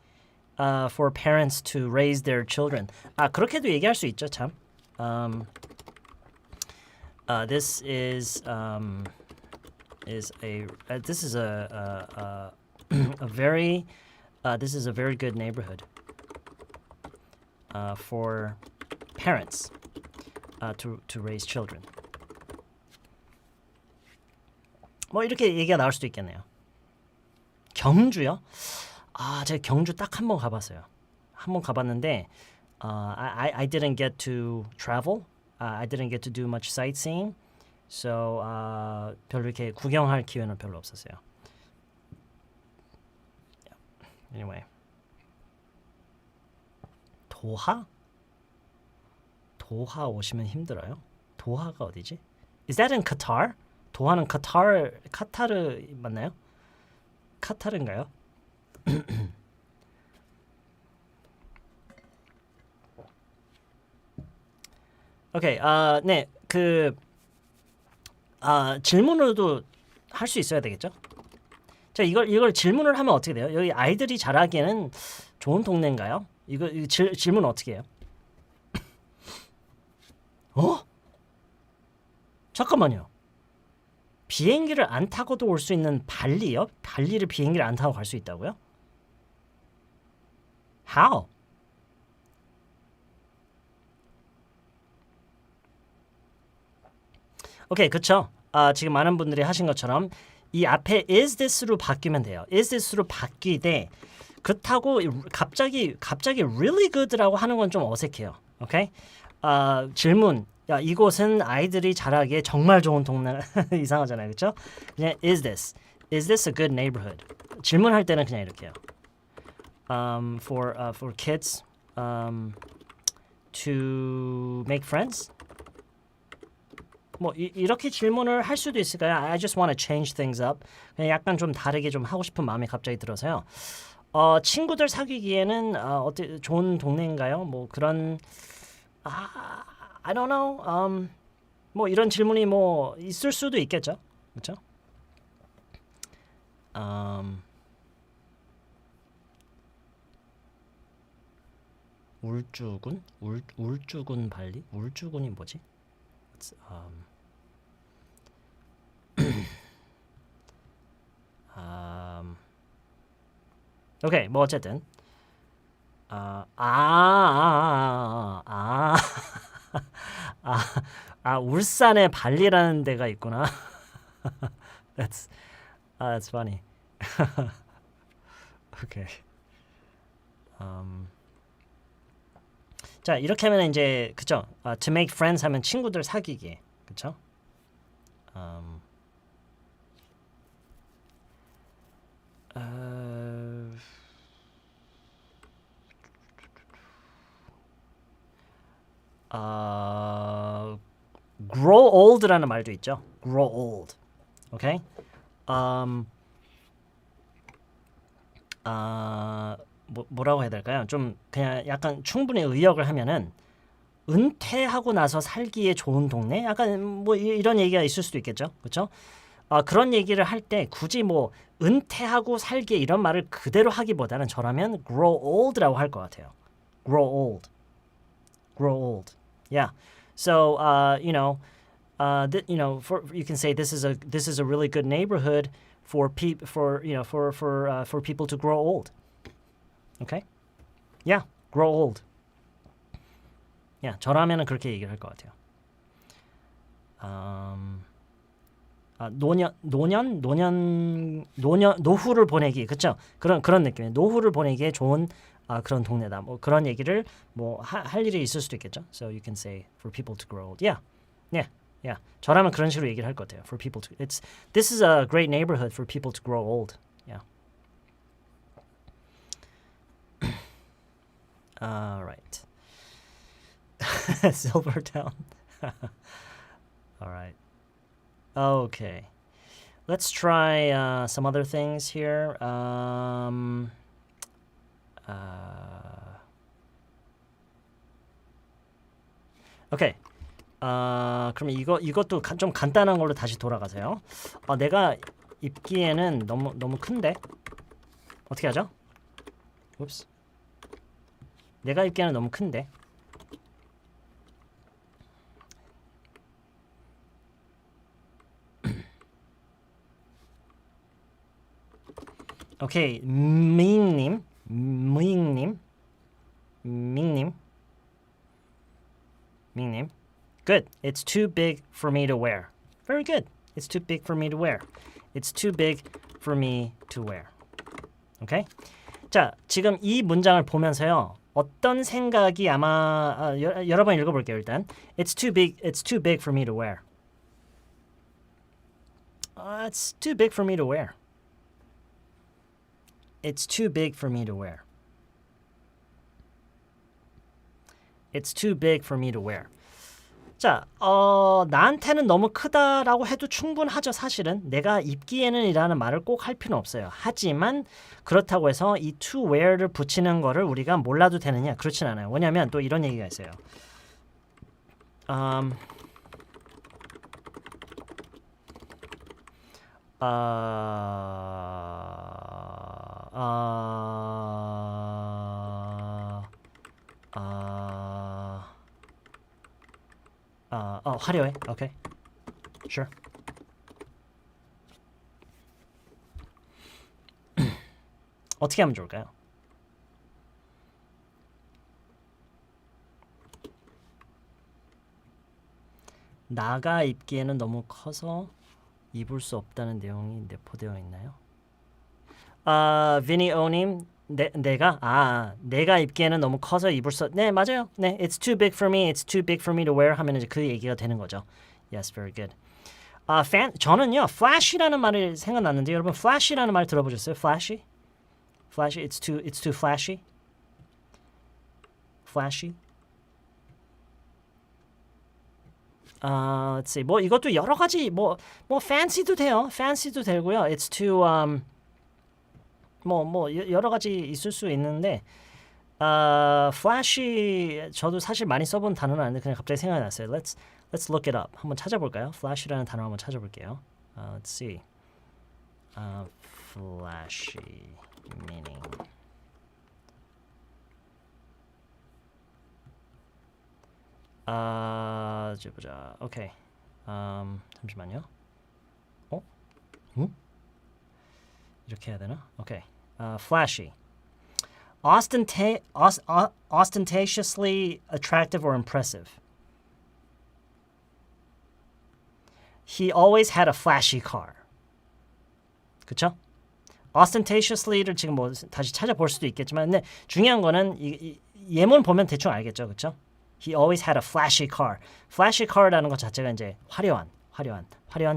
for parents to raise their children. 그렇게도 얘기할 수 있죠, 참. This is a very good neighborhood for parents to raise children. 뭐 이렇게 얘기가 나올 수도 있겠네요. 경주요? 제가 경주 딱 한 번 가봤어요. 한 번 가봤는데 I didn't get to travel. I didn't get to do much sightseeing. So 별로 이렇게 구경할 기회는 별로 없었어요. Anyway. 도하? 도하 오시면 힘들어요? 도하가 어디지? Is that in Qatar? 도하는 카타르 맞나요? 카타르인가요? 오케이, 네, 질문으로도 할 수 있어야 되겠죠? 자, 이걸 질문을 하면 어떻게 돼요? 여기 아이들이 자라기에는 좋은 동네인가요? 이거 질문 어떻게 해요? 잠깐만요. 비행기를 안 타고도 올 수 있는 발리요? 발리를 비행기를 안 타고 갈 수 있다고요? How? 오케이, 그쵸? 지금 많은 분들이 하신 것처럼 이 앞에 is this로 바뀌면 돼요. is this로 바뀌되 그렇다고 갑자기 really good라고 하는 건 좀 어색해요. 오케이? 질문 야, 이곳은 아이들이 자라기에 정말 좋은 동네. 이상하잖아요, 그렇죠? 그냥 is this a good neighborhood? 질문할 때는 그냥 이렇게요. For kids to make friends? 뭐 이렇게 질문을 할 수도 있을까요? I just want to change things up. 그냥 약간 좀 다르게 좀 하고 싶은 마음이 갑자기 들어서요. 친구들 사귀기에는 어때 좋은 동네인가요? 뭐 그런 I don't know. 뭐 이런 질문이 뭐 있을 수도 있겠죠. 그렇죠? 울주군? 울주군 발리? 울주군이 뭐지? 오케이, 뭐 어쨌든 울산에 발리라는 데가 있구나. That's funny. Okay. 자, 이렇게 하면 이제 그죠? To make friends 하면 친구들 사귀기, 그렇죠? grow old라는 말도 있죠. grow old. 오케이? 뭐라고 해야 될까요? 좀 그냥 약간 충분히 의역을 하면은 은퇴하고 나서 살기에 좋은 동네? 약간 뭐 이런 얘기가 있을 수도 있겠죠. 그렇죠? 그런 얘기를 할 때 굳이 뭐 은퇴하고 살기에 이런 말을 그대로 하기보다는 저라면 grow old라고 할 것 같아요. grow old. grow old. Yeah. So, you can say this is a really good neighborhood for people to grow old. Okay? Yeah, grow old. Yeah, 저라면은 그렇게 얘기를 할 것 같아요. 노후를 보내기, 그렇죠? 그런 느낌이에요. 노후를 보내기에 좋은 그런 동네다. 뭐 그런 얘기를 뭐 할 일이 있을 수도 있겠죠. So you can say for people to grow old. Yeah, yeah, yeah. 저라면 그런 식으로 얘기를 할 것 같아요. For people to, this is a great neighborhood for people to grow old. Yeah. All right. Silvertown. All right. Okay. Let's try some other things here. Okay. 그럼 이것도 좀 간단한 걸로 다시 돌아가세요. 내가 입기에는 너무 큰데 어떻게 하죠? Oops. 내가 입기에는 너무 큰데. 오케이, 밍님. Good. It's too big for me to wear. Very good. It's too big for me to wear. It's too big for me to wear. 오케이? 자, 지금 이 문장을 보면서요. 어떤 생각이 아마 여러 번 읽어볼게요. 일단 It's too big for me to wear. It's too big for me to wear. It's too big for me to wear. It's too big for me to wear. 자, 나한테는 너무 크다라고 해도 충분하죠. 사실은 내가 입기에는 이라는 말을 꼭 할 필요는 없어요. 하지만 그렇다고 해서 이 to wear를 붙이는 거를 우리가 몰라도 되느냐? 그렇진 않아요. 왜냐하면 또 이런 얘기가 있어요. 화려해. 오케이. Sure. 어떻게 하면 좋을까요? 나가 입기에는 너무 커서 입을 수 없다는 내용이 내포되어 있나요? 비니 오님, 내가 입기에는 너무 커서 입을 수. 네, 맞아요. 네, it's too big for me. It's too big for me to wear 하면 이제 그 얘기가 되는 거죠. Yes, very good. 저는요, flash이라는 말이 생각났는데 여러분 flash이라는 말 들어보셨어요? Flashy? Flashy? It's too flashy. Flashy. Let's see. 뭐 이것도 여러 가지 뭐 fancy도 돼요. fancy도 되고요. It's too 여러 가지 있을 수 있는데 flashy 저도 사실 많이 써본 단어는 아닌데 그냥 갑자기 생각이 났어요. Let's look it up. 한번 찾아볼까요? flash라는 단어 한번 찾아볼게요. Let's see. Flashy meaning. 이제 보자. 오케이. 잠시만요. 이렇게 해야 되나? 오케이. Flashy. Ostentatiously attractive or impressive. He always had a flashy car. 그쵸? Ostentatiously를 지금 뭐 다시 찾아볼 수도 있겠지만 근데 중요한 거는 이 예문 보면 대충 알겠죠? 그쵸? He always had a flashy car. Flashy car라는 것 자체가 이제 화려한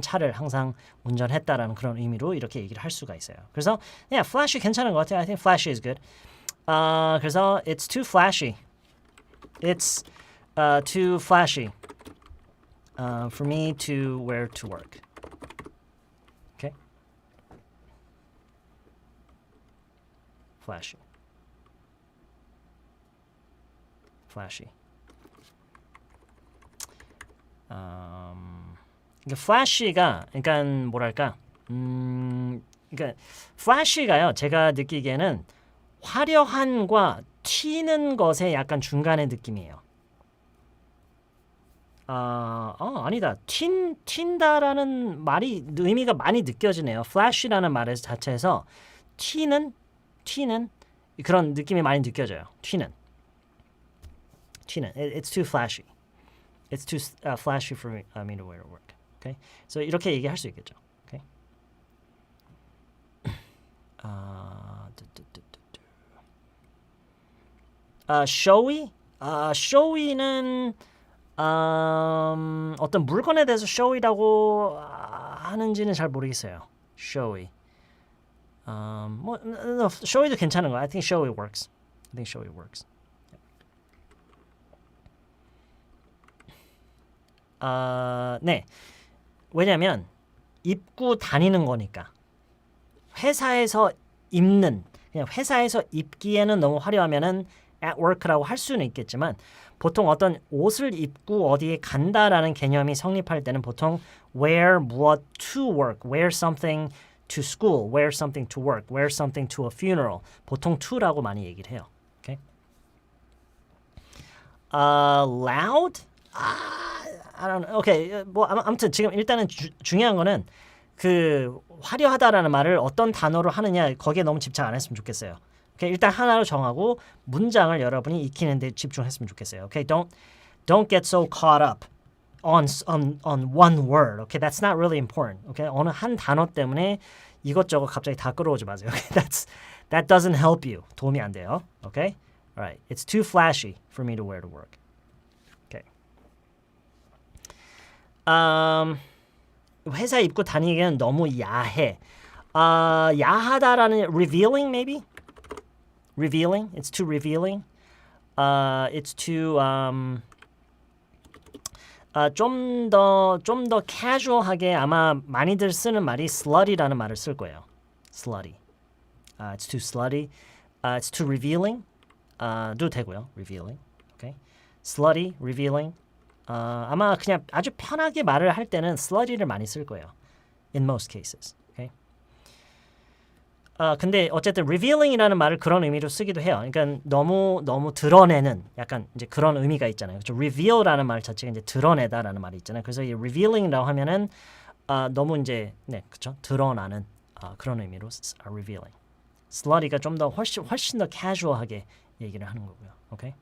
차를 항상 운전했다라는 그런 의미로 이렇게 얘기를 할 수가 있어요. 그래서 yeah, flashy 괜찮은 것 같아요. I think flashy is good. 그래서 it's too flashy. It's too flashy for me to wear to work. Okay? Flashy. Flashy. 그러니까 flashy가 그러니까 뭐랄까 그러니까 flashy가요 제가 느끼기에는 화려한과 튀는 것의 약간 중간의 느낌이에요. 아니다. 튄다라는 말이 의미가 많이 느껴지네요. flash라는 말 자체에서 튀는 그런 느낌이 많이 느껴져요. 튀는. It's too flashy. It's too flashy for me to wear to work. Okay? So 이렇게 얘기할 수 있겠죠. Okay? showy? showy는 어떤 물건에 대해서 show이라고 하는지는 잘 모르겠어요. showy. no, showy도 괜찮은 거야. I think showy works. I think showy works. 네. 왜냐면 입고 다니는 거니까. 회사에서 입는 그냥 회사에서 입기에는 너무 화려하면은 at work라고 할 수는 있겠지만 보통 어떤 옷을 입고 어디에 간다라는 개념이 성립할 때는 보통 wear 무엇 to work, wear something to school, wear something to work, wear something to a funeral. 보통 to라고 많이 얘기를 해요. Okay? loud? I don't know. 오케이. 뭐 아무튼 지금 일단은 중요한 거는 그 화려하다라는 말을 어떤 단어로 하느냐 거기에 너무 집착 안 했으면 좋겠어요. 오케이. 일단 하나로 정하고 문장을 여러분이 익히는데 집중했으면 좋겠어요. 오케이. Don't get so caught up on one word. Okay, that's not really important. Okay, 어느 한 단어 때문에 이것저것 갑자기 다 끌어오지 마세요. Okay, that doesn't help you. 도움이 안 돼요. Okay, all right. It's too flashy for me to wear to work. 회사 입고 다니기에는 너무 야해. 야하다라는 revealing maybe? Revealing? It's too revealing. It's too 좀 더 casual하게 아마 많이들 쓰는 말이 slutty라는 말을 쓸 거예요. slutty. It's too slutty. It's too revealing. 도 되고요. revealing. Okay. slutty, revealing. 아마 그냥 아주 편하게 말을 할 때는 slutty를 많이 쓸 거예요. In most cases. Okay? 근데 어쨌든 revealing이라는 말을 그런 의미로 쓰기도 해요. 그러니까 너무 드러내는 약간 이제 그런 의미가 있잖아요. 그렇죠? reveal라는 말 자체가 이제 드러내다라는 말이 있잖아요. 그래서 이 revealing이라고 하면은 너무 이제 네, 그렇죠? 드러나는 그런 의미로 revealing. slutty가 좀 더 훨씬 더 casual하게 얘기를 하는 거고요. Okay?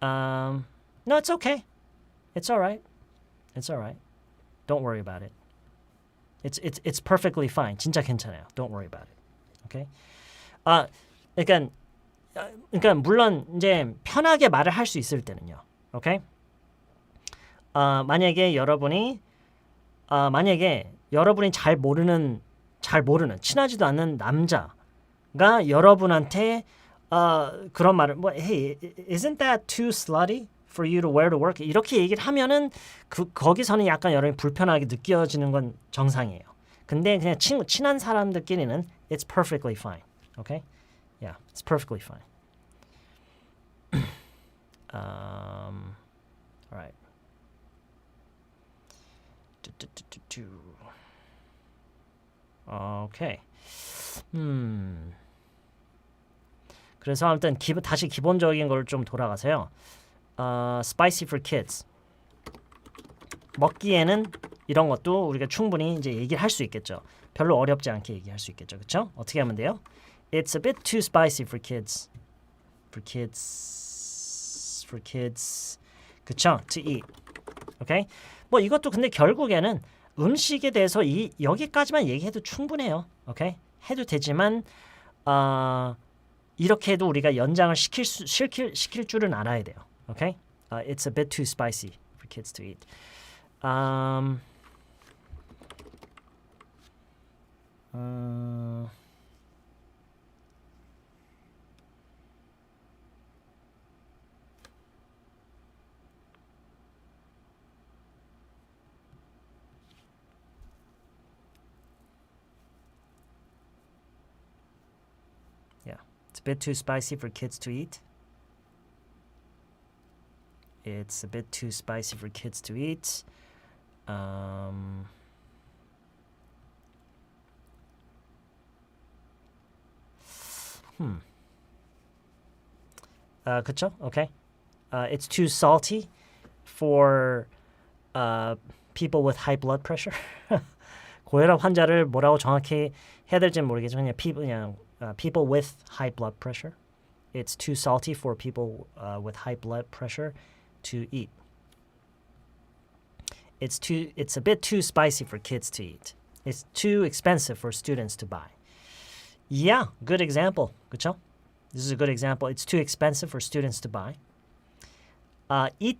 No, it's okay. It's all right. It's all right. Don't worry about it. It's perfectly fine. 진짜 괜찮아요. Don't worry about it. Okay? 그러니까 물론 이제 편하게 말을 할 수 있을 때는요. 오케이? 만약에 여러분이 잘 모르는 친하지도 않는 남자가 여러분한테 그런 말을 뭐 hey, isn't that too slutty for you to wear to work? 이렇게 얘기를 하면은 거기서는 약간 여러분이 불편하게 느껴지는 건 정상이에요. 근데 그냥 친한 사람들끼리는 it's perfectly fine. Okay? Yeah, it's perfectly fine. All right. 오케이. 그래서 아무튼 다시 기본적인 걸 좀 돌아가세요. Spicy for kids. 먹기에는 이런 것도 우리가 충분히 이제 얘기를 할 수 있겠죠. 별로 어렵지 않게 얘기할 수 있겠죠. 그렇죠? 어떻게 하면 돼요? It's a bit too spicy for kids. For kids. 그쵸? To eat. 오케이? 뭐 이것도 근데 결국에는 음식에 대해서 여기까지만 얘기해도 충분해요. 오케이? 해도 되지만 이렇게 해도 우리가 연장을 시킬 줄은 알아야 돼요. 오케이? It's a bit too spicy for kids to eat. Yeah, it's a bit too spicy for kids to eat. It's a bit too spicy for kids to eat. 그쵸? Okay. It's too salty for people with high blood pressure. 고혈압 환자를 뭐라고 정확히 해야 될지는 모르겠지만 그냥 people with high blood pressure. It's too salty for people with high blood pressure to eat. It's a bit too spicy for kids to eat. It's too expensive for students to buy. Yeah, good example. 그쵸? This is a good example. It's too expensive for students to buy. To eat.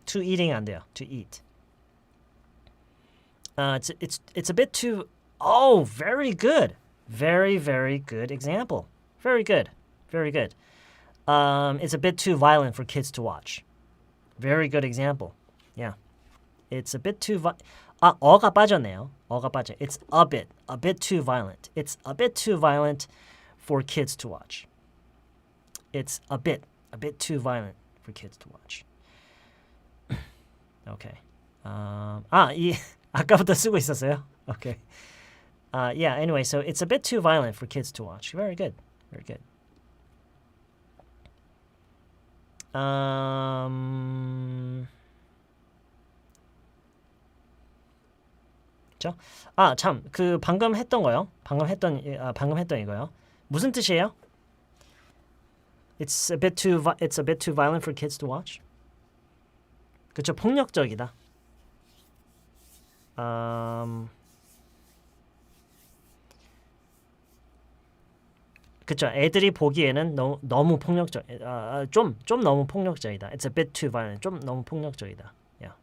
To eating 안 돼요. To eat. It's a bit too. Oh, very good. Very, very good example. Very good. Very good. It's a bit too violent for kids to watch. Very good example. Yeah. It's a bit too 어가 빠졌네요. 어가 빠져. It's a bit too violent. It's a bit too violent for kids to watch. It's a bit too violent for kids to watch. Okay. 아까부터 쓰고 있었어요. Okay. Yeah, anyway, so it's a bit too violent for kids to watch. Very good. Very good. 참, 방금 했던 거요. 방금 했던 이거요. 무슨 뜻이에요? It's a bit too violent for kids to watch. 그렇죠, 폭력적이다. 그렇죠, 애들이 보기에는 너무 좀 너무 폭력적이다. It's a bit too violent. 좀 너무 폭력적이다. Yeah,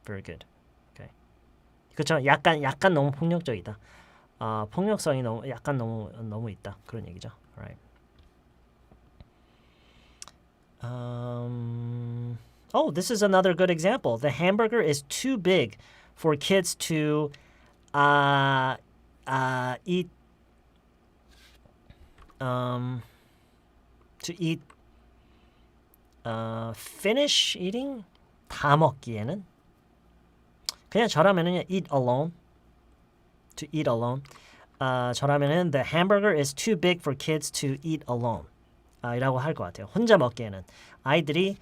very good. 그렇죠. 약간 너무 폭력적이다. 폭력성이 너무 있다. 그런 얘기죠. Right. Oh, this is another good example. The hamburger is too big for kids to eat. To eat. Finish eating. 다 먹기에는. 그냥 저라면은 eat alone. To eat alone. 저라면은 the hamburger is too big for kids to eat alone. 이라고 할 것 같아요. 혼자 먹기에는 아이들이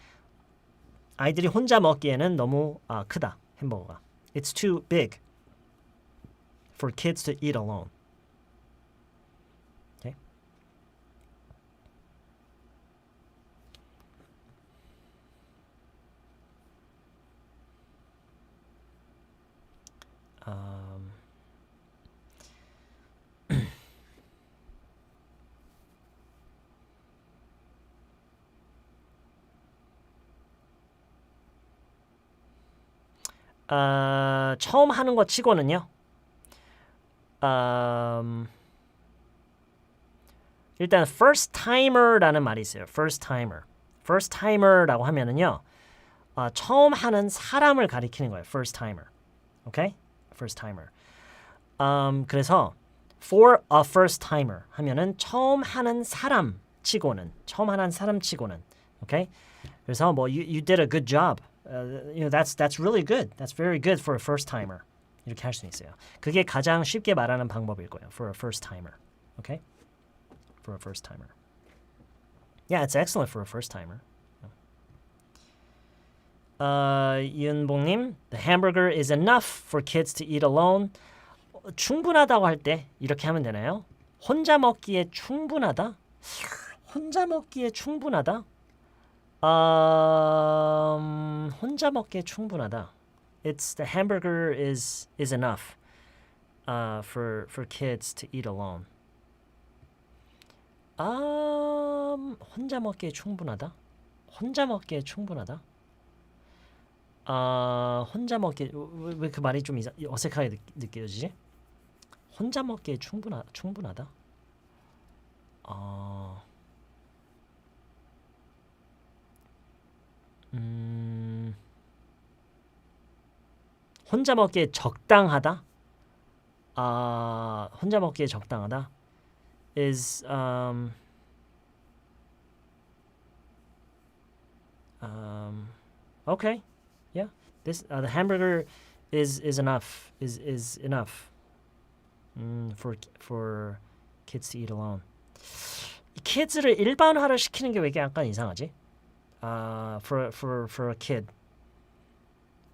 혼자 먹기에는 너무 크다. 햄버거가. It's too big for kids to eat alone. Okay. 처음 하는 것 치고는요. 일단 first timer라는 말이 있어요. first timer. first timer라고 하면은요. 처음 하는 사람을 가리키는 거예요. first timer. 오케이? first timer. 그래서 for a first timer 하면은 처음 하는 사람 치고는 오케이? 그래서 뭐 you did a good job. That's really good. That's very good for a first timer. 이렇게 할 수 있어요. 그게 가장 쉽게 말하는 방법일 거예요. For a first timer. Okay? For a first timer. Yeah, it's excellent for a first timer. 이은봉님, the hamburger is enough for kids to eat alone. 충분하다고 할 때 이렇게 하면 되나요? 혼자 먹기에 충분하다? 혼자 먹기에 충분하다? 혼자 먹기에 충분하다. It's the hamburger is enough for kids to eat alone. 혼자 먹기에 충분하다. 혼자 먹기에 충분하다. 혼자 먹기 왜 그 말이 좀 어색하게 느껴지지? 혼자 먹기에 충분하다. 혼자 먹기에 적당하다. 혼자 먹기에 적당하다. Is okay. Yeah. This the hamburger is enough. Is enough. For kids to eat alone. kids를 일반화를 시키는 게 왜 이게 약간 이상하지? For a kid.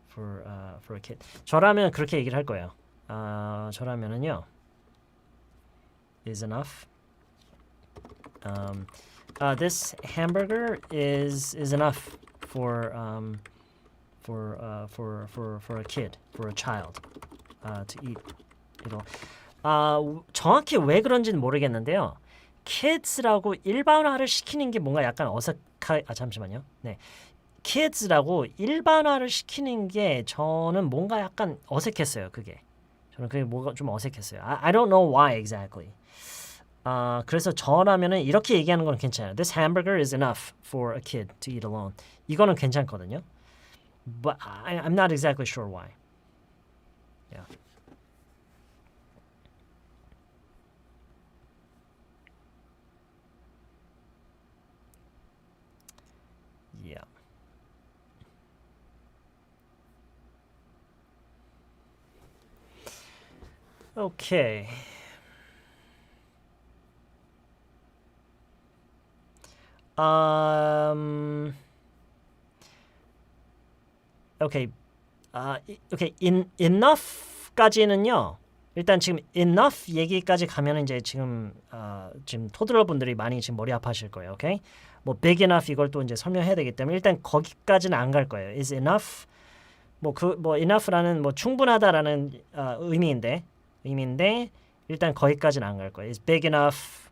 For a kid. 저라면 그렇게 얘기를 할 거예요. 저라면은요. Is enough. This hamburger is enough for a kid, for a child to eat. 정확히 왜 그런지는 모르겠는데요. kids라고 일반화를 시키는 게 뭔가 약간 잠시만요. 네. kids라고 일반화를 시키는 게 저는 뭔가 약간 어색했어요. 그게. 저는 그게 뭐가 좀 어색했어요. I don't know why exactly. 그래서 저라면은 이렇게 얘기하는 건 괜찮아요. This hamburger is enough for a kid to eat alone. 이거는 괜찮거든요. But I'm not exactly sure why. Yeah. Yeah. Okay. Okay. Okay. enough까지는요. 일단 지금 enough 얘기까지 가면 이제 지금 토들러 분들이 많이 지금 머리 아파하실 거예요. 오케이? 뭐 big enough 이걸 또 이제 설명해야 되기 때문에 일단 거기까지는 안 갈 거예요. is enough 뭐 enough라는 뭐 충분하다라는 의미인데 일단 거기까지는 안 갈 거예요. is big enough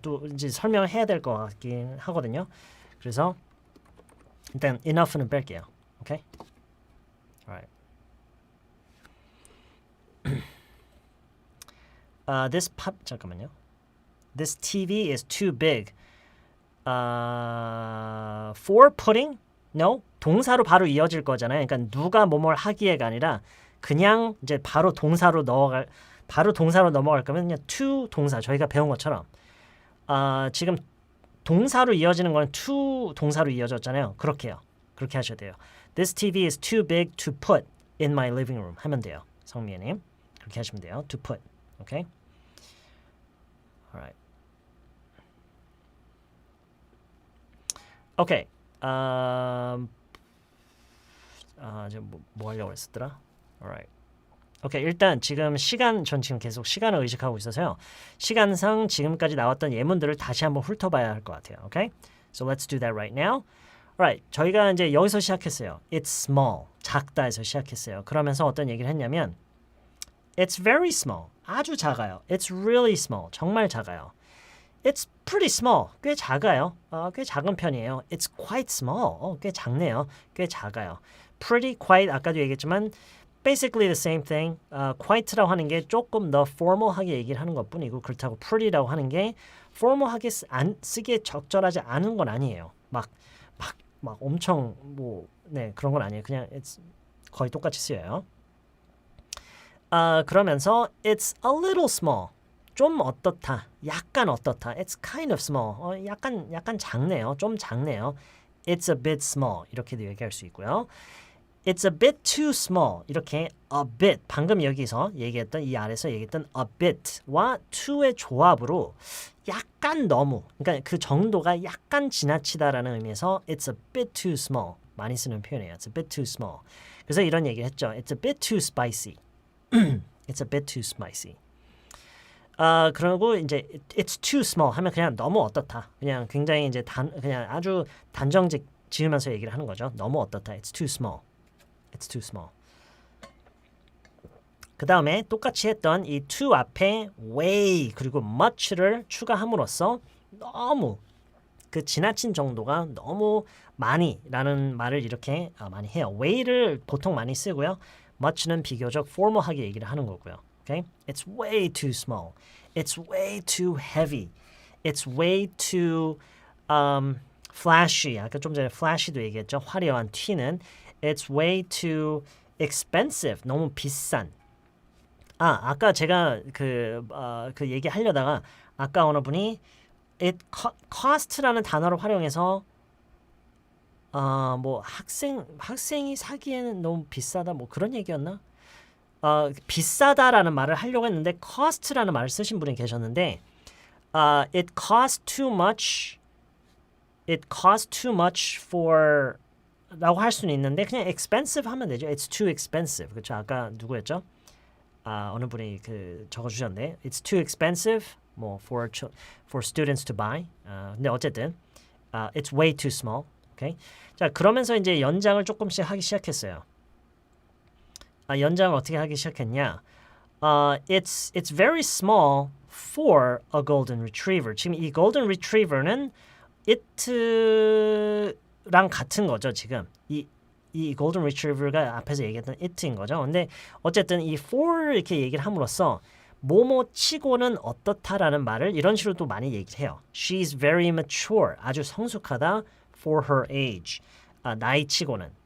또 이제 설명해야 될 것 같긴 하거든요. 그래서 일단 enough는 뺄게요. 오케이? Alright. 잠깐만요. This TV is too big. For putting? No. 동사로 바로 이어질 거잖아요. 그러니까 누가 뭐뭘 하기에가 아니라 그냥 이제 바로 동사로 넘어갈 거면 그냥 to 동사 저희가 배운 것처럼 지금 동사로 이어지는 건 to 동사로 이어졌잖아요. 그렇게 하셔야 돼요. This TV is too big to put in my living room 하면 돼요. 성미애님 그렇게 하시면 돼요. To put. Okay? Alright. Okay. 지금 뭐 하려고 했었더라? Alright. 오케이, 일단 전 지금 계속 시간을 의식하고 있어서요. 시간상 지금까지 나왔던 예문들을 다시 한번 훑어봐야 할 것 같아요. 오케이? So let's do that right now. Alright, 저희가 이제 여기서 시작했어요. It's small, 작다에서 시작했어요. 그러면서 어떤 얘기를 했냐면 It's very small, 아주 작아요. It's really small, 정말 작아요. It's pretty small. 꽤 작아요. 꽤 작은 편이에요. It's quite small. 꽤 작네요. 꽤 작아요. Pretty, quite 아까도 얘기했지만 basically the same thing. quite라고 하는 게 조금 더 formal하게 얘기를 하는 것뿐이고 그렇다고 pretty라고 하는 게 formal하게 쓰기에 적절하지 않은 건 아니에요. 막 엄청 네 그런 건 아니에요. 그냥 it's 거의 똑같이 쓰여요. 그러면서 it's a little small. 좀 어떻다. 약간 어떻다. It's kind of small. 약간 작네요. 좀 작네요. It's a bit small. 이렇게도 얘기할 수 있고요. It's a bit too small. 이렇게 a bit. 방금 여기서 얘기했던 이 아래서 얘기했던 a bit와 to의 조합으로 약간 너무. 그러니까 그 정도가 약간 지나치다라는 의미에서 it's a bit too small. 많이 쓰는 표현이에요. It's a bit too small. 그래서 이런 얘기를 했죠. It's a bit too spicy. It's a bit too spicy. 그리고 이제 it's too small 하면 그냥 너무 어떻다. 그냥 굉장히 이제 그냥 아주 단정직 지으면서 얘기를 하는 거죠. 너무 어떻다. It's too small. It's too small. 그 다음에 똑같이 했던 이 to 앞에 way 그리고 much를 추가함으로써 너무 그 지나친 정도가 너무 많이라는 말을 이렇게 많이 해요. way를 보통 많이 쓰고요. much는 비교적 formal하게 얘기를 하는 거고요. Okay? It's way too small. It's way too heavy. It's way too flashy. 아까 좀 전에 flashy도 얘기했죠. 화려한 튀는. It's way too expensive. 너무 비싼. 아까 제가 그 얘기하려다가 아까 어느 분이 it cost라는 단어를 활용해서 학생이 사기에는 너무 비싸다 뭐 그런 얘기였나? 비싸다라는 말을 하려고 했는데 cost라는 말을 쓰신 분이 계셨는데 it costs too much for 라고 할 수는 있는데 그냥 expensive 하면 되죠. It's too expensive. 그렇죠? 아까 누구였죠? 어느 분이 적어주셨는데 It's too expensive for students to buy. 근데 어쨌든 it's way too small. Okay? 자 그러면서 이제 연장을 조금씩 하기 시작했어요. 연장을 어떻게 하기 시작했냐? It's very small for a golden retriever. 지금 이 golden retriever는 it랑 같은 거죠. 지금 이 golden retriever가 앞에서 얘기했던 it인 거죠. 근데 어쨌든 이 for 이렇게 얘기를 함으로써 뭐뭐 치고는 어떻다라는 말을 이런 식으로 또 많이 얘기를 해요. She's very mature. 아주 성숙하다 for her age.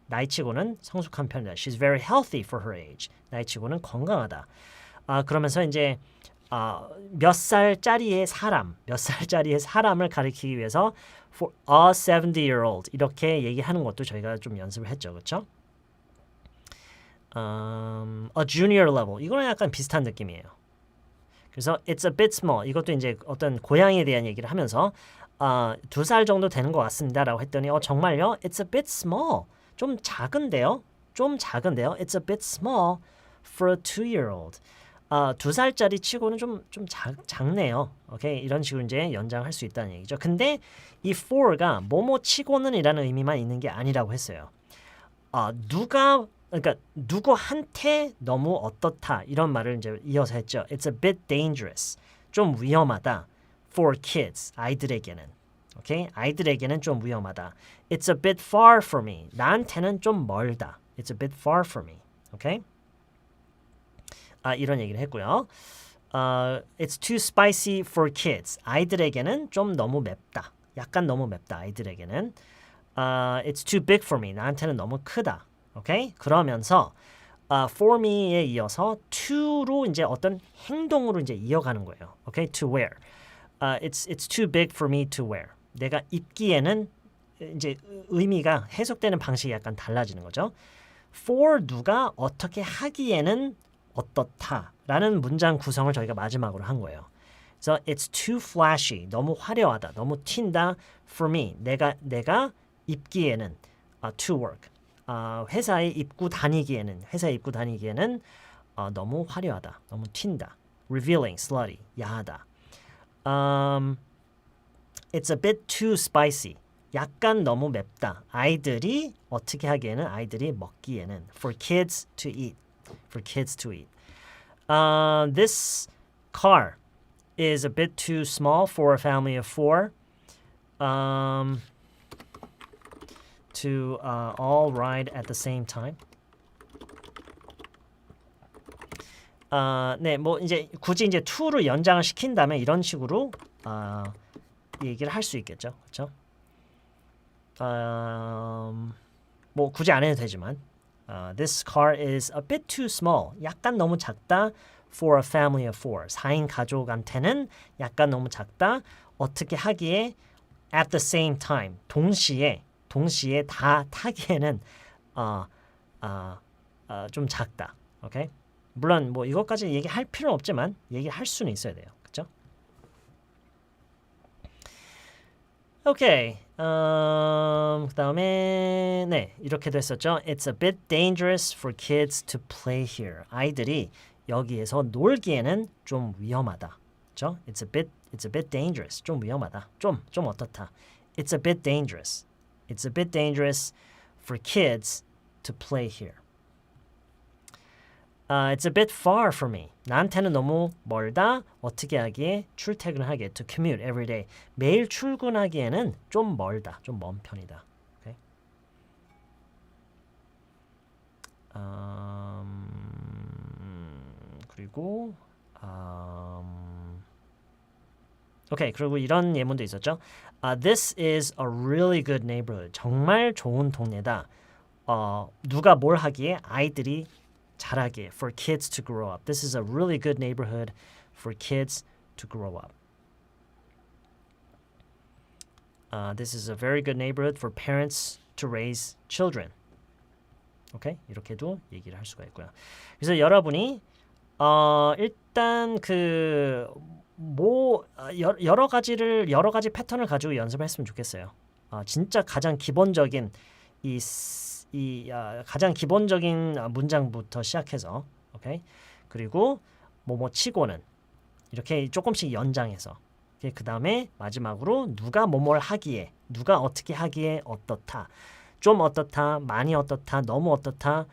나이치고는 성숙한 편이다. She's very healthy for her age. 나이치고는 건강하다. 그러면서 이제 몇 살짜리의 사람을 가리키기 위해서 for a 70-year-old 이렇게 얘기하는 것도 저희가 좀 연습을 했죠. 그렇죠? A junior level 이거는 약간 비슷한 느낌이에요. 그래서 it's a bit small 이것도 이제 어떤 고양이에 대한 얘기를 하면서 2살 정도 되는 것 같습니다라고 했더니 정말요? It's a bit small. 좀 작은데요? It's a bit small for a 2-year-old. 2살짜리 치고는 좀 작네요. 오케이? 이런 식으로 이제 연장할 수 있다는 얘기죠. 근데 이 for가 뭐뭐 치고는 이라는 의미만 있는 게 아니라고 했어요. 그러니까 누구한테 너무 어떻다 이런 말을 이제 이어서 했죠. It's a bit dangerous. 좀 위험하다. For kids. 아이들에게는. 오케이? 아이들에게는 좀 위험하다. It's a bit far for me. 나한테는 좀 멀다. It's a bit far for me. 오케이? 이런 얘기를 했고요. It's too spicy for kids. 아이들에게는 좀 너무 맵다. 약간 너무 맵다. 아이들에게는. It's too big for me. 나한테는 너무 크다. 오케이? 그러면서 for me에 이어서 to로 이제 어떤 행동으로 이제 이어가는 거예요. 오케이? To wear. It's too big for me to wear. 내가 입기에는 이제 의미가 해석되는 방식이 약간 달라지는 거죠. for 누가 어떻게 하기에는 어떻다라는 문장 구성을 저희가 마지막으로 한 거예요. 그래서 it's too flashy. 너무 화려하다. 너무 튄다. For me. 내가 입기에는 to work. 회사에 입고 다니기에는 너무 화려하다. 너무 튄다. Revealing, slutty. 야하다. It's a bit too spicy. 약간 너무 맵다. 아이들이 어떻게 하기에는 아이들이 먹기에는 for kids to eat. This car is a bit too small for a family of four. To all ride at the same time. 네, 뭐 이제 굳이 이제 to로 연장을 시킨다면 이런 식으로 얘기를 할 수 있겠죠, 그렇죠? 뭐 굳이 안 해도 되지만, this car is a bit too small. 약간 너무 작다. For a family of four. 4인 가족한테는 약간 너무 작다. 어떻게 하기에 at the same time. 동시에 다 타기에는 좀 작다. 오케이? 물론 뭐 이것까지 얘기할 필요는 없지만 얘기할 수는 있어야 돼요. 그렇죠? 오케이. 그다음에 네, 이렇게도 했었죠. It's a bit dangerous for kids to play here. 아이들이 여기에서 놀기에는 좀 위험하다. 그렇죠? It's a bit dangerous. 좀 위험하다. 좀 어떻다. It's a bit dangerous. It's a bit dangerous for kids to play here. It's a bit far for me. 나한테는 너무 멀다. 어떻게 하기에 출퇴근을 하기에 to commute every day. 매일 출근하기에는 좀 멀다. 좀 먼 편이다. Okay? 그리고 오케이. 그리고 이런 예문도 있었죠. This is a really good neighborhood. 정말 좋은 동네다. 누가 뭘 하기에 아이들이 잘하기에. For kids to grow up. This is a really good neighborhood for kids to grow up. This is a very good neighborhood for parents to raise children. 오케이? 이렇게도 얘기를 할 수가 있고요. 그래서 여러분이 일단 여러 가지 패턴을 가지고 연습을 했으면 좋겠어요. 진짜 가장 기본적인 가장 기본적인 문장부터 시작해서, 오케이? 그리고 뭐뭐 치고는 이렇게 조금씩 연장해서, 그 다음에 마지막으로 누가 뭐뭘 하기에, 누가 어떻게 하기에 어떻다, 좀 어떻다, 많이 어떻다, 너무 어떻다,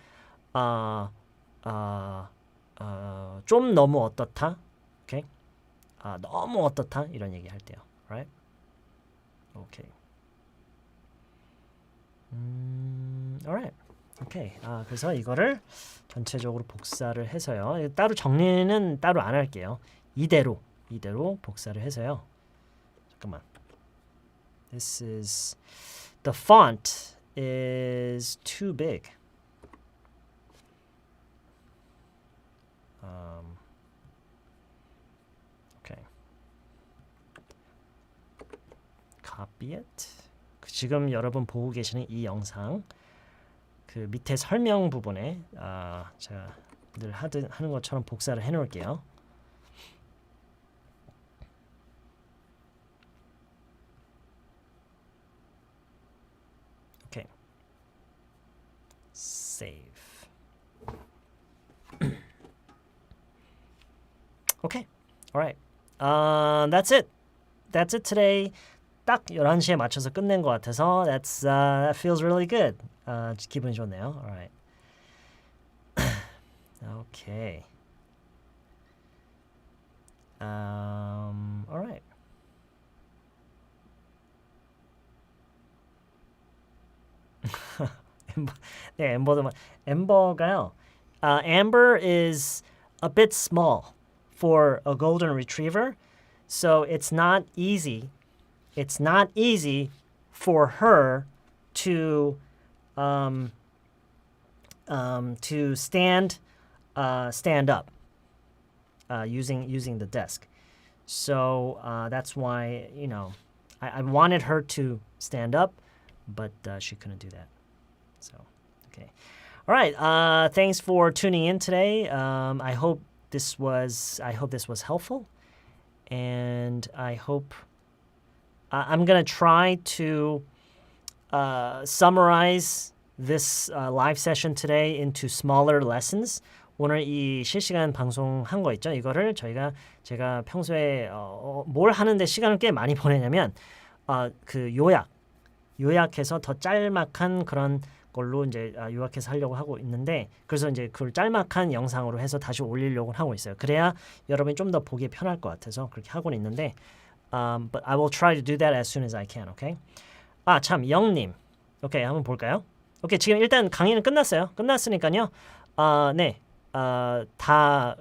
좀 너무 어떻다, 오케이? 너무 어떻다 이런 얘기 할 때요, right? 오케이. alright. 오케이. 그래서 이거를 전체적으로 복사를 해서요. 따로 정리는 따로 안 할게요. 이대로 복사를 해서요. 잠깐만. The font is too big. Okay. Copy it. 지금 여러분 보고 계시는 이 영상 그 밑에 설명 부분에 제가 늘 하는 것처럼 복사를 해 놓을게요. 오케이. Save. Okay. All right. That's it. That's it today. 딱 11시에 맞춰서 끝낸 것 같아서 that feels really good. 기분이 좋네요. All right. Okay. All right. 네, 엠버가요. Amber is a bit small for a golden retriever, so it's not easy. It's not easy for her to stand up using the desk. So that's why I wanted her to stand up, but she couldn't do that. So okay, all right. Thanks for tuning in today. I hope this was helpful, and I hope. I'm going to try to summarize this live session today into smaller lessons. 오늘 이 실시간 방송한 거 있죠? 이거를 제가 평소에 뭘 하는데 시간을 꽤 많이 보내냐면 그 요약해서 더 짤막한 그런 걸로 이제 요약해서 하려고 하고 있는데 그래서 이제 그걸 짤막한 영상으로 해서 다시 올리려고 하고 있어요. 그래야 여러분이 좀 더 보기 편할 것 같아서 그렇게 하고는 있는데 but I will try to do that as soon as I can. Okay? 참 영님. 오케이 한번 볼까요? 오케이 지금 일단 강의는 끝났어요. 끝났으니까요. 네. 다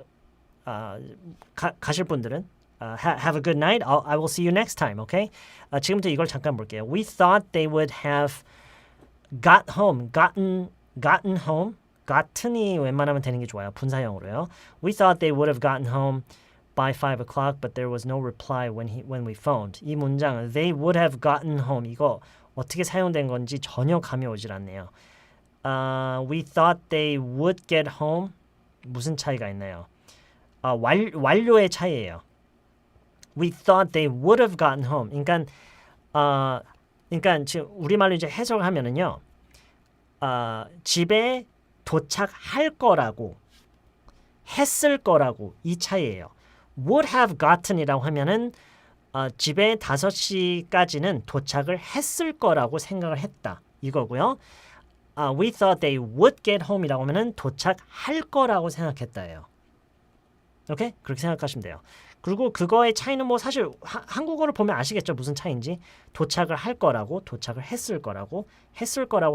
가실 분들은 have a good night. I will see you next time. Okay? 지금부터 이걸 잠깐 볼게요. We thought they would have got home. gotten home. gotten이 웬만하면 되는 게 좋아요. 분사형으로요. We thought they would have gotten home by 5 o'clock, but there was no reply when we phoned. 이 문장 they would have gotten home 이거 어떻게 사용된 건지 전혀 감이 오질 않네요. We thought they would get home. 무슨 차이가 있나요? 완료의 차이예요. We thought they would have gotten home. 그러니까 지금 우리말로 이제 해석을 하면은요. 집에 도착할 거라고 했을 거라고 이 차이예요. would have gotten이라고 하면은 집에 5시까지는 도착을 했을 거라고 생각을 했다. 이거고요. We thought they would get home이라고 하면은 도착할 거라고 생각했다예요. 오케이? 그렇게 생각하시면 돼요. 그리고 그거의 차이는 뭐 사실 한국어를 보면 아시겠죠? 무슨 차이인지. 도착을 할 거라고 도착을 했을 거라고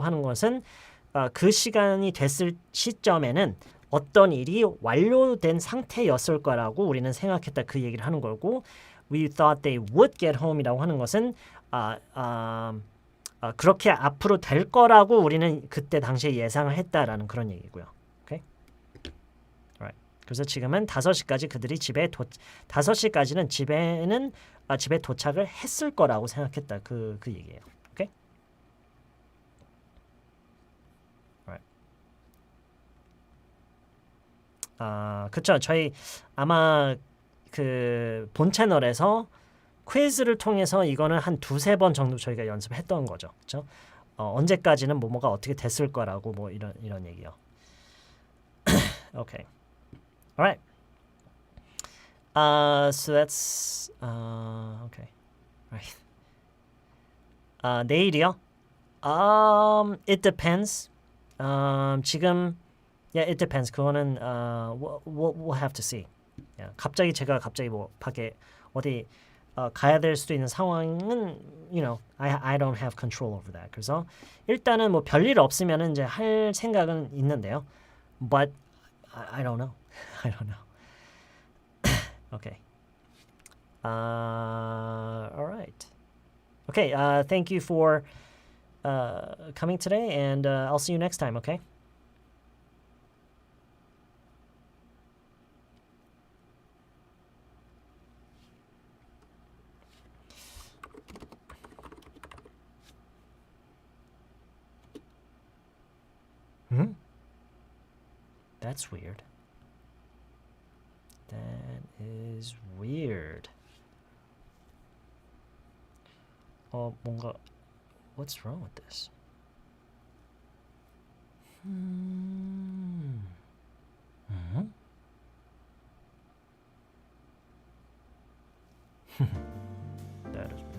하는 것은 그 시간이 됐을 시점에는 어떤 일이 완료된 상태였을 거라고 우리는 생각했다. 그 얘기를 하는 거고 We thought they would get home이라고 하는 것은 그렇게 앞으로 될 거라고 우리는 그때 당시에 예상을 했다라는 그런 얘기고요. 오케이? Alright. 그래서 지금은 5시까지 그들이 5시까지는 집에 도착을 했을 거라고 생각했다. 그 얘기예요. 오케이? Alright. 그쵸. 저희 아마 그 본 채널에서 퀴즈를 통해서 이거는 한 2-3번 정도 저희가 연습했던 거죠. 그렇죠? 언제까지는 뭐가 어떻게 됐을 거라고 뭐 이런 얘기요. Okay. All right. So that's okay. Right. 내일이요? It depends. 지금 yeah, it depends. 그거는 we'll have to see. 제가 갑자기 뭐 밖에 어디 가야 될 수도 있는 상황은 I don't have control over that. 그래서 일단은 뭐 별일 없으면은 이제 할 생각은 있는데요. But I don't know. I don't know. Okay. All right. Okay. Thank you for coming today, and I'll see you next time. Okay. That's weird. That is weird. 뭔가 what's wrong with this? That is weird.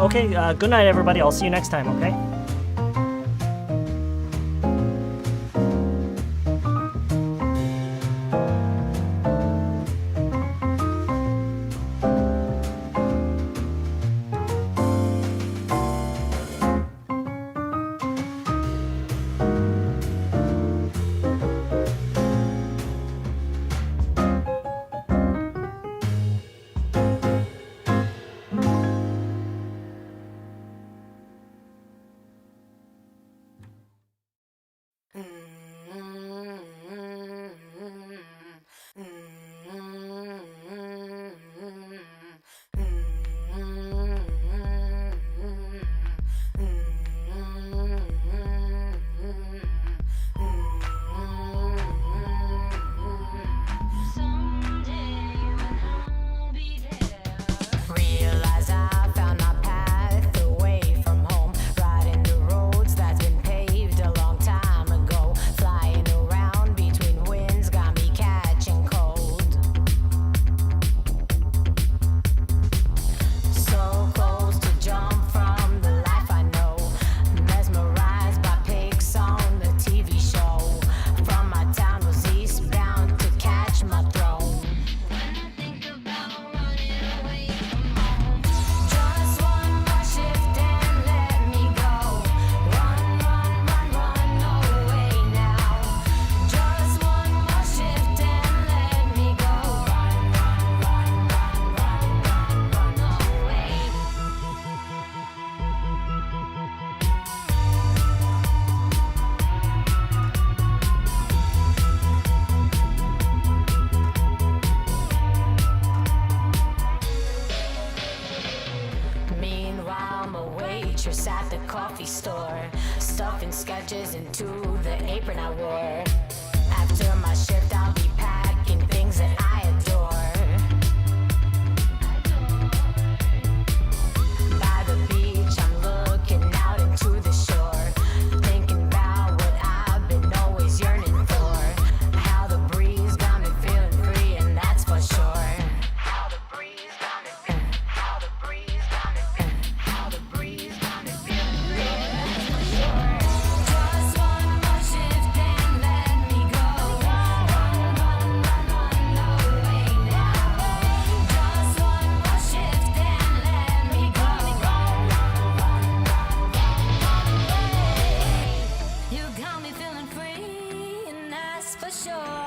Okay, good night, everybody. I'll see you next time, okay? waitress at the coffee store, stuffing sketches into the apron I wore. After my shift, I'll be packing things that I adore. By the beach, I'm looking out into the shore, thinking about what I've been always yearning for. How the breeze got me feeling free, and that's for sure. How the breeze got me feeling, how the breeze got me feeling, how the breeze got me feeling free, and that's for sure. Just one more shift and let me go. Run away now. Just one more shift and let me go. Run away. You got me feeling free, and that's for sure.